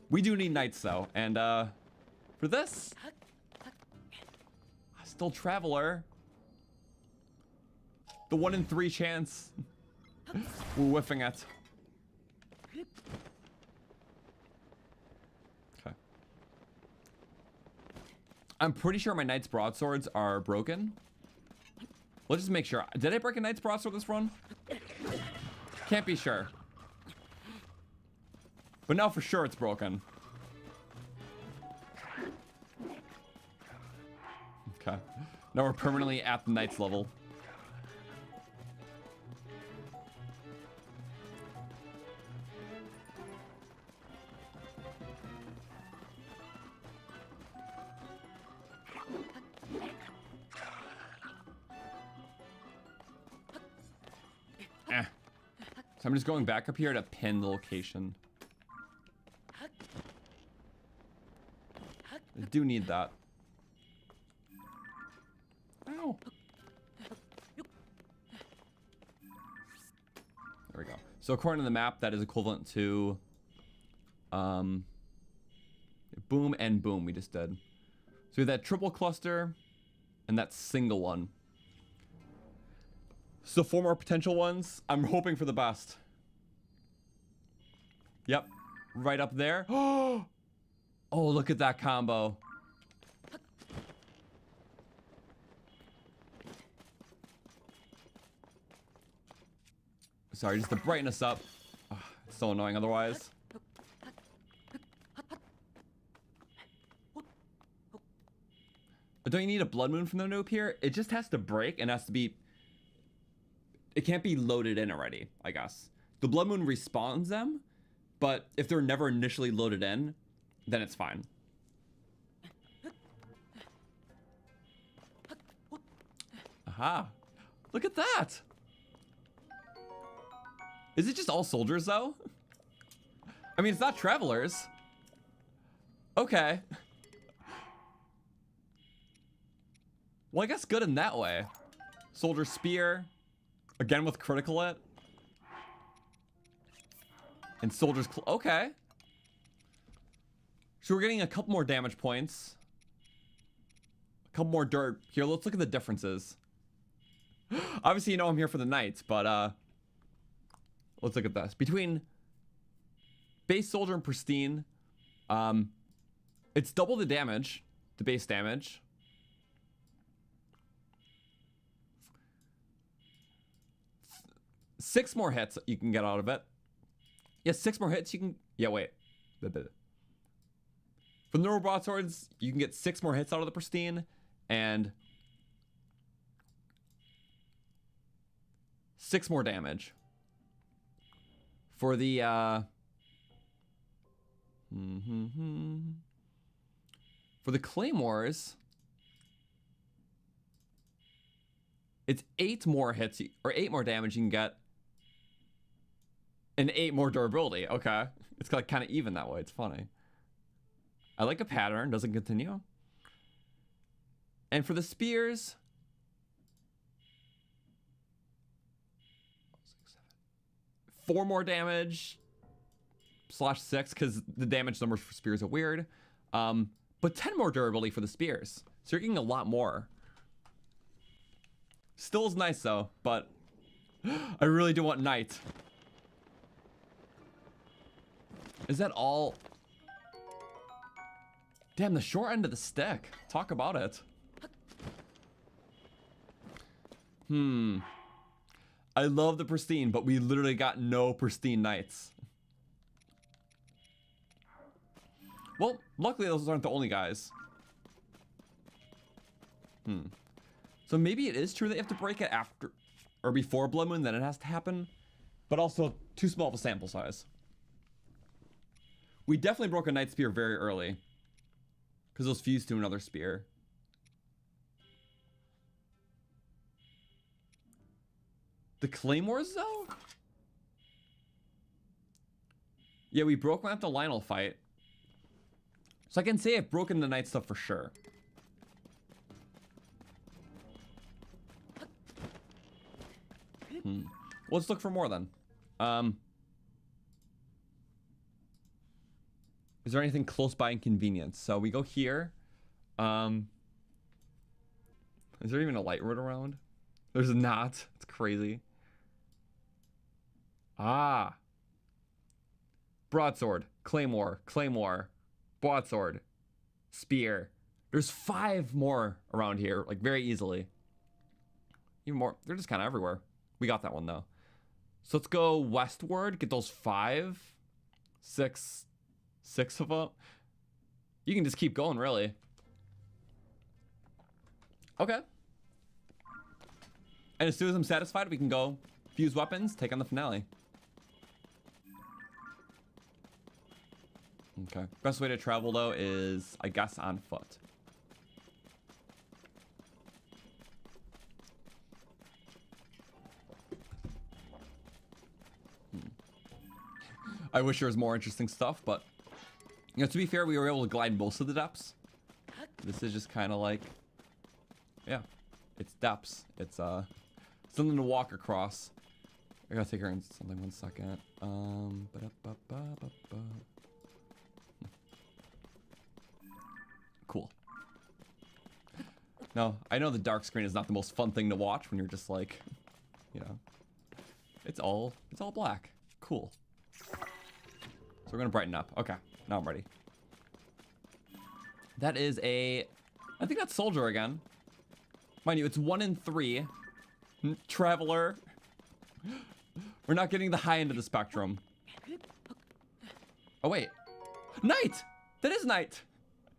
We do need knights, though. And for this, still Traveler. The 1 in 3 chance. We're whiffing it. Okay. I'm pretty sure my Knight's Broadswords are broken. Let's just make sure. Did I break a Knight's Broadsword this run? Can't be sure. But now for sure it's broken. Okay. Now we're permanently at the Knight's level. So I'm just going back up here to pin the location. I do need that. Ow. There we go. So according to the map, that is equivalent to boom and boom we just did. So we have that triple cluster and that single one. So 4 more potential ones. I'm hoping for the best. Yep. Right up there. Oh, look at that combo. Sorry, just to brighten us up. Oh, it's so annoying otherwise. But don't you need a blood moon from the noob here? It just has to break and has to be... It can't be loaded in already, I guess. The blood moon respawns them, but if they're never initially loaded in, then it's fine. Aha. Look at that. Is it just all soldiers, though? I mean, it's not travelers. Okay. Well, I guess good in that way. Soldier spear. Again with critical hit. And soldiers, okay. So we're getting a couple more damage points. A couple more dirt. Here, let's look at the differences. Obviously, you know I'm here for the knights, but let's look at this. Between base soldier and pristine, it's double the damage, the base damage. Six more hits you can get out of it. Yeah, 6 more hits you can... Yeah, wait. For the normal broadswords, you can get 6 more hits out of the pristine, and 6 more damage. For the, for the claymores, it's 8 more hits, or 8 more damage you can get, and 8 more durability. Okay. It's kind of even that way. It's funny. I like a pattern. Doesn't continue. And for the spears, 4 more damage /6, because the damage numbers for spears are weird. But 10 more durability for the spears. So you're getting a lot more. Still is nice though, but I really do want knight. Is that all? Damn, the short end of the stick. Talk about it. I love the pristine, but we literally got no pristine knights. Well, luckily those aren't the only guys. So maybe it is true that you have to break it after or before Blood Moon, then it has to happen. But also too small of a sample size. We definitely broke a knight spear very early, because those fused to another spear. The claymores though? Yeah, we broke one at the Lionel fight. So I can say I've broken the knight stuff for sure. Well, let's look for more then. Is there anything close by inconvenience? So we go here. Is there even a light road around? There's not. It's crazy. Ah. Broadsword, claymore, claymore, broadsword, spear. There's 5 more around here, like very easily. Even more. They're just kind of everywhere. We got that one though. So let's go westward, get those 5, 6 of them. You can just keep going, really. Okay. And as soon as I'm satisfied, we can go fuse weapons, take on the finale. Okay. Best way to travel though is, I guess, on foot. I wish there was more interesting stuff, but you know, to be fair, we were able to glide most of the depths. This is just kind of like, yeah, it's depths. It's something to walk across. I gotta take her in something 1 second. Cool. Now, I know the dark screen is not the most fun thing to watch when you're just like, you know, it's all black. Cool. So we're gonna brighten up. Okay, now I'm ready. That is I think that's soldier again. Mind you, it's 1 in 3. Traveler. We're not getting the high end of the spectrum. Oh wait, knight! That is knight!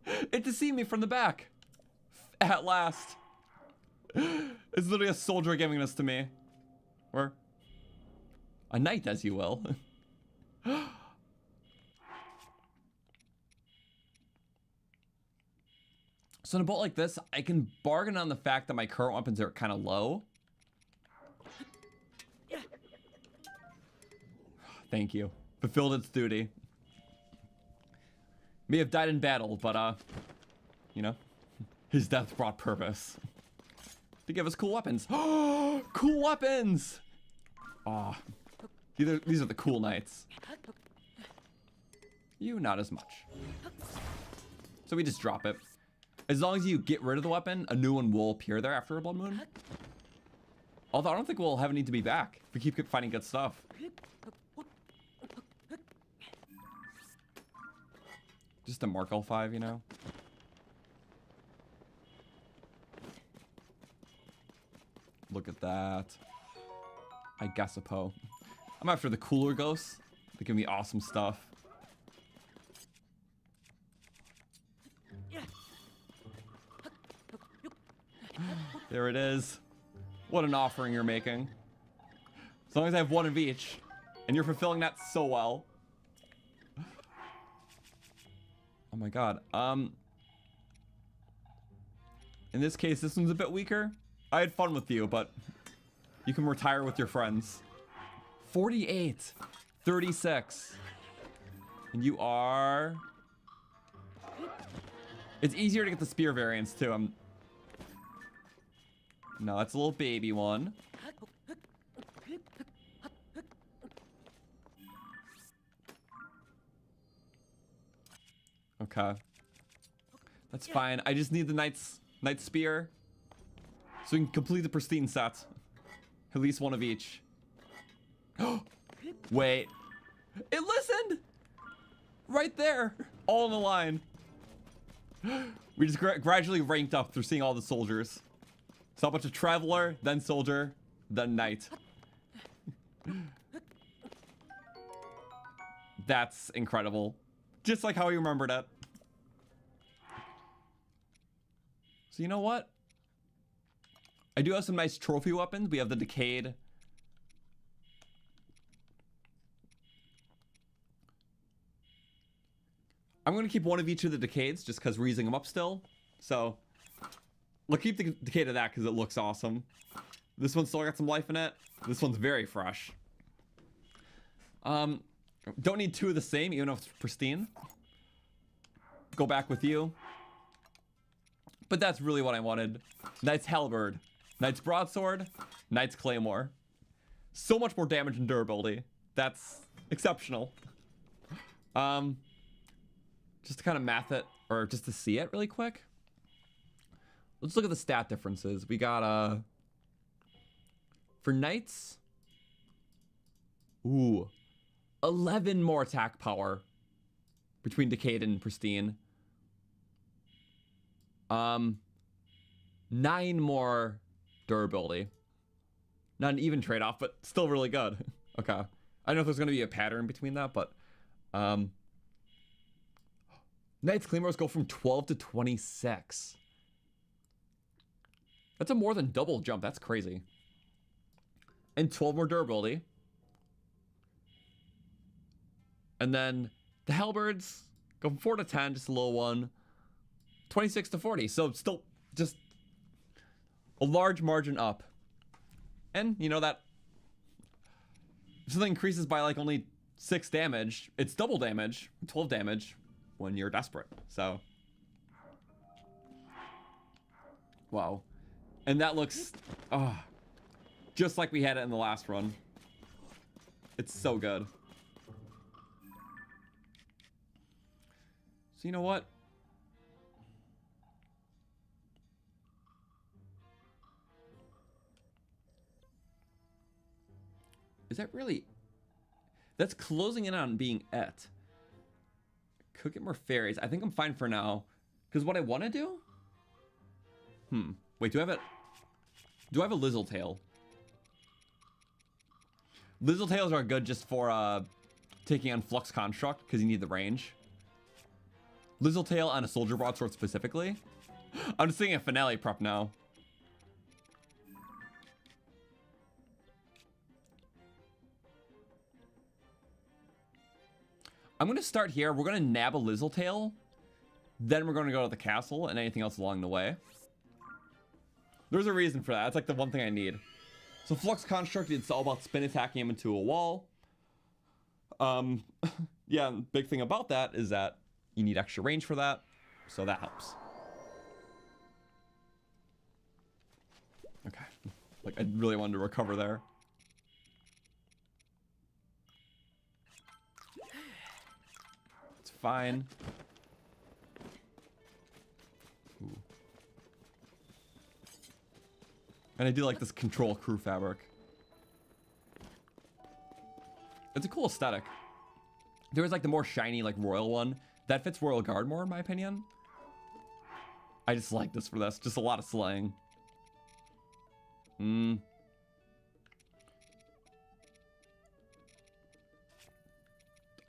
It deceived me from the back. At last. It's literally a soldier giving this to me. Or a knight, as you will. So in a bolt like this, I can bargain on the fact that my current weapons are kind of low. Thank you. Fulfilled its duty. May have died in battle, but you know, his death brought purpose. To give us cool weapons. Cool weapons! Aw. These are the cool knights. You, not as much. So we just drop it. As long as you get rid of the weapon, a new one will appear there after a blood moon. Although I don't think we'll have a need to be back if we keep finding good stuff. Just a Mark L5, you know? Look at that. I guess a Poe. I'm after the cooler ghosts. They give me awesome stuff. There it is. What an offering you're making. As long as I have one of each. And you're fulfilling that so well. Oh my god. In this case, this one's a bit weaker. I had fun with you, but you can retire with your friends. 48. 36. And you are... It's easier to get the spear variants too. No, that's a little baby one. Okay. That's fine. I just need the Knight's Spear. So we can complete the pristine set. At least one of each. Wait. It listened! Right there. All in a line. We just gradually ranked up through seeing all the soldiers. Saw a bunch of Traveler, then Soldier, then Knight. That's incredible. Just like how we remembered it. So you know what? I do have some nice trophy weapons. We have the Decayed. I'm going to keep one of each of the Decades just because we're using them up still. So we'll keep the Decayed of that because it looks awesome. This one's still got some life in it. This one's very fresh. Don't need two of the same, even if it's pristine. Go back with you. But that's really what I wanted. Knight's Halberd, Knight's Broadsword, Knight's Claymore. So much more damage and durability. That's exceptional. Just to kind of math it, or just to see it really quick. Let's look at the stat differences. We got, for Knights, ooh, 11 more attack power between Decayed and Pristine. 9 more durability. Not an even trade-off, but still really good. Okay. I don't know if there's going to be a pattern between that, but Knight's Claymores go from 12 to 26. That's a more than double jump. That's crazy. And 12 more durability. And then the Halberds go from 4 to 10, just a little one. 26 to 40. So still just a large margin up. And you know that if something increases by like only 6 damage, it's double damage, 12 damage when you're desperate. So wow. And that looks just like we had it in the last run. It's so good. So you know what? Is that really... That's closing in on being it. Could get more fairies. I think I'm fine for now. Because what I want to do... Wait, do I have a Lizzletail? Lizzletails are good just for taking on Flux Construct, because you need the range. Lizzletail on a Soldier Broadsword specifically. I'm just thinking a Finale prep now. I'm going to start here. We're going to nab a Lizzletail. Then we're going to go to the castle and anything else along the way. There's a reason for that. That's like the one thing I need. So Flux Construct, it's all about spin attacking him into a wall. Yeah, and big thing about that is that you need extra range for that. So that helps. Okay. Like, I really wanted to recover there. It's fine. Ooh. And I do like this control crew fabric. It's a cool aesthetic. There was like the more shiny, like royal one. That fits Royal Guard more, in my opinion. I just like this for this. Just a lot of slaying. I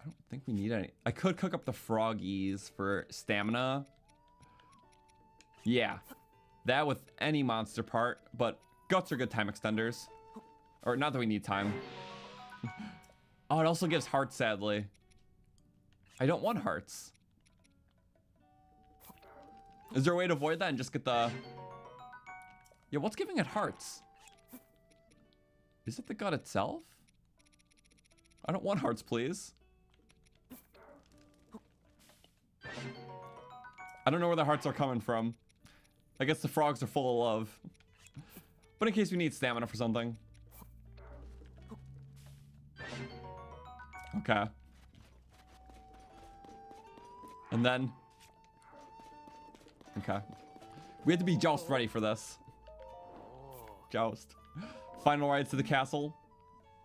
don't think we need any. I could cook up the froggies for stamina. Yeah. That with any monster part, but guts are good time extenders. Or not that we need time. Oh, it also gives hearts, sadly. I don't want hearts. Is there a way to avoid that and just get the... Yeah, what's giving it hearts? Is it the gut itself? I don't want hearts, please. I don't know where the hearts are coming from. I guess the frogs are full of love. But in case we need stamina for something. Okay. And then... Okay. We have to be joust ready for this. Joust. Final rides to the castle.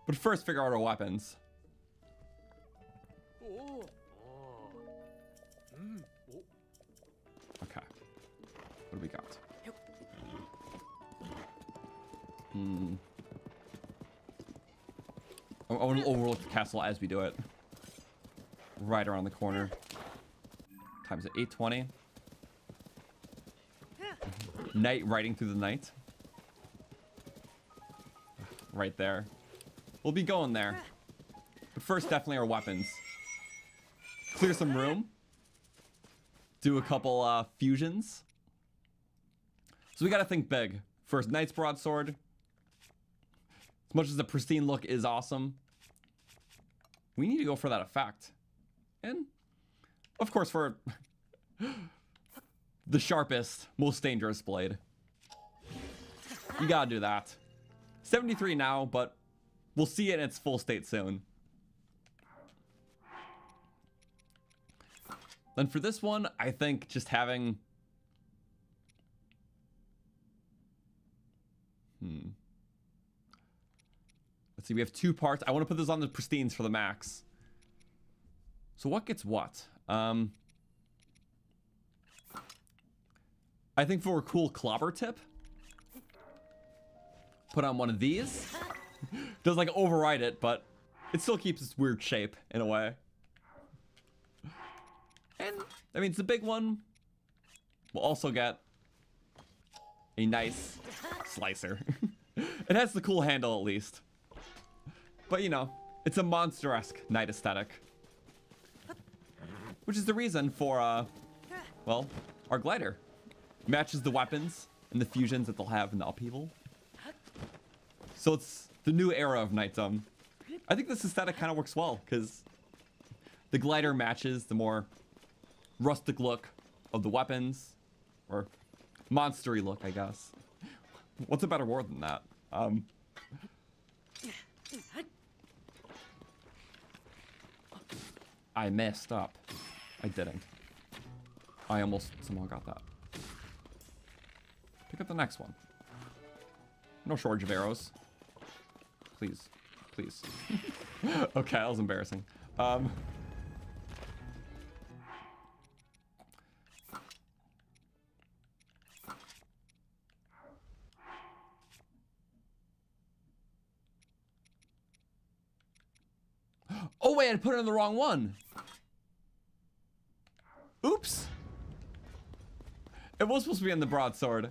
But first, figure out our weapons. Okay. What do we got? I want to overlook the castle as we do it. Right around the corner. Time's at 8:20. Night riding through the night. Right there. We'll be going there. But first, definitely our weapons. Clear some room. Do a couple fusions. So we gotta think big. First, Knight's Broadsword. As much as the pristine look is awesome, we need to go for that effect. And, of course, for the sharpest, most dangerous blade. You gotta do that. 73 now, but we'll see it in its full state soon. Then for this one, I think just having... Let's see, we have 2 parts. I want to put this on the pristines for the max. So what gets what? I think for a cool clobber tip, put on one of these. Does like override it, but it still keeps its weird shape in a way. And I mean, it's a big one. We'll also get a nice slicer. It has the cool handle at least. But you know, it's a monster-esque knight aesthetic. Which is the reason for, well, our glider. Matches the weapons and the fusions that they'll have in the upheaval. So it's the new era of knightdom. I think this aesthetic kind of works well, because the glider matches the more rustic look of the weapons. Or monstery look, I guess. What's a better word than that? I messed up. I didn't. I almost somehow got that. Pick up the next one. No shortage of arrows. Please. Please. Okay, that was embarrassing. Oh wait, I put it in the wrong one. Oops. It was supposed to be on the broadsword.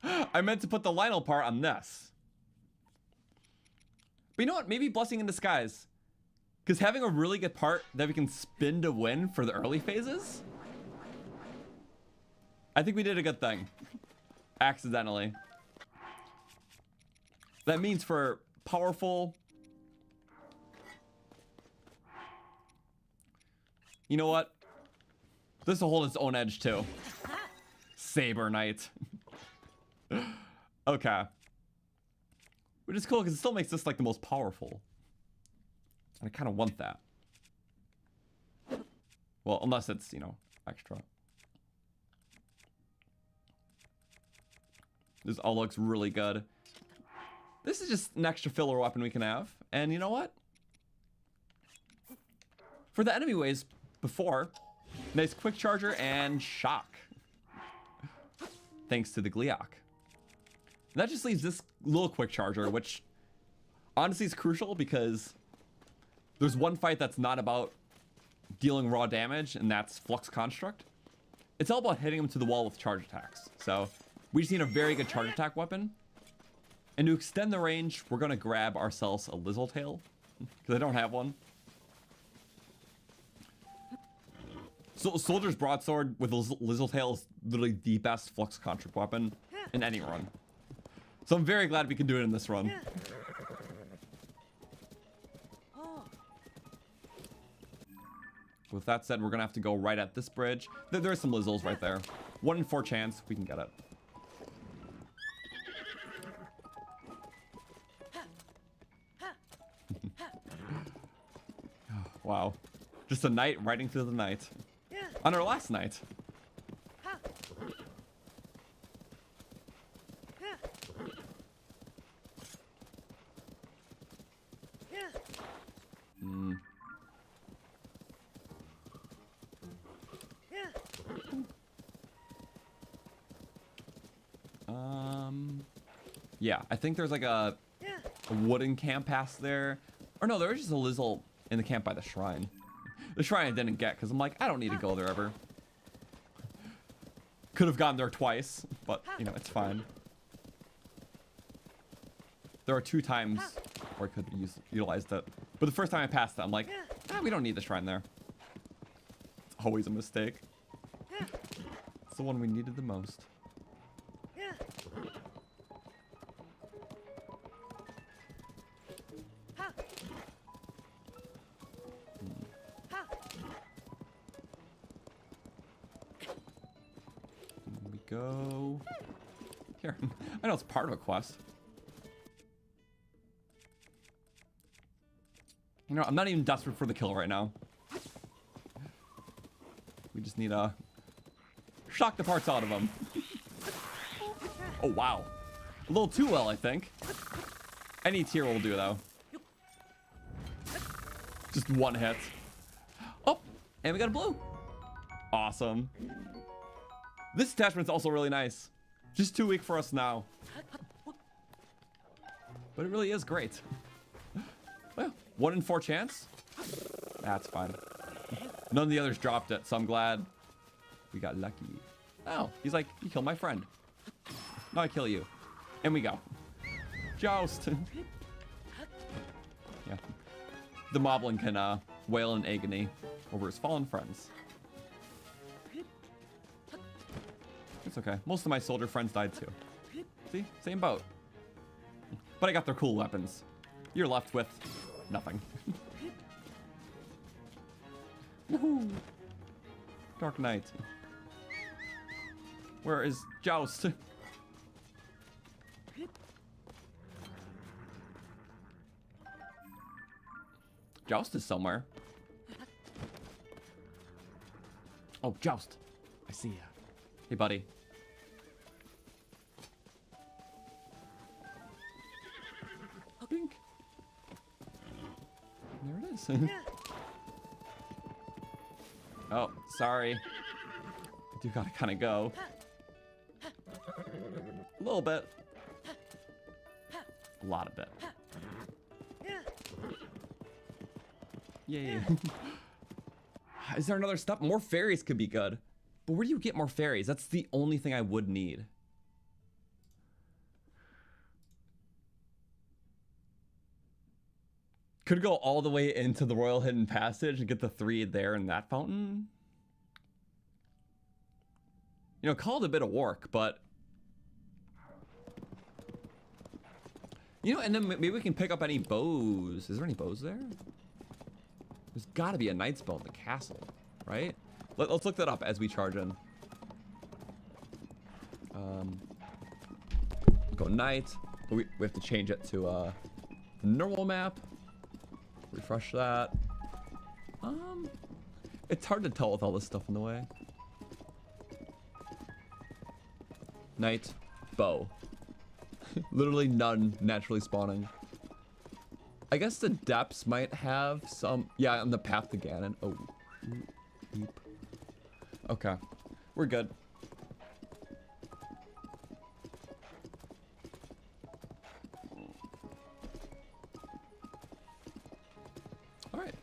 I meant to put the Lionel part on this. But you know what? Maybe blessing in disguise. Because having a really good part that we can spin to win for the early phases. I think we did a good thing. Accidentally. That means for powerful... You know what? This will hold its own edge too. Saber Knight. Okay. Which is cool because it still makes this like the most powerful. And I kind of want that. Well, unless it's, you know, extra. This all looks really good. This is just an extra filler weapon we can have. And you know what? For the enemy waves before, nice quick charger and shock. Thanks to the Gleeok. And that just leaves this little quick charger, which honestly is crucial because there's one fight that's not about dealing raw damage, and that's Flux Construct. It's all about hitting him to the wall with charge attacks. So we just need a very good charge attack weapon. And to extend the range, we're gonna grab ourselves a Lizzletail, because I don't have one. So Soldier's Broadsword with Lizzletail is literally the best Flux Construct weapon in any run. So I'm very glad we can do it in this run. With that said, we're gonna have to go right at this bridge. There are some Lizzles right there. 1 in 4 chance we can get it. Wow. Just a knight riding through the night. On our last night. Yeah, I think there's like a wooden camp past there. Or no, there was just a Lizzle in the camp by the shrine. The shrine I didn't get because I'm like, I don't need to go there ever. Could have gone there twice, but you know, it's fine. There are 2 times where I could have utilized it. But the first time I passed it, I'm like, we don't need the shrine there. It's always a mistake. It's the one we needed the most. Go here. I know it's part of a quest. You know, I'm not even desperate for the kill right now. We just need to shock the parts out of them. Oh wow, a little too well, I think. Any tier will do though. Just 1 hit. Oh, and we got a blue. Awesome. This attachment's also really nice. Just too weak for us now. But it really is great. Well, 1 in 4 chance. That's fine. None of the others dropped it, so I'm glad we got lucky. Oh, he's like, you killed my friend. Now I kill you. And we go. Joust. Yeah. The Moblin can wail in agony over his fallen friends. It's okay. Most of my soldier friends died too. See? Same boat. But I got their cool weapons. You're left with nothing. Woohoo! Dark Knight. Where is Joust? Joust is somewhere. Oh, Joust. I see ya. Hey, buddy. Bink. There it is. Oh, sorry. I do gotta kind of go. A little bit. A lot of it. Yay. Is there another step? More fairies could be good. But where do you get more fairies? That's the only thing I would need. Could go all the way into the Royal Hidden Passage and get the 3 there in that fountain. You know, call it a bit of work, but... You know, and then maybe we can pick up any bows. Is there any bows there? There's gotta be a knight's bow in the castle, right? Let's look that up as we charge in. Go knight. We have to change it to the normal map. Refresh that. It's hard to tell with all this stuff in the way. Knight, bow. Literally none naturally spawning. I guess the depths might have some... Yeah, on the path to Ganon. Oh. Oop. Okay. We're good. Alright.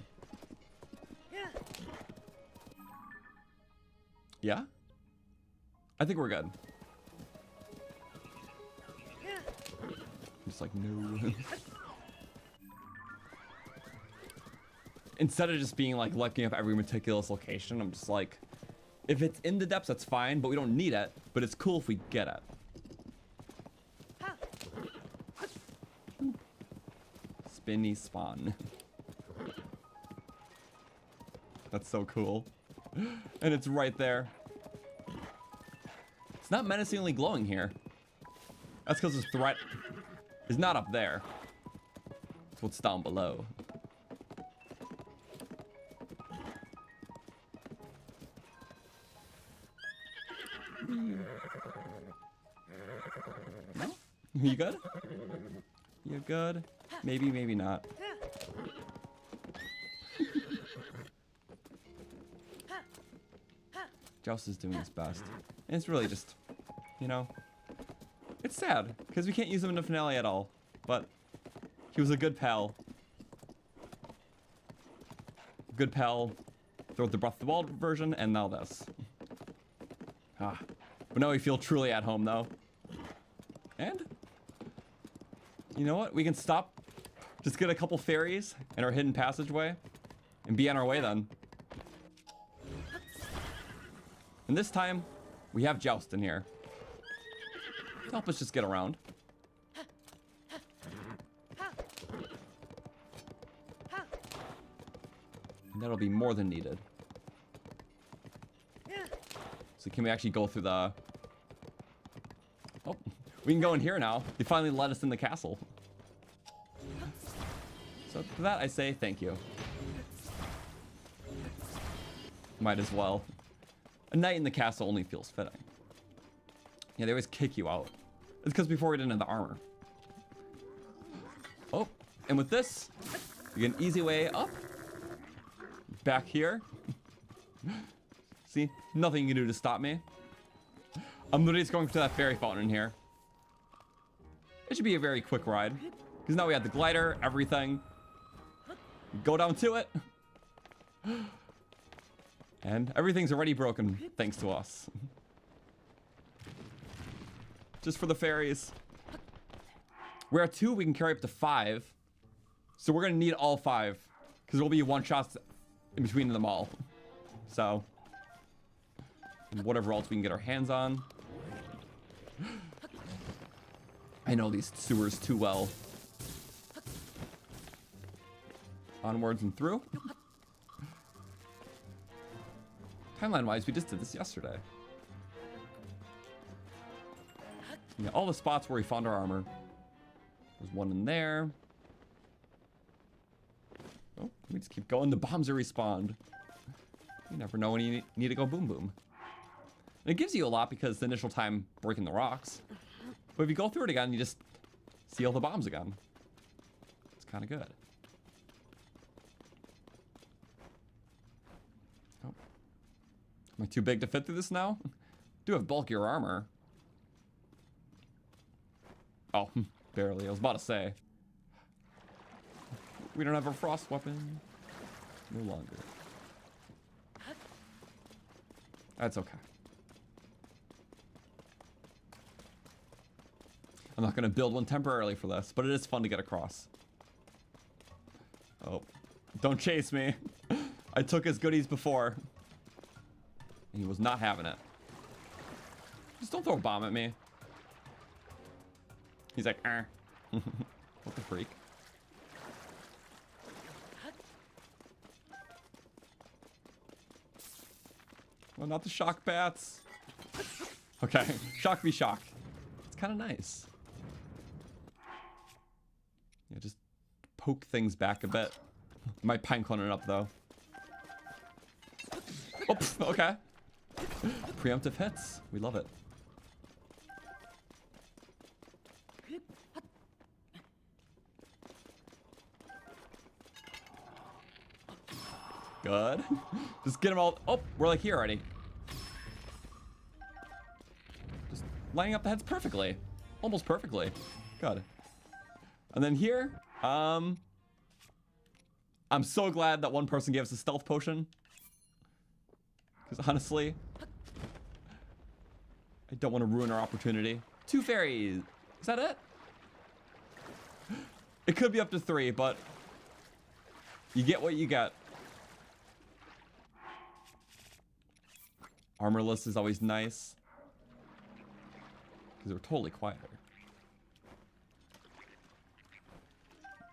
Yeah? I think we're good. Just like, no. Instead of just being like looking up every meticulous location, I'm just like, if it's in the depths, that's fine, but we don't need it. But it's cool if we get it. Spinny spawn. That's so cool. And it's right there. It's not menacingly glowing here. That's because the threat is not up there. It's what's down below. No? You good? You good? Maybe, maybe not. Joust is doing his best. And it's really just, you know, it's sad because we can't use him in the finale at all. But he was a good pal. Good pal throughout the Breath of the Wild version and now this. Ah. But now we feel truly at home though. And you know what? We can stop, just get a couple fairies in our hidden passageway and be on our way then. And this time, we have Joust in here to help us just get around. And that'll be more than needed. So can we actually go through the... Oh, we can go in here now. They finally let us in the castle. So for that, I say thank you. Might as well. A night in the castle only feels fitting. Yeah, they always kick you out. It's because before we didn't have the armor. Oh, and with this, you get an easy way up. Back here. See, nothing you can do to stop me. I'm literally just going to that fairy fountain in here. It should be a very quick ride. Because now we have the glider, everything. Go down to it. And everything's already broken, thanks to us. Just for the fairies. We're at 2, we can carry up to 5. So we're gonna need all 5. Because there'll be one-shots in between them all. So. And whatever else we can get our hands on. I know these sewers too well. Onwards and through. Timeline-wise, we just did this yesterday. Yeah, all the spots where we found our armor. There's one in there. Oh, we just keep going. The bombs are respawned. You never know when you need to go boom boom. And it gives you a lot because the initial time breaking the rocks. But if you go through it again, you just see all the bombs again. It's kind of good. Oh. Am I too big to fit through this now? Do have bulkier armor. Oh, barely. I was about to say. We don't have a frost weapon. No longer. That's okay. I'm not going to build one temporarily for this, but it is fun to get across. Oh, don't chase me. I took his goodies before. And he was not having it. Just don't throw a bomb at me. He's like, what the freak? Well, not the shock bats. Okay, shock be shock. It's kind of nice. Yeah, just poke things back a bit. Might pine clone it up though. Oh, okay. Preemptive hits. We love it. Good. Just get them all. Oh, we're like here already. Just lining up the heads perfectly. Almost perfectly. Good. And then here, I'm so glad that one person gave us a stealth potion. Because honestly, I don't want to ruin our opportunity. 2 fairies. Is that it? It could be up to 3, but you get what you get. Armorless is always nice. Because we're totally quieter.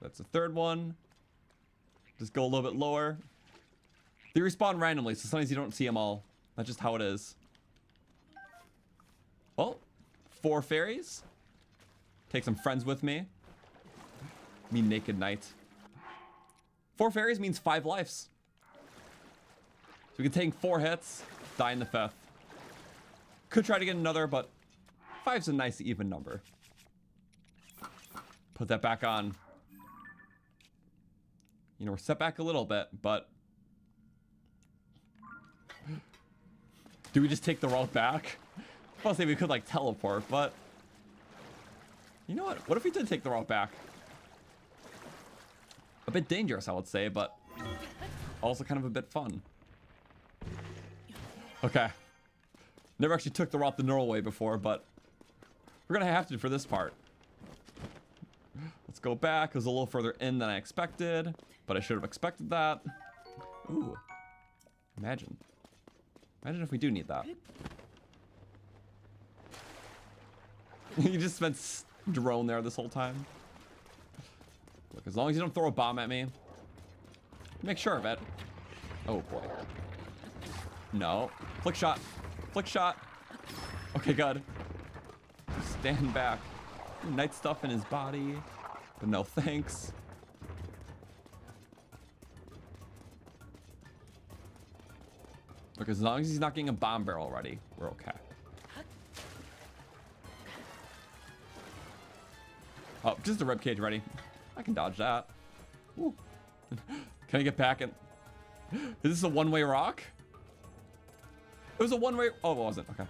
That's the 3rd one. Just go a little bit lower. They respawn randomly, so sometimes you don't see them all. That's just how it is. Well, 4 fairies. Take some friends with me. Me naked knight. 4 fairies means 5 lives. So we can take 4 hits, die in the 5th. Could try to get another, but 5's a nice even number. Put that back on. You know, we're set back a little bit, but... Do we just take the route back? I'll say we could, like, teleport, but... You know what? What if we did take the route back? A bit dangerous, I would say, but... Also kind of a bit fun. Okay. Never actually took the route the normal way before, but... We're gonna have to for this part. Let's go back. It was a little further in than I expected, but I should have expected that. Ooh. Imagine. Imagine if we do need that. You just spent drone there this whole time. Look, as long as you don't throw a bomb at me, make sure of it. Oh boy. No. Flick shot. Flick shot. Okay, good. Stand back. Night stuff in his body. But no thanks. Look, as long as he's not getting a bomb barrel ready, we're okay. Oh, just a ribcage ready. I can dodge that. Ooh. Can I get back and... Is this a one-way rock? It was a one-way... Oh, it wasn't. Okay.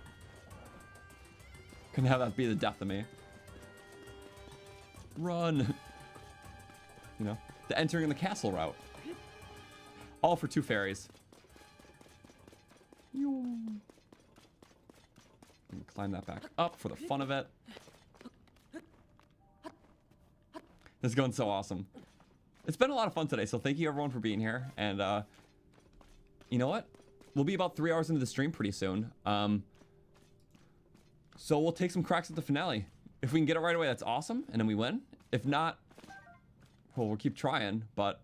Couldn't have that be the death of me. Run. You know, the entering the castle route. All for 2 fairies. Climb that back up for the fun of it. This is going so awesome. It's been a lot of fun today, so thank you everyone for being here. And you know what? We'll be about 3 hours into the stream pretty soon. So we'll take some cracks at the finale. If we can get it right away, that's awesome, and then we win. If not, well, we'll keep trying, but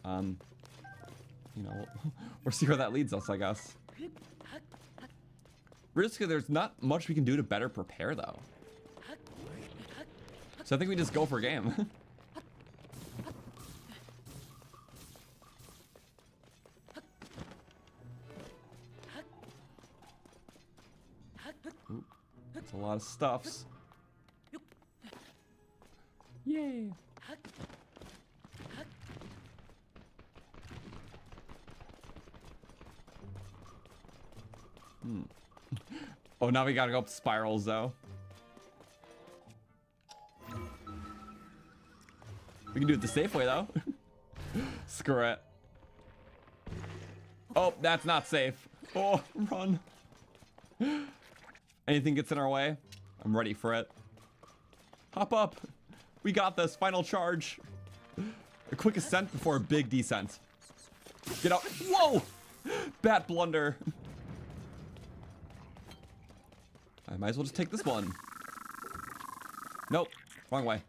you know, we'll see where that leads us, I guess. Realistically, there's not much we can do to better prepare, though. So I think we just go for a game. Ooh, that's a lot of stuffs. Yay. Oh, now we gotta go up spirals, though. We can do it the safe way, though. Screw it. Oh, that's not safe. Oh, run. Anything gets in our way, I'm ready for it. Hop up. We got this. Final charge. A quick ascent before a big descent. Get out. Whoa! Bat blunder. I might as well just take this one. Nope. Wrong way.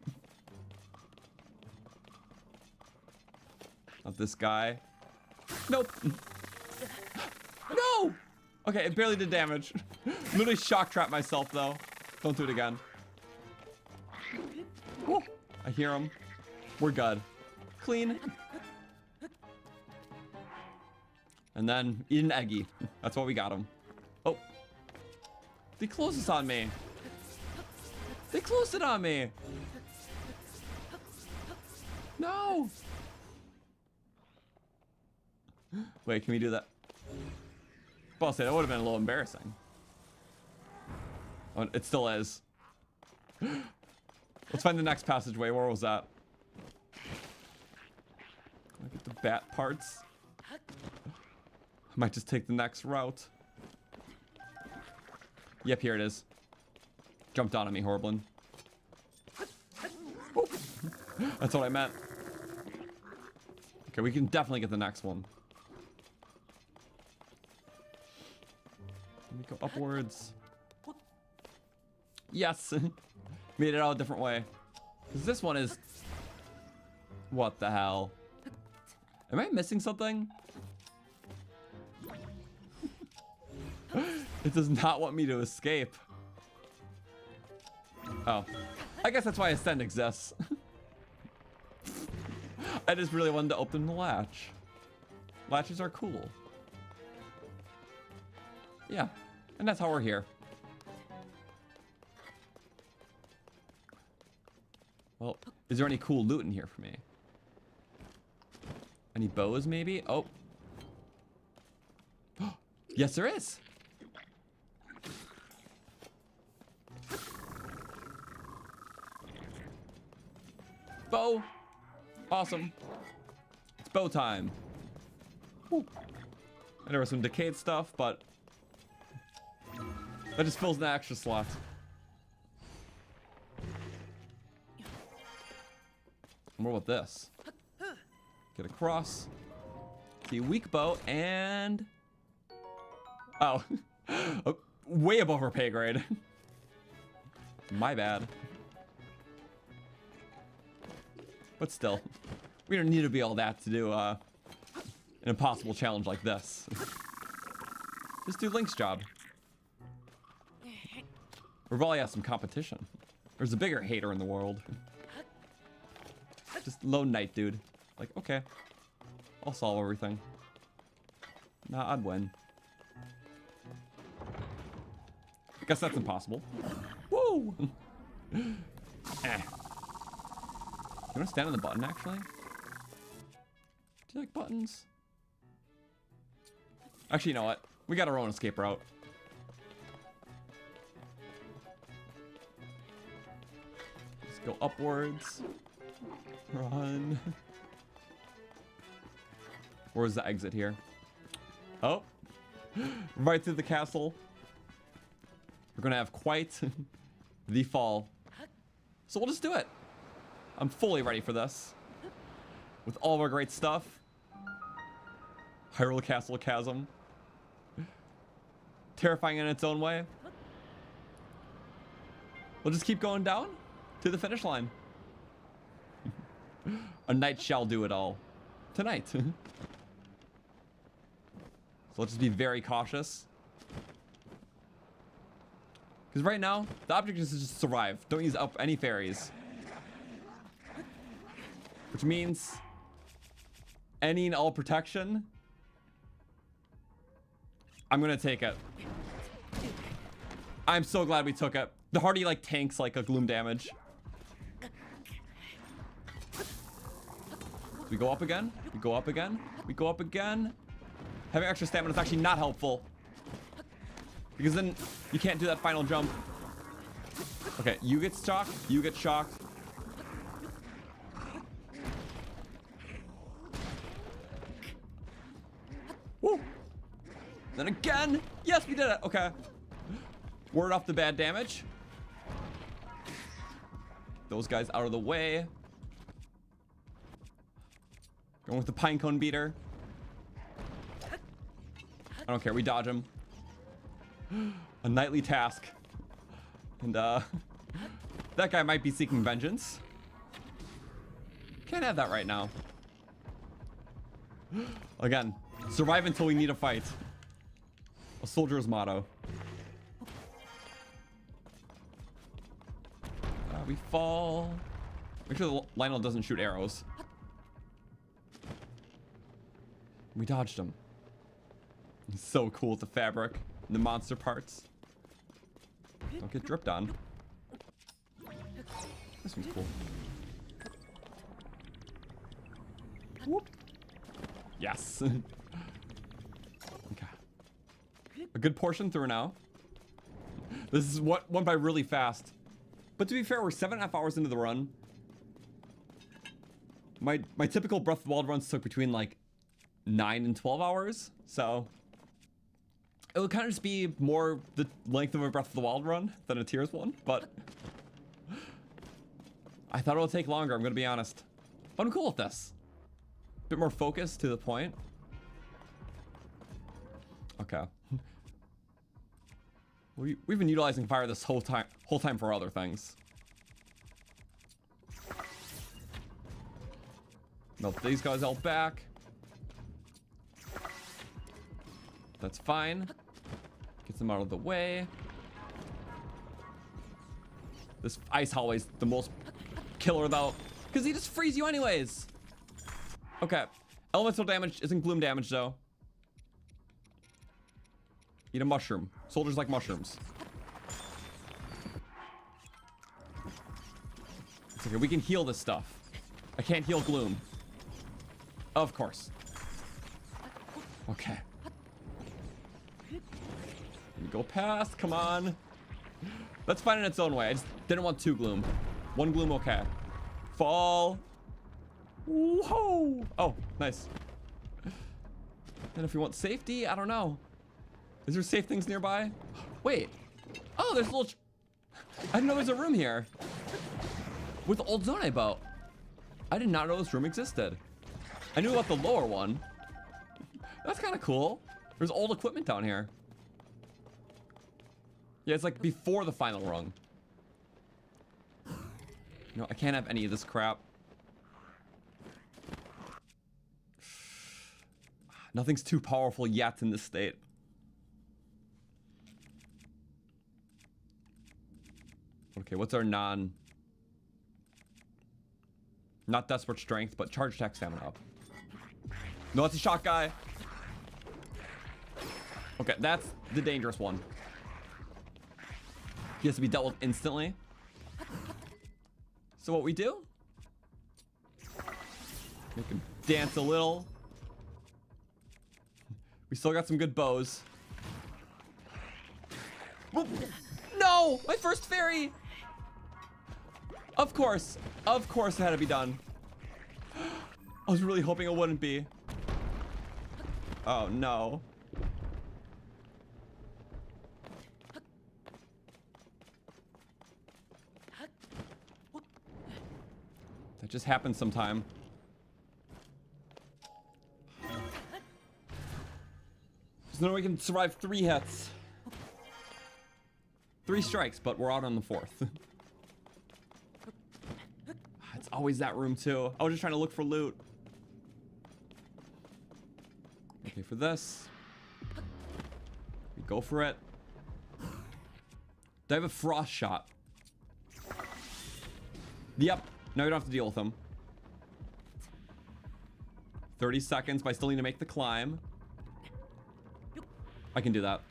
Not this guy. Nope. No! Okay, it barely did damage. Literally shock trap myself, though. Don't do it again. Woo. I hear him. We're good. Clean. And then eat an eggy. That's why we got him. Oh. They closed this on me. They closed it on me. No. Wait, can we do that? Well, I'll say that would have been a little embarrassing. Oh, it still is. Let's find the next passageway. Where was that? Can I get the bat parts? I might just take the next route. Yep, here it is. Jumped on me, Horblin. Oh. That's what I meant. Okay, we can definitely get the next one. Let me go upwards. Yes! Made it out a different way. Because this one is... What the hell? Am I missing something? It does not want me to escape. Oh. I guess that's why Ascend exists. I just really wanted to open the latch. Latches are cool. Yeah. And that's how we're here. Well, is there any cool loot in here for me? Any bows, maybe? Oh. Yes, there is. Bow. Awesome. It's bow time. Whew. And there was some decayed stuff, but that just fills an extra slot. What about this? Get across. The weak bow and... Oh. Oh, way above her pay grade. My bad. But still, we don't need to be all that to do an impossible challenge like this. Just do Link's job. Revali has some competition. There's a bigger hater in the world. Just lone knight, dude. Like, okay, I'll solve everything. Nah, I'd win. I guess that's impossible. Woo! Eh. You want to stand on the button, actually? Do you like buttons? Actually, you know what? We got our own escape route. Let's go upwards. Run. Where's the exit here? Oh. Right through the castle. We're gonna have quite the fall. So we'll just do it. I'm fully ready for this. With all of our great stuff. Hyrule Castle Chasm. Terrifying in its own way. We'll just keep going down to the finish line. A knight shall do it all. Tonight. So let's just be very cautious. Because right now, the objective is to just survive. Don't use up any fairies. Which means any and all protection. I'm gonna take it. I'm so glad we took it. The hardy like tanks like a gloom damage. We go up again. We go up again. We go up again. Having extra stamina is actually not helpful. Because then you can't do that final jump. Okay, you get shocked. You get shocked. Woo! Then again. Yes, we did it. Okay. Ward off the bad damage. Those guys out of the way. Going with the pinecone beater. I don't care. We dodge him. A nightly task. And that guy might be seeking vengeance. Can't have that right now. Again, survive until we need a fight. A soldier's motto. We fall. Make sure the Lionel doesn't shoot arrows. We dodged him. So cool with the fabric and the monster parts. Don't get dripped on. This one's cool. Whoop. Yes. Okay. A good portion through now. This is what went by really fast. But to be fair, we're 7.5 hours into the run. My typical Breath of the Wild runs took between like 9 and 12 hours. So it would kind of just be more the length of a Breath of the Wild run than a Tears one. But I thought it would take longer, I'm going to be honest. But I'm cool with this. Bit more focused, to the point. Okay. We've been utilizing fire this whole time for other things. Melt these guys all back. That's fine. Get them out of the way. This ice hallway's the most killer though, because he just frees you anyways. Okay. Elemental damage isn't gloom damage though. Eat a mushroom. Soldiers like mushrooms. It's okay, we can heal this stuff. I can't heal gloom. Of course. Okay. Go past, come on. That's fine in its own way. I just didn't want 2 gloom. 1 gloom, okay. Fall. Whoa. Oh, nice. And if you want safety, I don't know. Is there safe things nearby? Wait. Oh, there's a little... I didn't know there's a room here. With the old Zonai boat. I did not know this room existed. I knew about the lower one. That's kind of cool. There's old equipment down here. Yeah, it's like before the final rung. No, I can't have any of this crap. Nothing's too powerful yet in this state. Okay, what's our not desperate strength, but charge attack stamina up. No, it's a shock guy. Okay, that's the dangerous one. He has to be dealt with instantly. So what we do? Make him dance a little. We still got some good bows. Whoop. No! My first fairy! Of course it had to be done. I was really hoping it wouldn't be. Oh no. That just happens sometime. There's no way we can survive 3 hits. 3 strikes, but we're out on the 4th. It's always that room too. I was just trying to look for loot. Okay, for this. We go for it. Do I have a frost shot? Yep. Now we don't have to deal with them. 30 seconds, but I still need to make the climb. I can do that.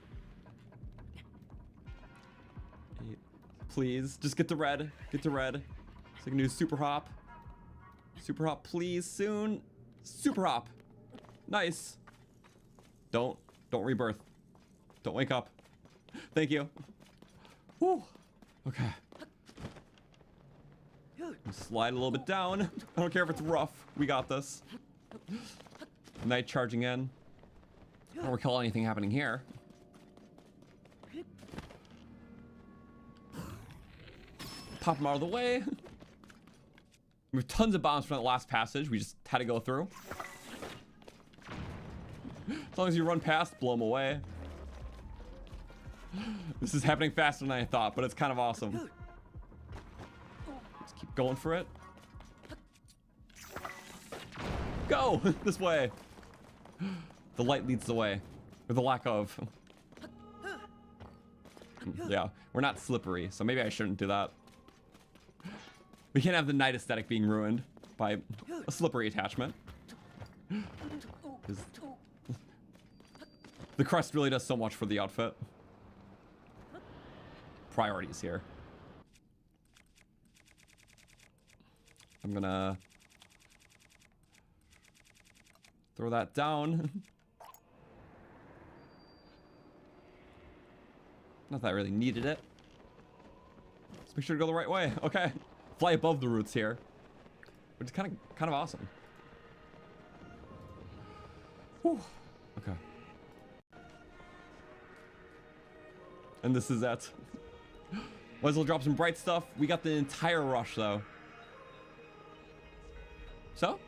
Please, just get to red. Get to red. So I can do super hop. Super hop, please, soon. Super hop. Nice. Don't rebirth. Don't wake up. Thank you. Woo. Okay. Slide a little bit down. I don't care if it's rough. We got this. Knight charging in. I don't recall anything happening here. Pop them out of the way. We have tons of bombs from that last passage. We just had to go through. As long as you run past, blow them away. This is happening faster than I thought, but it's kind of awesome. Let's keep going for it. Go! This way. The light leads the way. Or the lack of. Yeah, we're not slippery, so maybe I shouldn't do that. We can't have the night aesthetic being ruined by a slippery attachment. The crest really does so much for the outfit. Priorities here. I'm gonna throw that down. Not that I really needed it. Let's make sure to go the right way. Okay. Fly above the roots here. Which is kind of awesome. Whew. Okay. And this is that. Might as well drop some bright stuff. We got the entire rush though. So,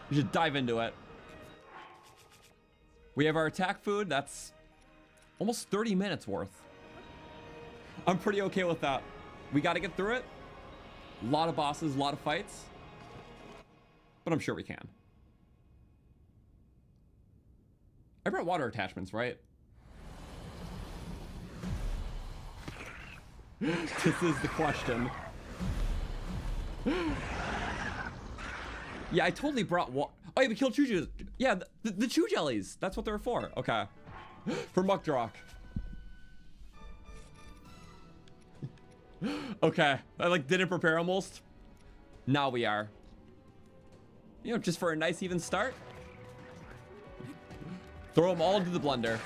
we should dive into it. We have our attack food. That's almost 30 minutes worth. I'm pretty okay with that. We got to get through it. A lot of bosses, a lot of fights. But I'm sure we can. I brought water attachments, right? This is the question. Yeah, I totally brought water. Oh, yeah, we killed Chew. Yeah, the Chew jellies. That's what they're for. Okay. For Muckdrock. Okay. I like didn't prepare almost. Now we are. You know, just for a nice even start. Throw them all into the blender.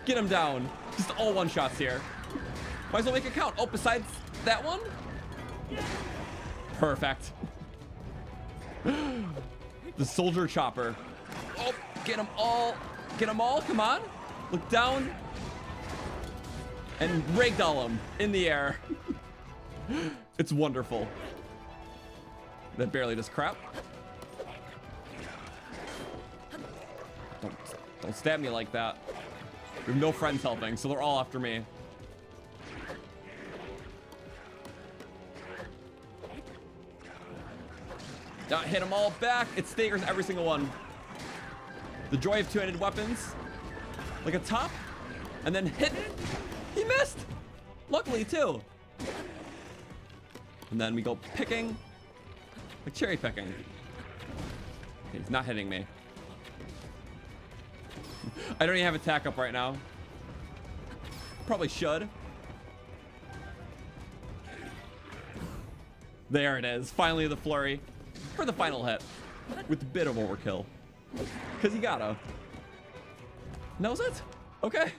Get them down. Just all one shots here. Might as well make it count. Oh, besides that one? Perfect. The soldier chopper. Oh, get them all. Get them all. Come on. Look down. And ragdoll them in the air. It's wonderful. That barely does crap. Don't stab me like that. We have no friends helping, so they're all after me. Hit them all back. It staggers every single one. The joy of two-handed weapons. Like a top. And then hit. He missed. Luckily, too. And then we go picking. Like cherry picking. Okay, he's not hitting me. I don't even have attack up right now. Probably should. There it is. Finally the flurry. For the final hit. With a bit of overkill. Because you gotta. And that was it. Okay.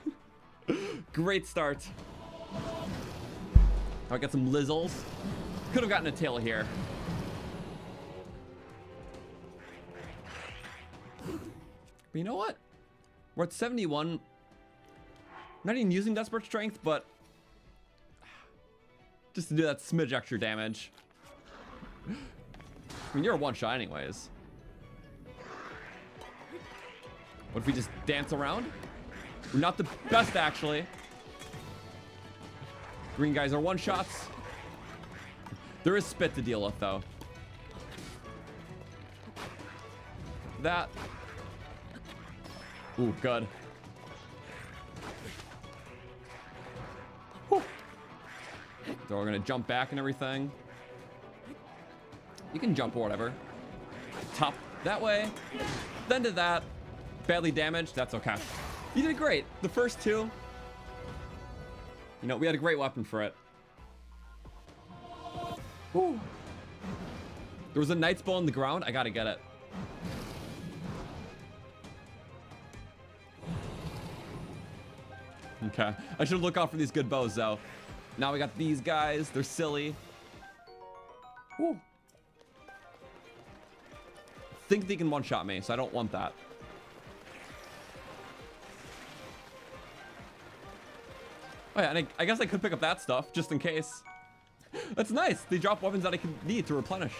Great start. I got some Lizzles. Could have gotten a tail here. But you know what? We're at 71. Not even using Desperate Strength, but just to do that smidge extra damage. I mean, you're a one-shot anyways. What if we just dance around? We're not the best, actually. Green guys are one-shots. There is spit to deal with, though. That. Ooh, good. Whew. So we're gonna jump back and everything. You can jump or whatever. Top that way. Then to that. Badly damaged. That's okay. You did great. The first two. You know, we had a great weapon for it. Ooh. There was a knight's bow on the ground. I gotta get it. Okay. I should look out for these good bows, though. Now we got these guys. They're silly. Ooh. I think they can one-shot me, so I don't want that. Oh yeah, and I guess I could pick up that stuff, just in case. That's nice. They drop weapons that I could need to replenish.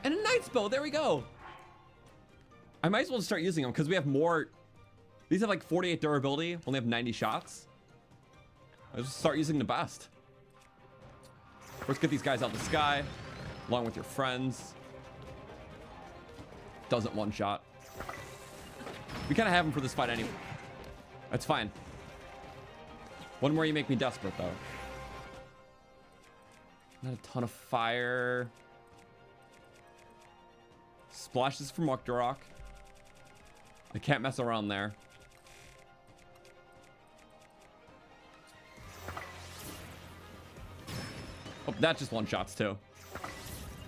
And a knight's bow. There we go. I might as well just start using them, because we have more. These have like 48 durability, only have 90 shots. I'll just start using the best. Let's get these guys out of the sky, along with your friends. Doesn't one-shot. We kind of have them for this fight anyway. That's fine. One more, you make me desperate, though. Not a ton of fire. Splashes from Muckdrock. I can't mess around there. Oh, that just one-shots too.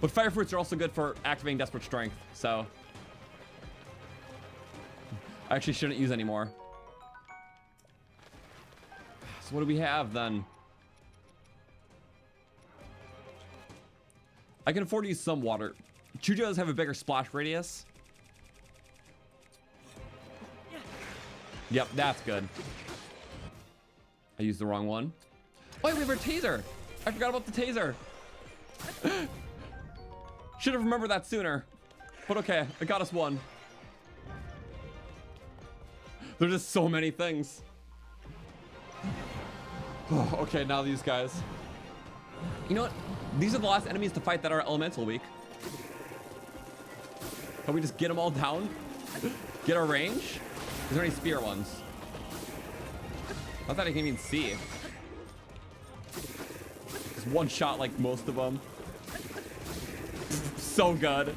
But fire fruits are also good for activating Desperate Strength, so I actually shouldn't use any more. So what do we have then? I can afford to use some water. Chujo does have a bigger splash radius. Yep, that's good. I used the wrong one. Oh, wait, we have our taser. I forgot about the taser. Should have remembered that sooner. But okay, it got us one. There's just so many things. Oh, okay, now these guys. You know what? These are the last enemies to fight that are elemental weak. Can we just get them all down? Get our range? Is there any spear ones? I thought I can even see. Just one shot like most of them. So good.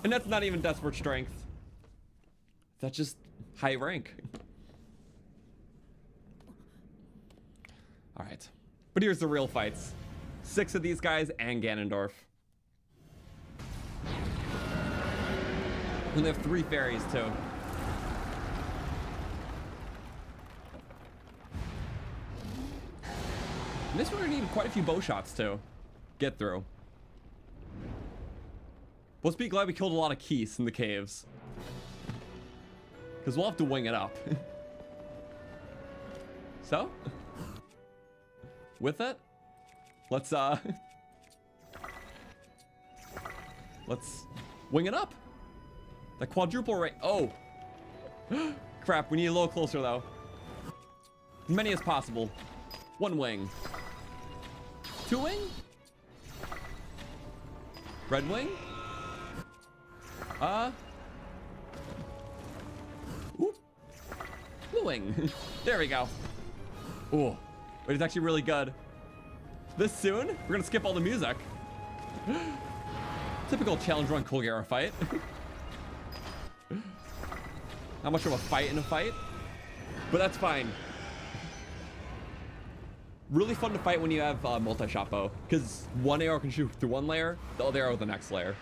And that's not even Desperate Strength. That's just high rank. All right. But here's the real fights. 6 of these guys and Ganondorf. And they have 3 fairies too. And this one we need quite a few bow shots to get through. Let's be glad we killed a lot of Keys in the caves. Because we'll have to wing it up. So, with it, let's wing it up. The quadruple rate. Oh, crap. We need a little closer though. As many as possible. 1 wing. 2 wing. Red wing. Ooh. Blue wing. There we go. Ooh. But it's actually really good. This soon, we're gonna skip all the music. Typical challenge run Colgera fight. Not much of a fight in a fight, but that's fine. Really fun to fight when you have multi-shot bow, because one arrow can shoot through one layer, the other arrow the next layer.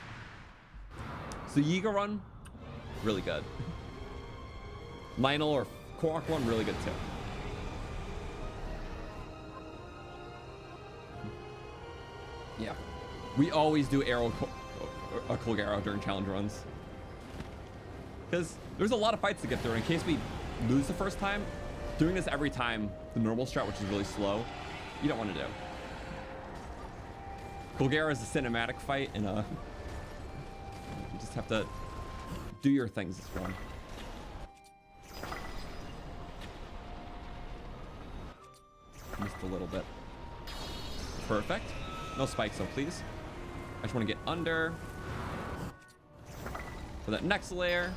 So Yiga run, really good. Lionel or Korok run, really good too. Yeah, we always do arrow Colgera during challenge runs, because there's a lot of fights to get through. In case we lose the first time, doing this every time, the normal strat, which is really slow, you don't want to do. Colgera is a cinematic fight, and you just have to do your things this one. Missed a little bit. Perfect. No spikes though, please. I just want to get under for that next layer.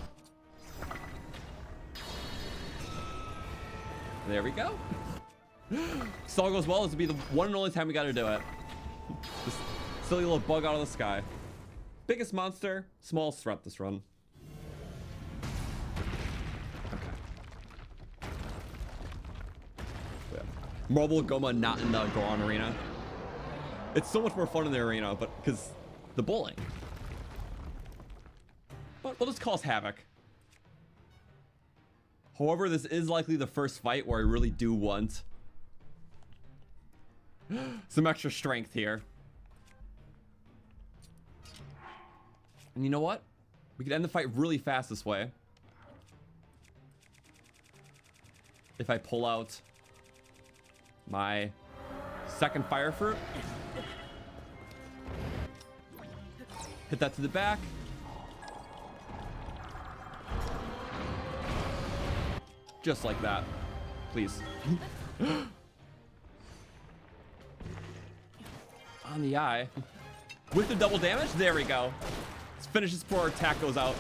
There we go. This all goes well. This will be the one and only time we got to do it. This silly little bug out of the sky. Biggest monster, smallest threat this run. Okay. Yeah. Marble Goma not in the Goron arena. It's so much more fun in the arena, but because the bowling. But we'll just cause havoc. However, this is likely the first fight where I really do want some extra strength here. And you know what? We could end the fight really fast this way. If I pull out my second fire fruit. Hit that to the back. Just like that. Please. On the eye. With the double damage. There we go. Let's finish this before our attack goes out.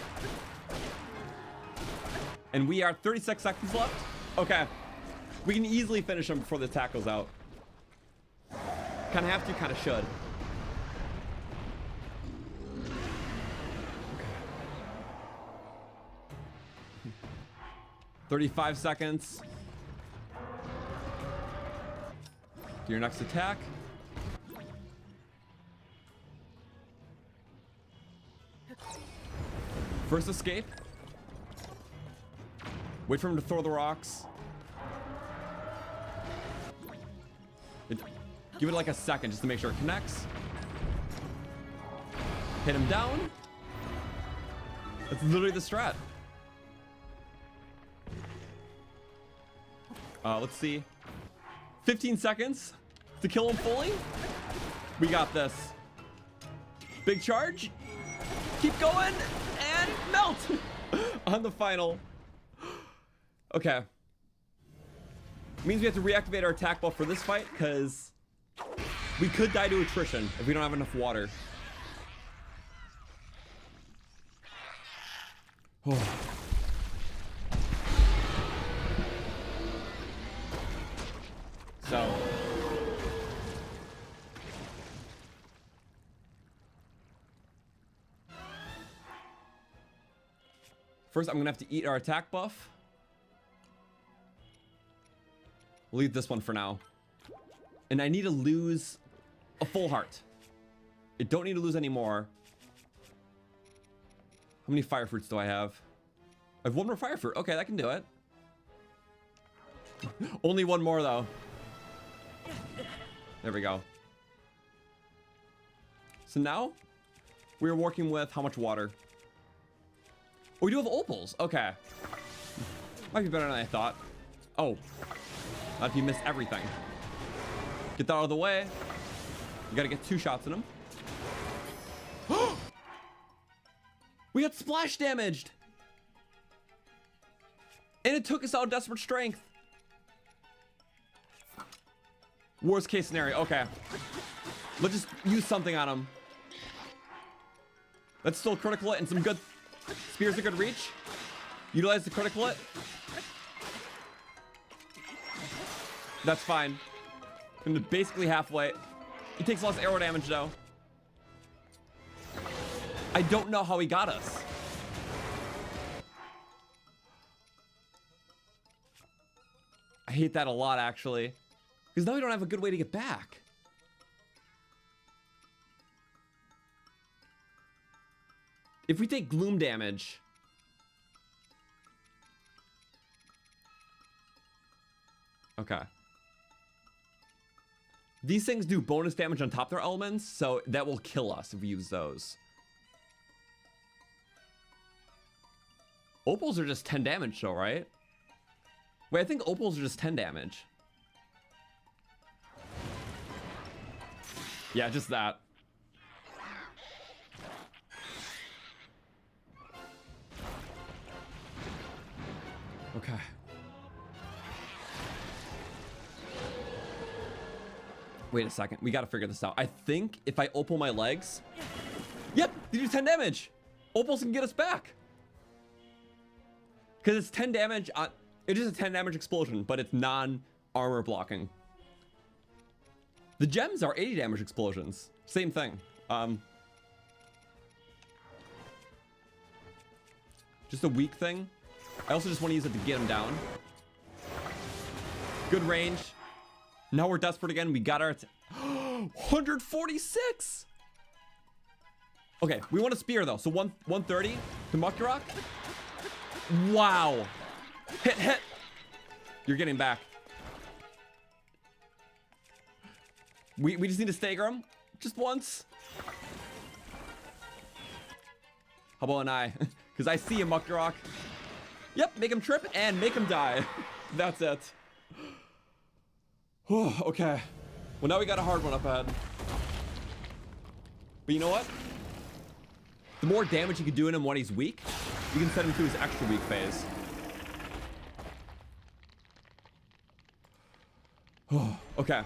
And we are 36 seconds left. Okay. We can easily finish them before the attack goes out. Kind of have to, kind of should. 35 seconds. Do your next attack. First escape. Wait for him to throw the rocks. Give it like a second just to make sure it connects. Hit him down. That's literally the strat. Let's see. 15 seconds to kill him fully. We got this. Big charge. Keep going and melt on the final. Okay. Means we have to reactivate our attack buff for this fight because we could die to attrition if we don't have enough water. Oh. So first I'm gonna have to eat our attack buff. We'll leave this one for now. And I need to lose a full heart. I don't need to lose any more. How many fire fruits do I have? I have one more fire fruit. Okay, that can do it. Only one more though. There we go. So now we're working with how much water? Oh, we do have opals. Okay. Might be better than I thought. Oh. Not if you miss everything. Get that out of the way. You gotta get 2 shots in him. We got splash damaged. And it took us out desperate strength. Worst case scenario. Okay. Let's just use something on him. Let's still critical it and some good spears a good reach. Utilize the critical it. That's fine. I'm basically halfway. He takes less arrow damage though. I don't know how he got us. I hate that a lot actually. Because now we don't have a good way to get back. If we take gloom damage. Okay. These things do bonus damage on top of their elements, so that will kill us if we use those. Opals are just 10 damage though, right? Wait, I think opals are just 10 damage. Yeah, just that. Okay. Wait a second. We got to figure this out. I think if I opal my legs... Yep, they do 10 damage. Opals can get us back. Because it's 10 damage on... It is a 10 damage explosion, but it's non-armor blocking. The gems are 80 damage explosions. Same thing. Just a weak thing. I also just want to use it to get him down. Good range. Now we're desperate again. We got our 146. Okay, we want a spear though. So 130 to Muckrock. Wow. Hit. You're getting back. We just need to stagger him just once. How about an eye? Because I see a Muckrock. Yep, make him trip and make him die. That's it. Okay. Well, now we got a hard one up ahead. But you know what? The more damage you can do in him when he's weak, you can send him to his extra weak phase. Okay.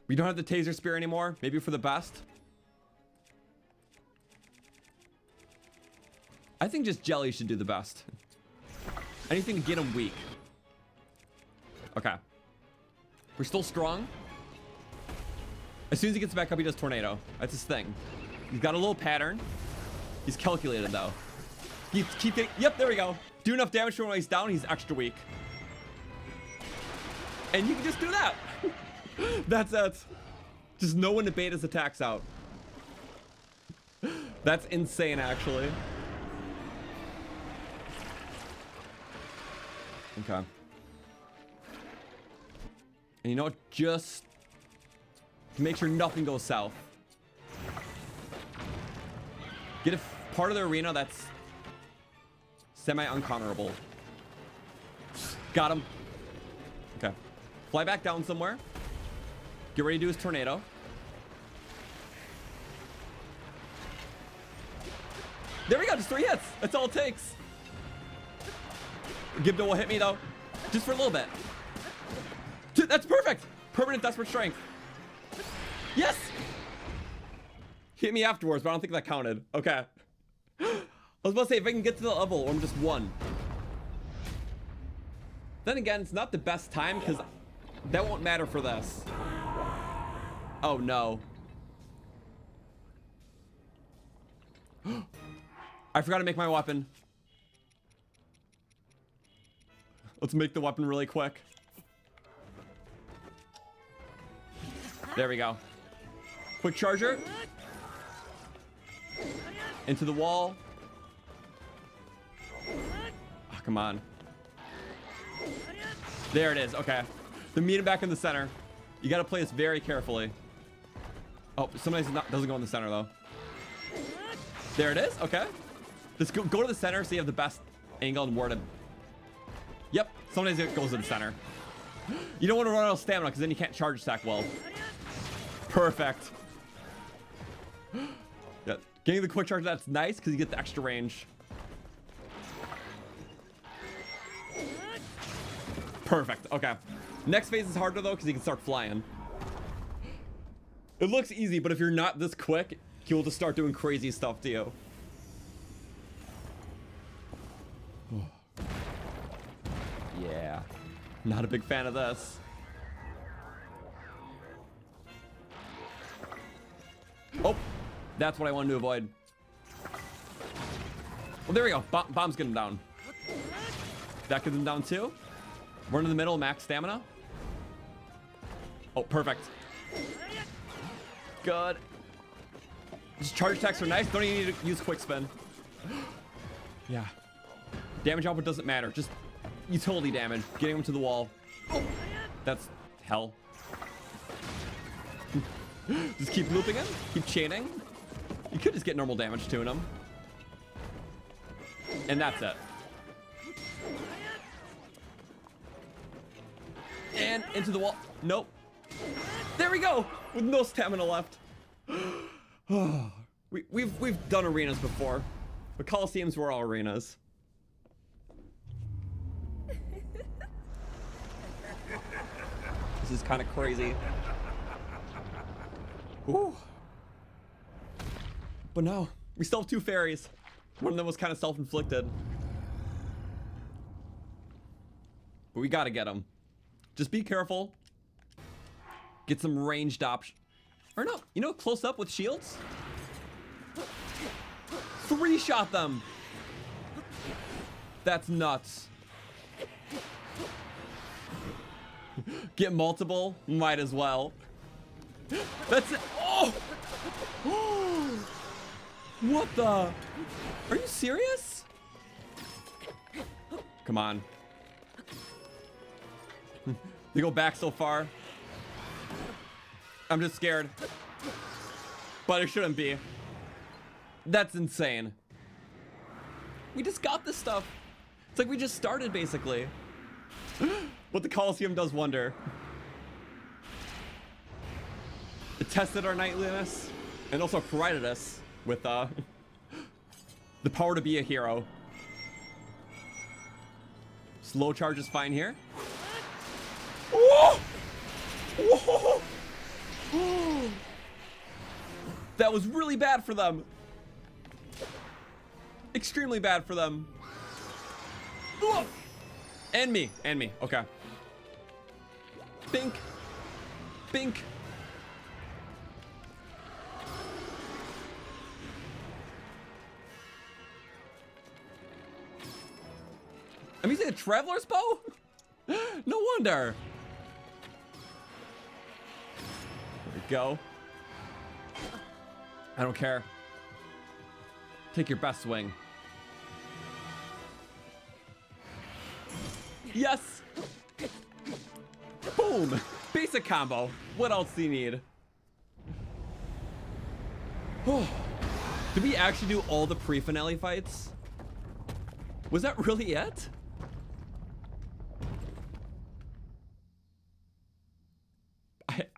We don't have the taser spear anymore. Maybe for the best. I think just jelly should do the best. Anything to get him weak. Okay. We're still strong. As soon as he gets back up, he does tornado. That's his thing. He's got a little pattern. He's calculated though. Keep getting, yep, there we go. Do enough damage to him while he's down, he's extra weak. And you can just do that. That's it. Just know when to bait his attacks out. That's insane, actually. Okay. And you know what? Just to make sure nothing goes south. Get a part of the arena that's semi-uncounterable. Got him. Okay. Fly back down somewhere. Get ready to do his tornado. There we go. Just 3 hits. That's all it takes. Gibdo will hit me, though. Just for a little bit. Dude, that's perfect. Permanent Desperate Strength. Yes. Hit me afterwards, but I don't think that counted. Okay. I was about to say, if I can get to the level, or I'm just 1. Then again, it's not the best time, because that won't matter for this. Oh, no. I forgot to make my weapon. Let's make the weapon really quick. There we go. Quick charger. Into the wall. Oh, come on. There it is. Okay. The meet him back in the center. You got to play this very carefully. Oh, sometimes it doesn't go in the center, though. There it is. Okay. Just go to the center so you have the best angle and where to... Yep. Sometimes it goes to the center. You don't want to run out of stamina because then you can't charge attack well. Perfect. Yeah. Getting the quick charge, that's nice because you get the extra range. Perfect. Okay. Next phase is harder, though, because you can start flying. It looks easy, but if you're not this quick, he will just start doing crazy stuff to you. Yeah. Not a big fan of this. Oh, that's what I wanted to avoid. Well, there we go. Bombs get him down. That gets him down too. Run in the middle, max stamina. Oh, perfect. Good. Just charge attacks are nice. Don't even need to use quick spin. Yeah. Damage output doesn't matter. Just utility damage. Getting him to the wall. Oh, that's hell. Just keep looping him. Keep chaining. You could just get normal damage to him. And that's it. And into the wall. Nope. There we go. With no stamina left. We've done arenas before, but coliseums were all arenas. This is kind of crazy. Ooh. But no, we still have 2 fairies. One of them was kind of self-inflicted. But we gotta get them. Just be careful. Get some ranged option. Or no, you know, close up with shields? 3-shot them. That's nuts. Get multiple, might as well. That's it. Oh! What the? Are you serious? Come on. They go back so far. I'm just scared. But it shouldn't be. That's insane. We just got this stuff. It's like we just started, basically. But the Coliseum does wonder. It tested our knightliness and also provided us with the power to be a hero. Slow charge is fine here. Whoa! Whoa! That was really bad for them. Extremely bad for them. And me. Okay. Bink. Bink. using a traveler's bow? No wonder. There we go. I don't care. Take your best swing. Yes. Boom. Basic combo. What else do you need? Did we actually do all the pre-finale fights? Was that really it?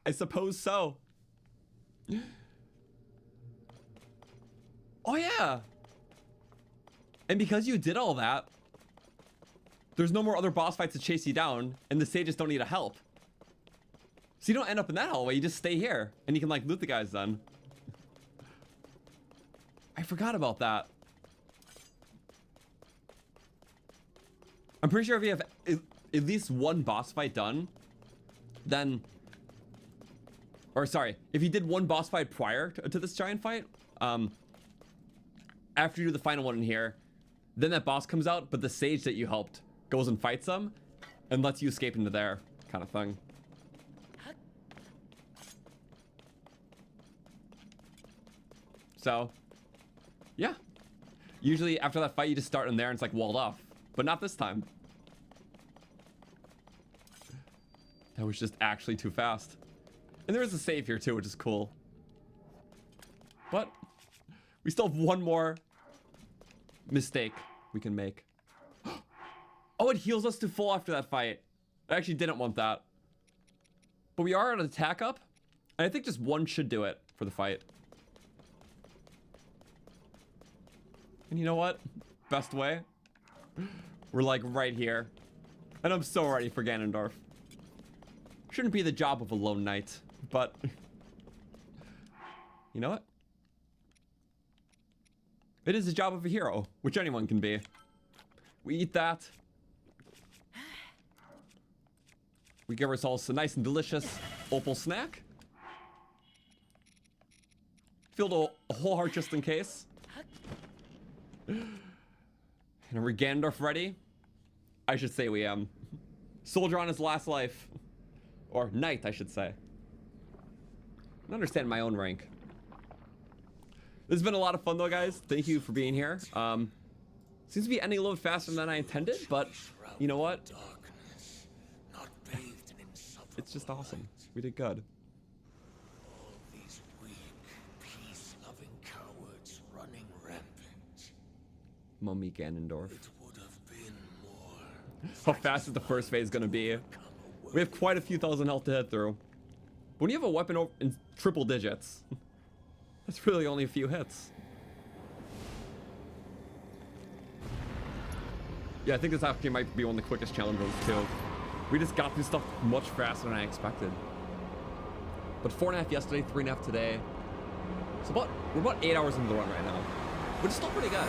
I suppose so. Oh yeah. And because you did all that, there's no more other boss fights to chase you down, and the sages don't need a help. So you don't end up in that hallway, you just stay here, and you can like loot the guys then. I forgot about that. I'm pretty sure if you have at least one boss fight done, then... Or sorry, if you did one boss fight prior to this giant fight, after you do the final one in here, then that boss comes out, but the sage that you helped goes and fights them and lets you escape into there, kind of thing. So, yeah. Usually after that fight, you just start in there and it's like walled off, but not this time. That was just actually too fast. And there is a save here too, which is cool. But we still have one more mistake we can make. Oh, it heals us to full after that fight. I actually didn't want that. But we are at an attack up. And I think just one should do it for the fight. And you know what? Best way? We're like right here. And I'm so ready for Ganondorf. Shouldn't be the job of a lone knight, but you know what? It is the job of a hero, which anyone can be. We eat that. We give ourselves a nice and delicious opal snack. Filled a whole heart just in case. And are we Ganondorf ready? I should say we am. Soldier on his last life. Or knight, I should say. I don't understand my own rank. This has been a lot of fun though, guys. Thank you for being here. Seems to be ending a little faster than I intended, but you know what? It's just awesome. We did good. All these weak, peace-loving cowards running rampant. Mummy Ganondorf. It would have been more. How fast is the first phase gonna be? We have quite a few thousand health to hit through. When you have a weapon in triple digits, that's really only a few hits. Yeah, I think this actually might be one of the quickest challenges too. We just got through stuff much faster than I expected. But 4.5 yesterday, 3.5 today. So we're about 8 hours into the run right now, which is still pretty good.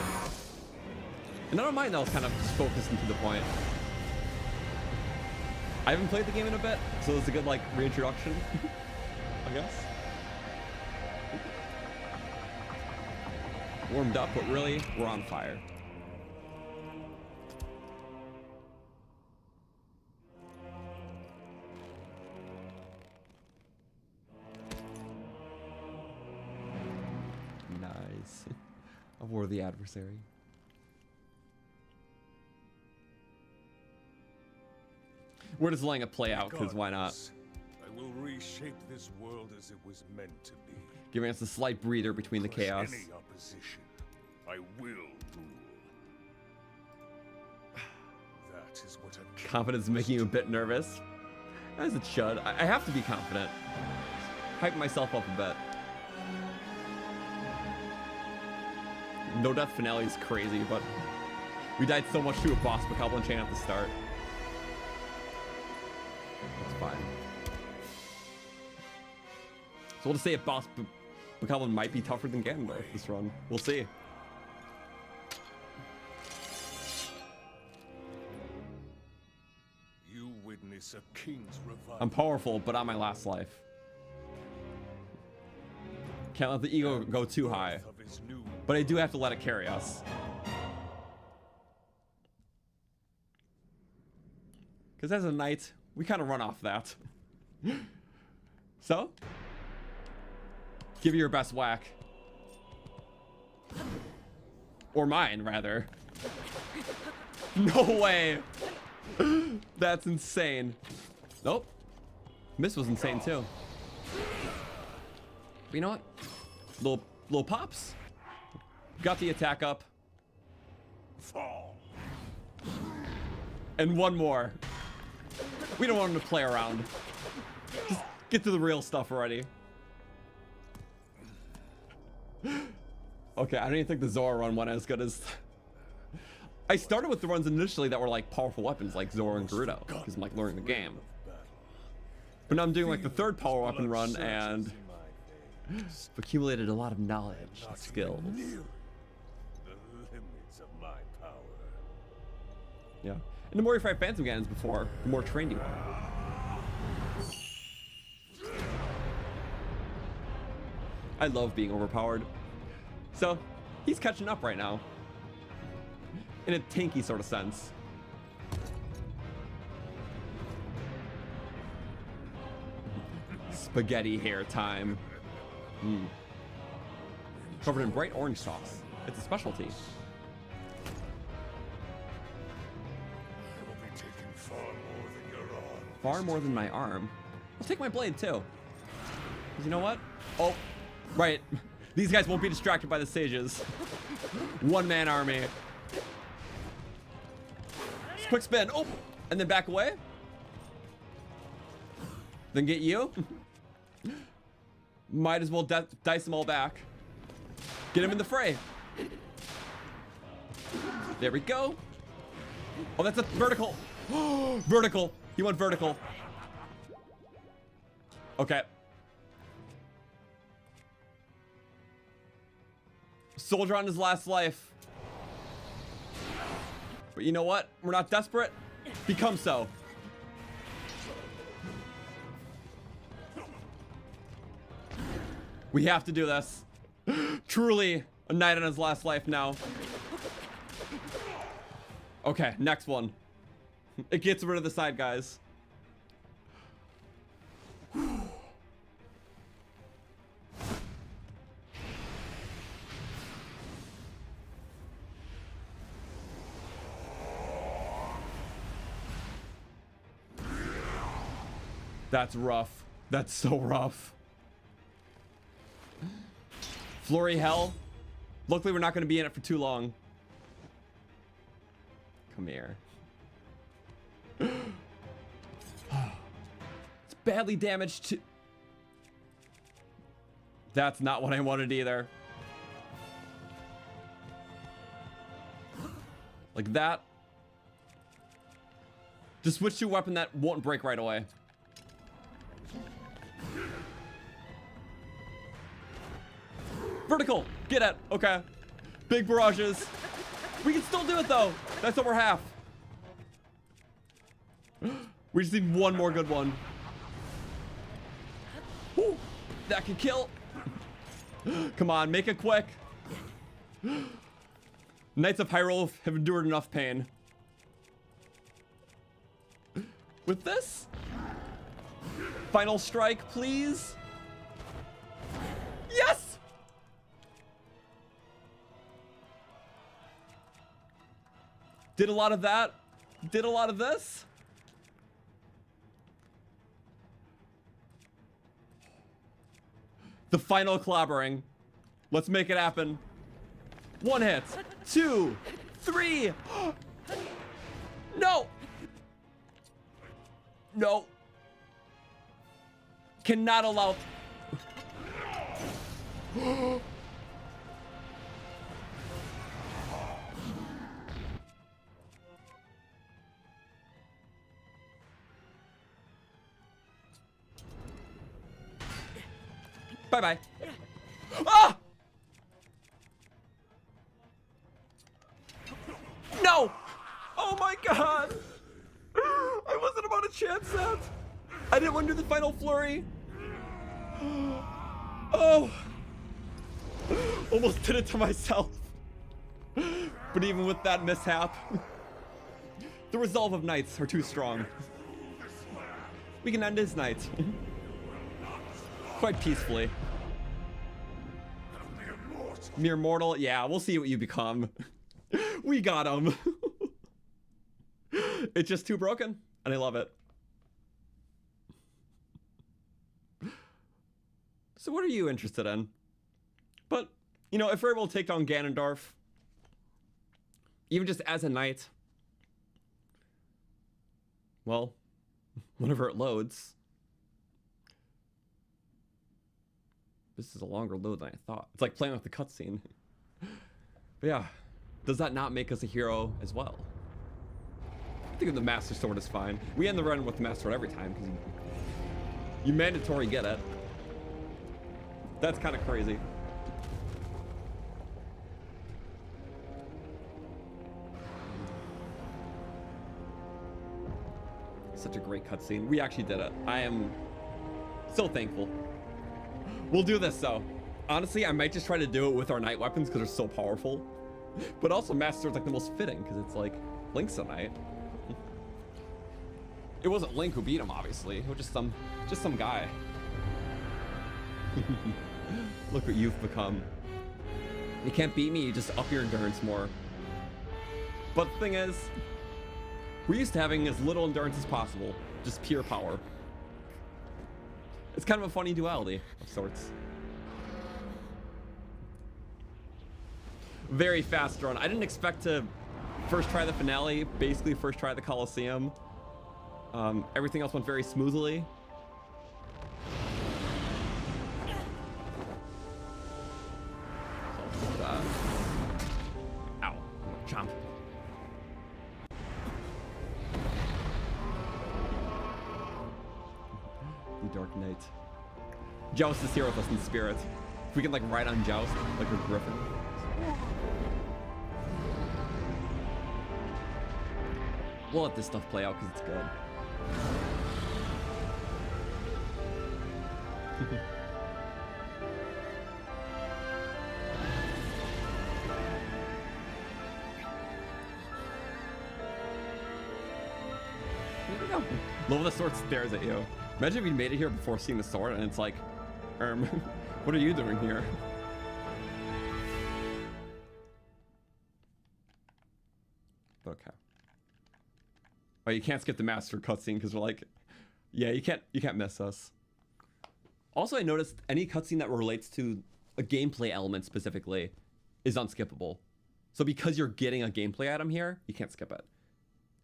And I don't mind that I was kind of just focused and to the point. I haven't played the game in a bit, so it's a good like reintroduction, I guess. Warmed up, but really, we're on fire. Nice. A war of the adversary. We're just letting it play out, because why not? I will reshape this world as it was meant to be. Giving us a slight breather between the Crush chaos. Any opposition, I will rule. That is what a Confidence is making you a bit nervous. As it should. I have to be confident. Hype myself up a bit. No Death Finale is crazy, but we died so much to a boss Bokoblin chain at the start. It's fine. So we'll just say a boss Bokoblin might be tougher than Ganondorf this run. We'll see. You witness a king's revival. I'm powerful, but on my last life. Can't let the ego go too high. Of his new But I do have to let it carry us. Because as a knight, we kind of run off that. So, give it your best whack. Or mine, rather. No way. That's insane. Nope. Miss was insane too. But you know what? Little pops. Got the attack up. Fall. And one more. We don't want him to play around. Just get to the real stuff already. Okay, I don't even think the Zora run went as good as... I started with the runs initially that were like powerful weapons like Zora and Gerudo, because I'm like learning the game. But now I'm doing like the third power weapon run and accumulated a lot of knowledge and skills. The limits of my power. Yeah. And the more you fight Phantom Ganons before, the more trained you are. I love being overpowered. So, he's catching up right now. In a tanky sort of sense. Spaghetti hair time. Covered in bright orange sauce. It's a specialty. I will be taking far more than your arm. Far more than my arm. I'll take my blade too. 'Cause you know what? Oh, right. These guys won't be distracted by the sages. One-man army. Just quick spin. Oh, and then back away. Then get you. Might as well dice them all back. Get him in the fray. There we go. Oh, that's a vertical. Vertical. He went vertical. Okay. Soldier on his last life. But you know what? We're not desperate. Become so. We have to do this. Truly a knight on his last life now. Okay, next one. It gets rid of the side guys. That's rough. That's so rough. Flurry hell. Luckily, we're not going to be in it for too long. Come here. It's badly damaged to... That's not what I wanted either. Like that. Just switch to a weapon that won't break right away. Vertical. Get it. Okay. Big barrages. We can still do it though. That's over half. We just need one more good one. Woo. That can kill. Come on, make it quick. Knights of Hyrule have endured enough pain. With this, final strike, please. Yes! Did a lot of that. Did a lot of this. The final clobbering. Let's make it happen. One hit. 2, 3. No. No. Cannot allow. Bye-bye. Ah! No! Oh my god! I wasn't about to chance that. I didn't want to do the final flurry. Oh! Almost did it to myself. But even with that mishap, The resolve of knights are too strong. We can end his night. Quite peacefully. Mere mortal? Yeah, we'll see what you become. We got him. It's just too broken, and I love it. So what are you interested in? But, you know, if we're able to take down Ganondorf, even just as a knight, well, whenever it loads. This is a longer load than I thought. It's like playing with the cutscene. But yeah, does that not make us a hero as well? I think the Master Sword is fine. We end the run with the Master Sword every time because you mandatory get it. That's kind of crazy. Such a great cutscene. We actually did it. I am so thankful. We'll do this though. Honestly, I might just try to do it with our knight weapons because they're so powerful. But also Master Sword's like the most fitting because it's like Link's a knight. It wasn't Link who beat him, obviously. It was just some guy. Look what you've become. You can't beat me, you just up your endurance more. But the thing is, we're used to having as little endurance as possible. Just pure power. It's kind of a funny duality of sorts. Very fast run. I didn't expect to first try the finale, basically first try the Coliseum. Everything else went very smoothly. Ow. Chomp. The Dark Knight. Joust is here with us in spirit. If we can like ride on Joust like a griffin. We'll let this stuff play out because it's good. Here we go. Love the sword stares at you. Imagine if you made it here before seeing the sword and it's like, what are you doing here? Okay. Oh, you can't skip the master cutscene because we're like, yeah, you can't miss us. Also, I noticed any cutscene that relates to a gameplay element specifically is unskippable. So because you're getting a gameplay item here, you can't skip it.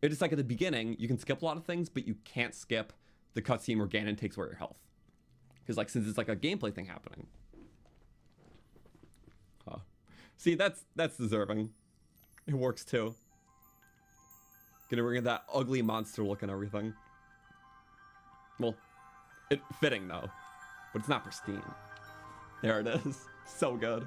It's like at the beginning, you can skip a lot of things, but you can't skip the cutscene where Ganon takes away your health. Because like, since it's like a gameplay thing happening. Huh. See, that's deserving. It works too. Gonna bring in that ugly monster look and everything. Well, it's fitting though, but it's not pristine. There it is. So good.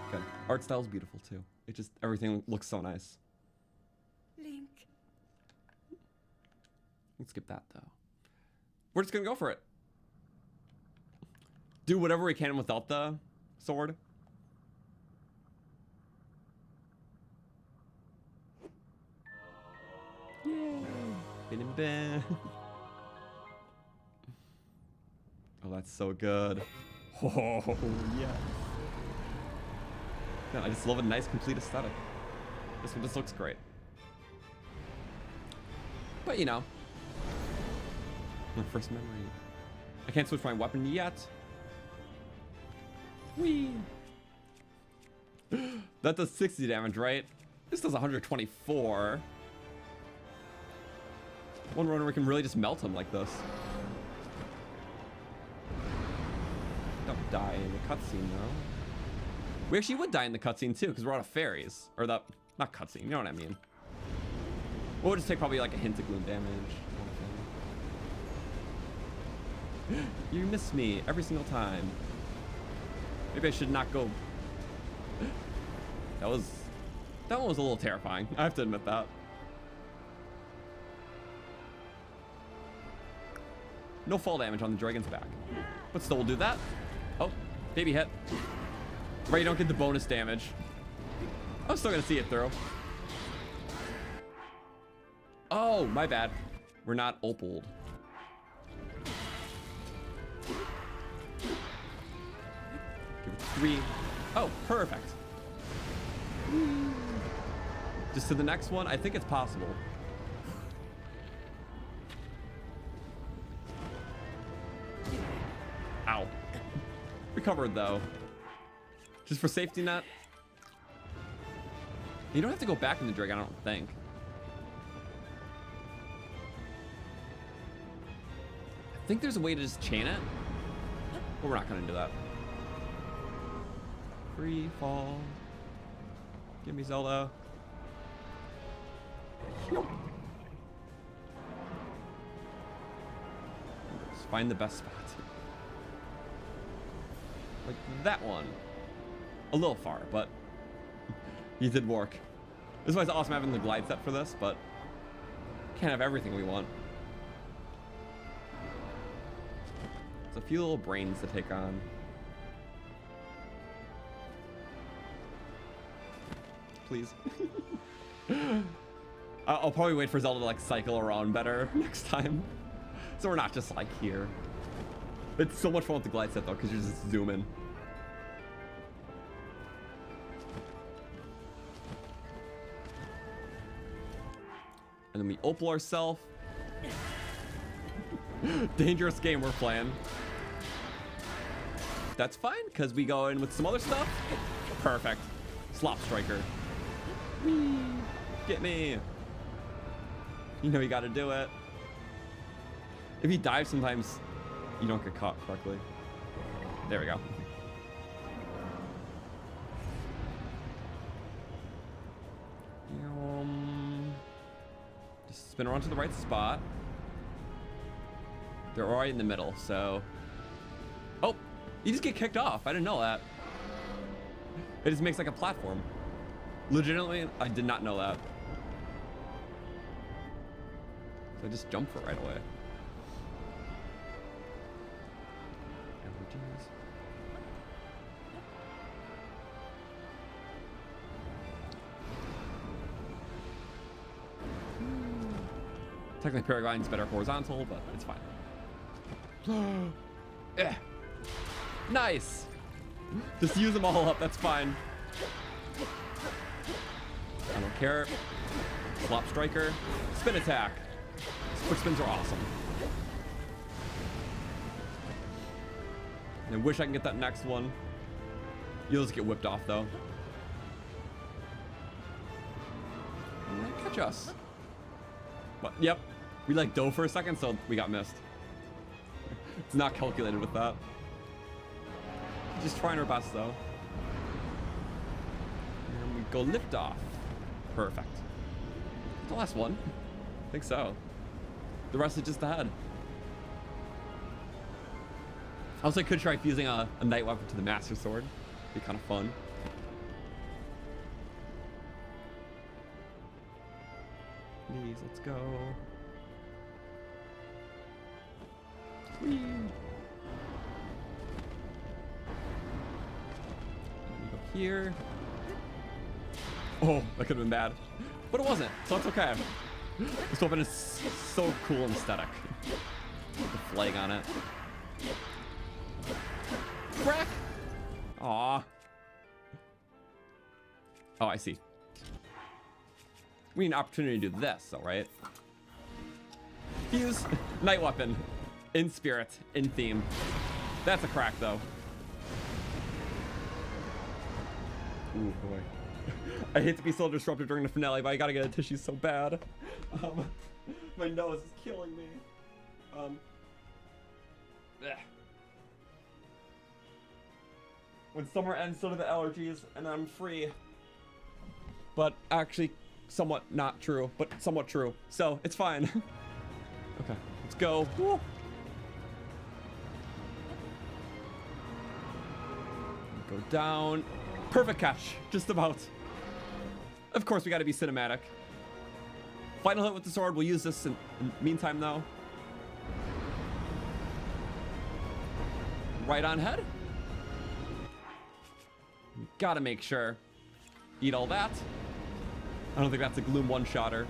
Good. Art style's beautiful too. It just, everything looks so nice. Link. Let's skip that though. We're just gonna go for it. Do whatever we can without the sword. Yay! Bin. Oh, that's so good. Oh, yes. Yeah, I just love a nice, complete aesthetic. This one just looks great. But, you know. My first memory. I can't switch my weapon yet. Whee! That does 60 damage, right? This does 124. One run where we can really just melt him like this. Don't die in the cutscene, though. We actually would die in the cutscene, too, because we're out of fairies. Or the... not cutscene, you know what I mean. We'll just take probably like a hint of gloom damage. You miss me every single time. Maybe I should not go. That one was a little terrifying. I have to admit that. No fall damage on the dragon's back. but still we'll do that. Oh, baby hit. Right, you don't get the bonus damage. I'm still gonna see it through. Oh, my bad. We're not opaled. Give it 3. Oh, perfect. Just to the next one. I think it's possible. Ow. Recovered though. Just for safety net. You don't have to go back in the drag, I don't think. I think there's a way to just chain it. But we're not gonna do that. Free fall. Give me Zelda. Just find the best spot. Like that one. A little far, but you did work. This is why it's awesome having the glide set for this, but can't have everything we want. There's a few little brains to take on. Please. I'll probably wait for Zelda to like cycle around better next time. So we're not just like here. It's so much fun with the glide set though, because you're just zooming. And then we opal ourselves. Dangerous game we're playing. That's fine, because we go in with some other stuff. Perfect. Slop striker. Whee! Get me. You know you gotta do it. If you dive sometimes, you don't get caught correctly. There we go. Just spin around to the right spot. They're already in the middle, so... Oh! You just get kicked off. I didn't know that. It just makes like a platform. Legitimately, I did not know that. So I just jump for it right away. Technically, paragliding's better horizontal, but it's fine. Yeah. Nice. Just use them all up. That's fine. I don't care. Slop striker. Spin attack. Quick spins are awesome. I wish I can get that next one. You'll just get whipped off though. Catch us. But, yep. We like dove for a second, so we got missed. It's not calculated with that. Just trying our best though. And we go lift off. Perfect. The last one. I think so. The rest is just ahead. Also, I could try fusing a night weapon to the master sword. Be kind of fun. Please, let's go. Whee. We go here. Oh, that could have been bad. But it wasn't, so it's okay. This weapon is so cool and aesthetic. The flag on it. Crack! Aw. Oh, I see. We need an opportunity to do this, though, right? Fuse night weapon. In spirit, in theme. That's a crack, though. Ooh, boy. I hate to be so disruptive during the finale, but I gotta get a tissue so bad. My nose is killing me. When summer ends, so do the allergies, and I'm free. But actually, somewhat not true, but somewhat true. So, it's fine. Okay, let's go. Woo. Go down. Perfect catch, just about. Of course, we gotta be cinematic. Final hit with the sword. We'll use this in the meantime, though. right on head. Gotta make sure. Eat all that. I don't think that's a Gloom one-shotter.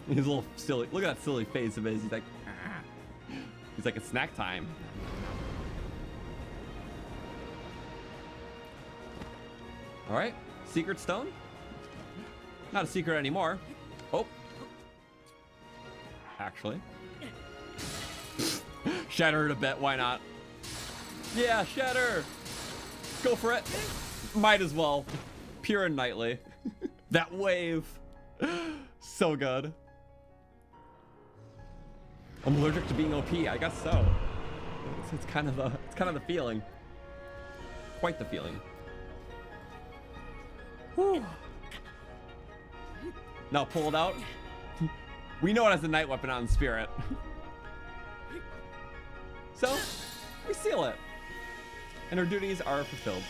He's a little silly. Look at that silly face of his. He's like, ah. He's like, it's snack time. All right, secret stone. Not a secret anymore. Oh. Actually. Shatter it a bit, why not? Yeah, shatter. Go for it. Might as well. Pure and knightly. That wave. So good. I'm allergic to being OP, I guess so. It's kind of the feeling. Quite the feeling. Whew. Now pull it out. We know it has a night weapon on Spirit. So, we seal it. And our duties are fulfilled.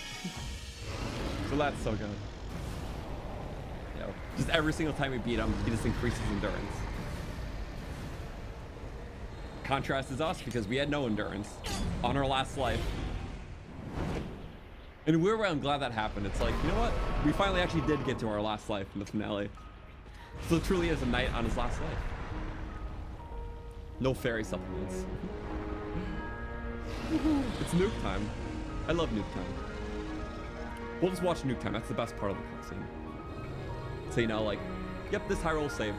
So that's so good. You know, just every single time we beat him, he just increases endurance. Contrast is us because we had no endurance on our last life. In a weird way, I'm glad that happened. It's like, you know what? We finally actually did get to our last life in the finale. So it truly is a knight on his last life. No fairy supplements. It's nuke time. I love nuke time. We'll just watch nuke time. That's the best part of the cutscene. So you know, like, yep, this high roll saved.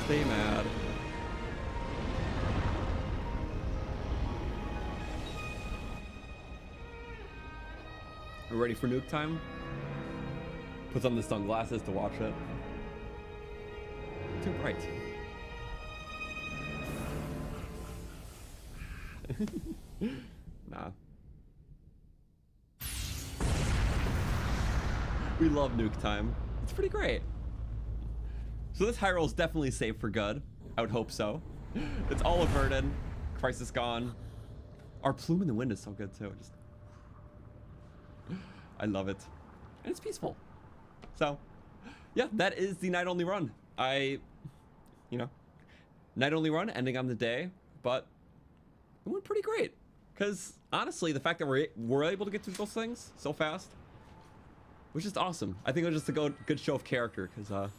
Stay mad. We're ready for nuke time. Puts on the sunglasses to watch it. Too bright. Nah. We love nuke time. It's pretty great. So this high roll is definitely safe for good. I would hope so. It's all averted. Crisis gone. Our plume in the wind is so good too. Just, I love it. And it's peaceful. So, yeah, that is the night only run. You know, night only run ending on the day, but it went pretty great. Because honestly, the fact that we're able to get through those things so fast was just awesome. I think it was just a good show of character because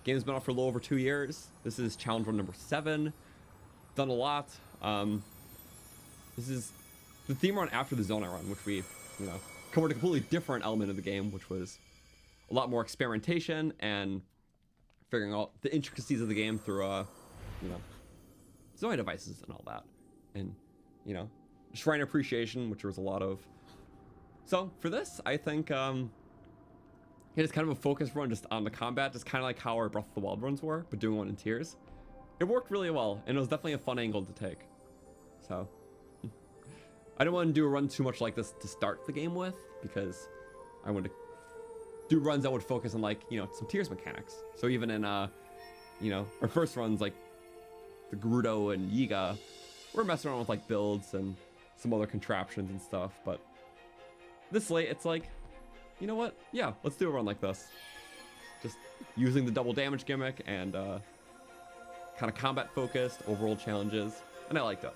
game's been out for a little over 2 years. This is challenge run number 7. Done a lot. This is the theme run after the Zona run, which we, you know, covered a completely different element of the game, which was a lot more experimentation and figuring out the intricacies of the game through, you know, Zoe devices and all that. And, you know, Shrine Appreciation, which there was a lot of. So for this, I think, it is kind of a focus run just on the combat, just kind of like how our Breath of the Wild runs were, but doing one in tiers. It worked really well, and it was definitely a fun angle to take. So, I didn't want to do a run too much like this to start the game with, because I wanted to do runs that would focus on, like, you know, some tiers mechanics. So even in, you know, our first runs, like the Gerudo and Yiga, we're messing around with, like, builds and some other contraptions and stuff, but this late, it's like, you know what? Yeah, let's do a run like this. Just using the double damage gimmick and kind of combat focused, overall challenges, and I liked it.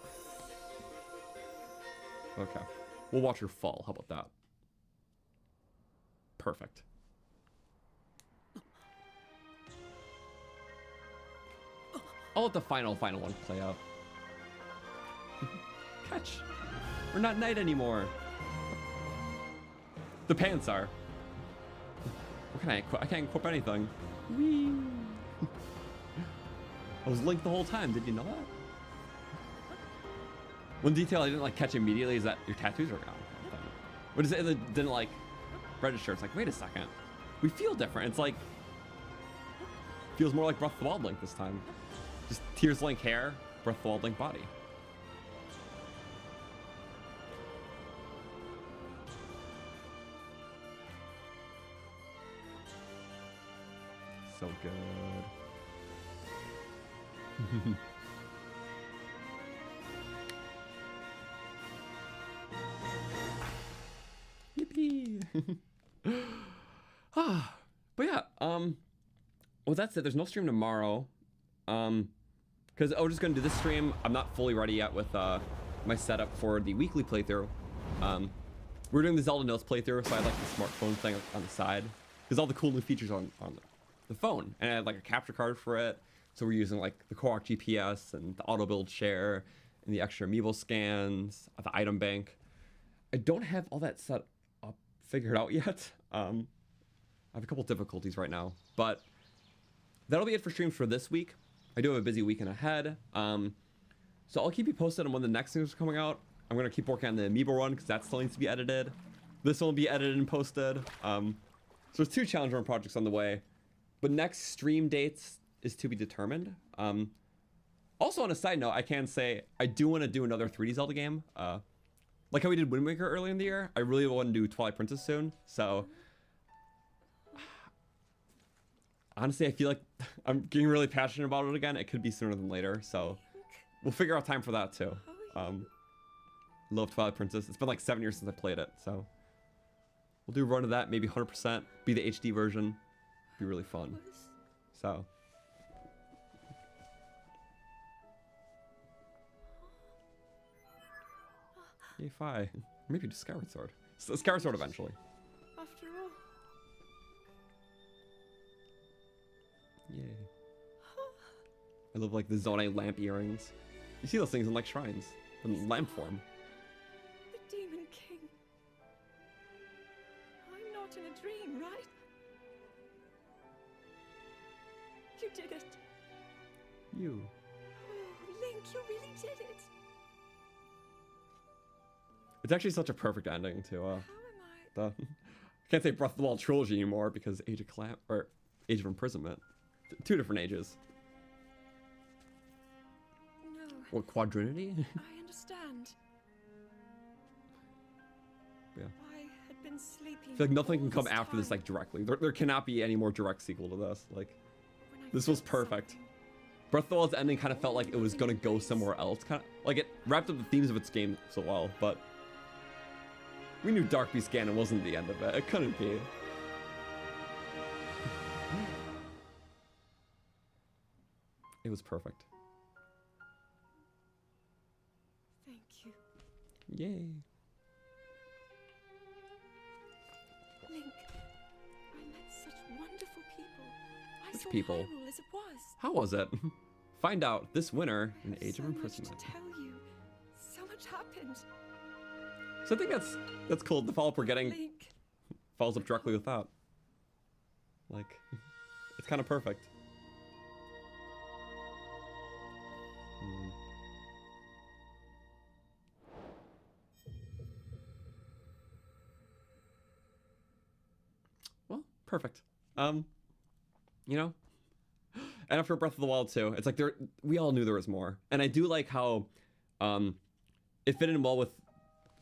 Okay, we'll watch her fall. How about that? Perfect. I'll let the final one play out. Catch. We're not knight anymore. The pants are. What can I equip? I can't equip anything. Whee! I was Link the whole time. Did you know that? One detail I didn't like catch immediately is that your tattoos are gone. But it didn't like register. It's like, wait a second. We feel different. It's like feels more like Breath of the Wild Link this time. Just Tears Link hair, Breath of the Wild Link body. So good. Yippee! But yeah, well that's it. There's no stream tomorrow. Because I was just gonna do this stream. I'm not fully ready yet with my setup for the weekly playthrough. We're doing the Zelda Notes playthrough, so I had like the smartphone thing on the side. Because all the cool new features on the phone. And I had like a capture card for it. So we're using like the Korok GPS and the auto build share and the extra amiibo scans, the item bank. I don't have all that set up figured out yet. I have a couple difficulties right now, but that'll be it for streams for this week. I do have a busy weekend ahead. So I'll keep you posted on when the next things are coming out. I'm gonna keep working on the amiibo run because that still needs to be edited. This one will be edited and posted. So there's 2 challenge run projects on the way, but next stream dates is to be determined. Also on a side note, I can say I do want to do another 3D Zelda game. Like how we did Wind Waker earlier in the year, I really want to do Twilight Princess soon. So honestly, I feel like I'm getting really passionate about it again. It could be sooner than later, so we'll figure out time for that too. Love Twilight Princess. It's been like 7 years since I played it, so we'll do a run of that, maybe 100%, be the HD version. Be really fun. So yay, Fi. Maybe just Skyward Sword. Skyward Sword eventually. After all. Yay. I love like the Zonai lamp earrings. You see those things in like shrines, in lamp form. The Demon King. I'm not in a dream, right? You did it. You. Oh, Link, you really did it. It's actually such a perfect ending to How am I? I can't say Breath of the Wild trilogy anymore because Age of Imprisonment. 2 different ages. No, What, Quadrinity? I understand. Yeah. I had been sleeping. I feel like nothing can all come this after this time. like directly. There cannot be any more direct sequel to this. Like, When I this was felt perfect. something. Breath of the Wild's ending kind of felt like it was gonna go somewhere else. Kind of like it wrapped up the themes of its game so well, but we knew Dark Beast Ganon wasn't the end of it. It couldn't be. It was perfect. Thank you. Yay. Link, I met such wonderful people. I Which saw people? Hyrule as it was. How was it? Find out this winter in I have Age of so much Imprisonment. to tell you. So much happened. So I think that's cool. The follow-up we're getting Link, follows up directly with that. Like, it's kind of perfect. Hmm. Well, perfect. You know, and after Breath of the Wild too, it's like we all knew there was more, and I do like how it fit in well with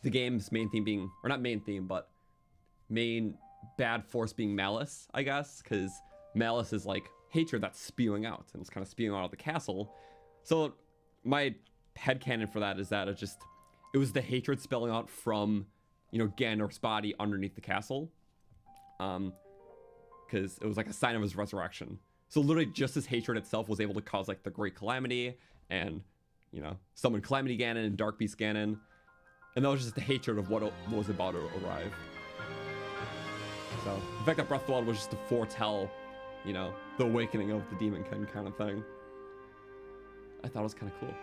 the game's main theme being, or not main theme, but main bad force being malice, I guess, because malice is like hatred that's spewing out, and it's kind of spewing out of the castle. So my headcanon for that is that it was the hatred spilling out from, you know, Ganondorf's body underneath the castle, because it was like a sign of his resurrection. So literally just his hatred itself was able to cause like the Great Calamity and, you know, summon Calamity Ganon and Dark Beast Ganon. And that was just the hatred of what was about to arrive. So the fact that Breath of the Wild was just to foretell, you know, the awakening of the Demon King kind of thing, I thought it was kind of cool.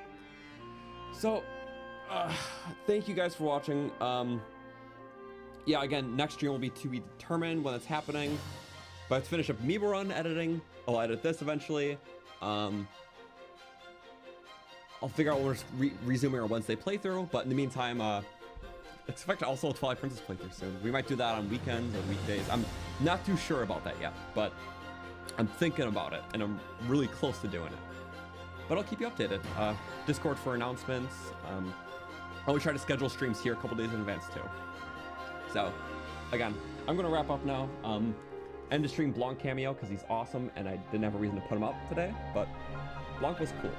So, thank you guys for watching. Yeah, again, next stream will be to be determined when it's happening. But let's finish up Amiibo Run editing. I'll edit this eventually. I'll figure out when we're resuming our Wednesday playthrough. But in the meantime, expect also a Twilight Princess playthrough soon. We might do that on weekends or weekdays. I'm not too sure about that yet, but I'm thinking about it, and I'm really close to doing it. But I'll keep you updated. Discord for announcements. I always try to schedule streams here a couple days in advance too. So, again, I'm gonna wrap up now. end of stream Blanc cameo because he's awesome, and I didn't have a reason to put him up today, but Blanc was cool.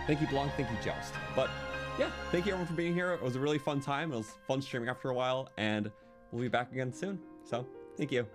Thank you, Blanc. Thank you, Joust. But yeah, thank you everyone for being here. It was a really fun time. It was fun streaming after a while, and we'll be back again soon. So thank you.